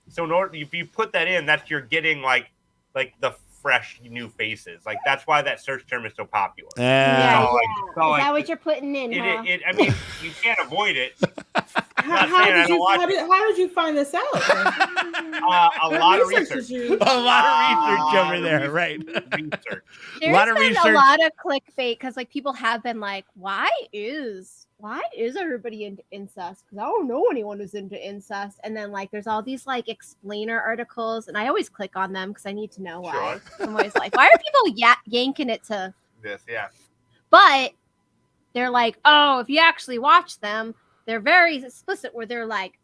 so in order if you put that in, that's you're getting like the fresh new faces. Like that's why that search term is so popular. Is that what you're putting in? I mean, you can't avoid it. How did you find this out? A lot of research. A lot of research over there, right? Research. There's been a lot of clickbait because like people have been like, why is everybody into incest? Because I don't know anyone who's into incest. And then like there's all these like explainer articles, and I always click on them because I need to know why. Sure. I'm always like, why are people yanking it to this? Yeah. But they're like, oh, if you actually watch them, they're very explicit where they're like,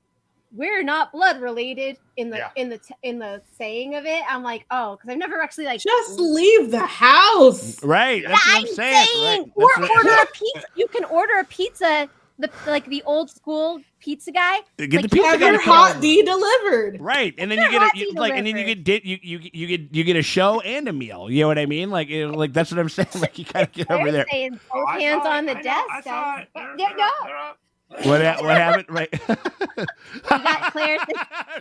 we're not blood related in the saying of it. I'm like, oh, because I've never actually like just leave the house. Right. That's what I'm saying. Right. Or order a pizza. You can order a pizza, the old school pizza guy. Get like, the pizza guy your hot D delivered. Right. And then you get a show and a meal. You know what I mean? Like that's what I'm saying. Like you gotta get over there. Saying both hands on the desk. What happened? Right. We got Claire.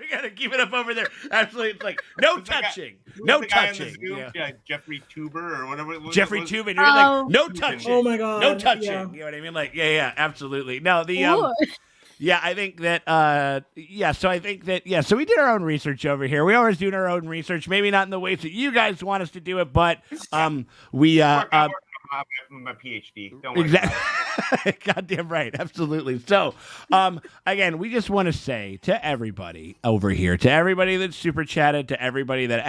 We gotta keep it up over there. Absolutely, it's like no touching, no touching. Yeah. Jeffrey Tuber or whatever. Jeffrey Tubin. You're like no touching. Oh my god. No touching. Yeah. You know what I mean? Like absolutely. No, yeah, I think that so we did our own research over here. We always do our own research, maybe not in the ways that you guys want us to do it, but we my PhD. Don't worry. Exactly. Goddamn right. Absolutely. So, again, we just want to say to everybody over here, to everybody that super chatted, to everybody that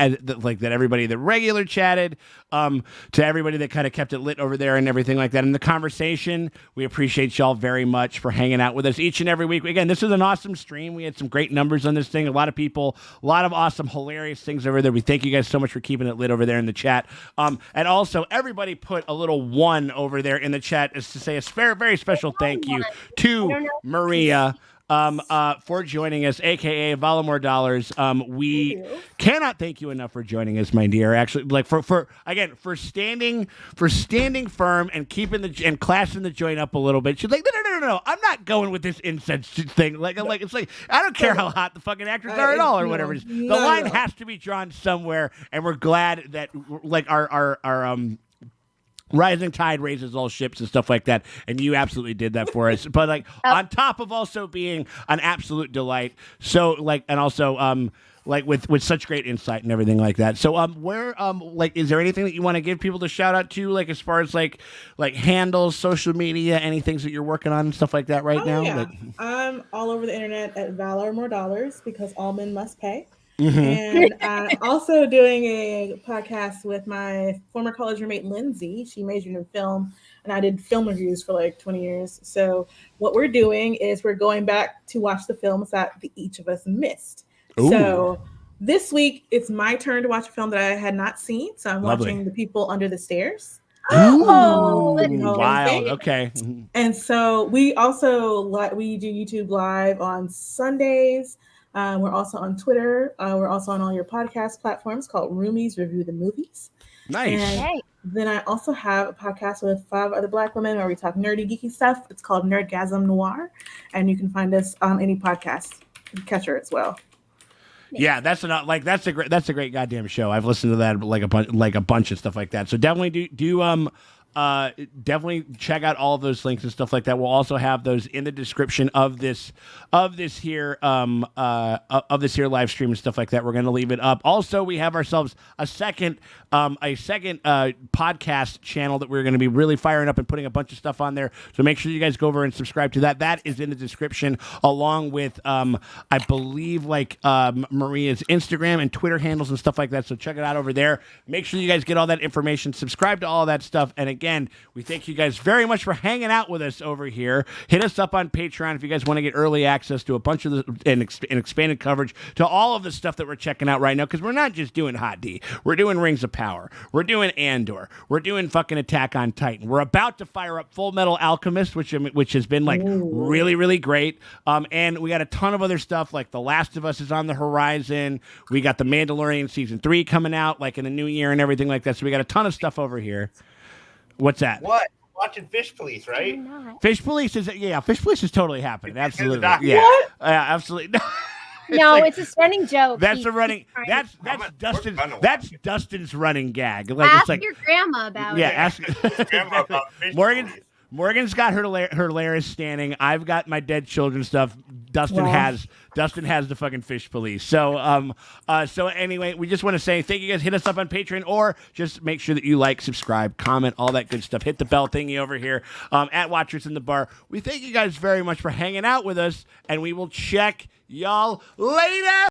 everybody that regular chatted, to everybody that kind of kept it lit over there and everything like that in the conversation. We appreciate y'all very much for hanging out with us each and every week. Again, this is an awesome stream. We had some great numbers on this thing. A lot of people, a lot of awesome, hilarious things over there. We thank you guys so much for keeping it lit over there in the chat. And also, everybody put a little one over there in the chat is to say a very special thank you to Maria for joining us, aka ValarMorDollars. We cannot thank you enough for joining us, my dear. Actually, like for standing firm and keeping and classing the joint up a little bit. She's like, no, I'm not going with this incense thing. Like it's like I don't care how hot the fucking actors are at all or whatever it is. The line has to be drawn somewhere, and we're glad that like our rising tide raises all ships and stuff like that, and you absolutely did that for us. But like on top of also being an absolute delight, so like and also like with such great insight and everything like that. So where like is there anything that you want to give people to shout out to, like as far as like handles, social media, any things that you're working on and stuff like that right now? Yeah. Like, I'm all over the internet at ValarMorDollars because all men must pay. And also doing a podcast with my former college roommate Lindsay. She majored in film, and I did film reviews for like 20 years. So what we're doing is we're going back to watch the films that each of us missed. Ooh. So this week it's my turn to watch a film that I had not seen. So I'm watching The People Under the Stairs. Oh, wild! Okay. And so we also we do YouTube Live on Sundays. We're also on Twitter. We're also on all your podcast platforms called Roomies Review the Movies. Nice. And then I also have a podcast with 5 other Black women where we talk nerdy, geeky stuff. It's called Nerdgasm Noir, and you can find us on any podcast catcher as well. Yeah, that's a great goddamn show. I've listened to that like a bunch of stuff like that. So definitely definitely check out all of those links and stuff like that. We'll also have those in the description of this here live stream and stuff like that. We're going to leave it up. Also, we have ourselves a second podcast channel that we're going to be really firing up and putting a bunch of stuff on there. So make sure you guys go over and subscribe to that. That is in the description, along with I believe Maria's Instagram and Twitter handles and stuff like that. So check it out over there. Make sure you guys get all that information. Subscribe to all that stuff. And again, again, we thank you guys very much for hanging out with us over here. Hit us up on Patreon if you guys want to get early access to a bunch of and expanded coverage to all of the stuff that we're checking out right now, because we're not just doing Hot D. We're doing Rings of Power. We're doing Andor. We're doing fucking Attack on Titan. We're about to fire up Full Metal Alchemist, which has been like really, really great. And we got a ton of other stuff, like The Last of Us is on the horizon. We got The Mandalorian Season 3 coming out like in the new year and everything like that. So we got a ton of stuff over here. What's that? What? Watching Fish Police, right? Fish Police is totally happening. Absolutely. Yeah. What? Absolutely. No, it's a running joke. That's a running. That's Dustin. That's Dustin's running gag. Like ask it's like your grandma about it. ask Grandma about Fish Morgan. Police. Morgan's got her hilarious standing. I've got my dead children stuff. Dustin has the fucking Fish Police. So so anyway, we just want to say thank you guys. Hit us up on Patreon, or just make sure that you like, subscribe, comment, all that good stuff. Hit the bell thingy over here at Watchers in the Bar. We thank you guys very much for hanging out with us, and we will check y'all later.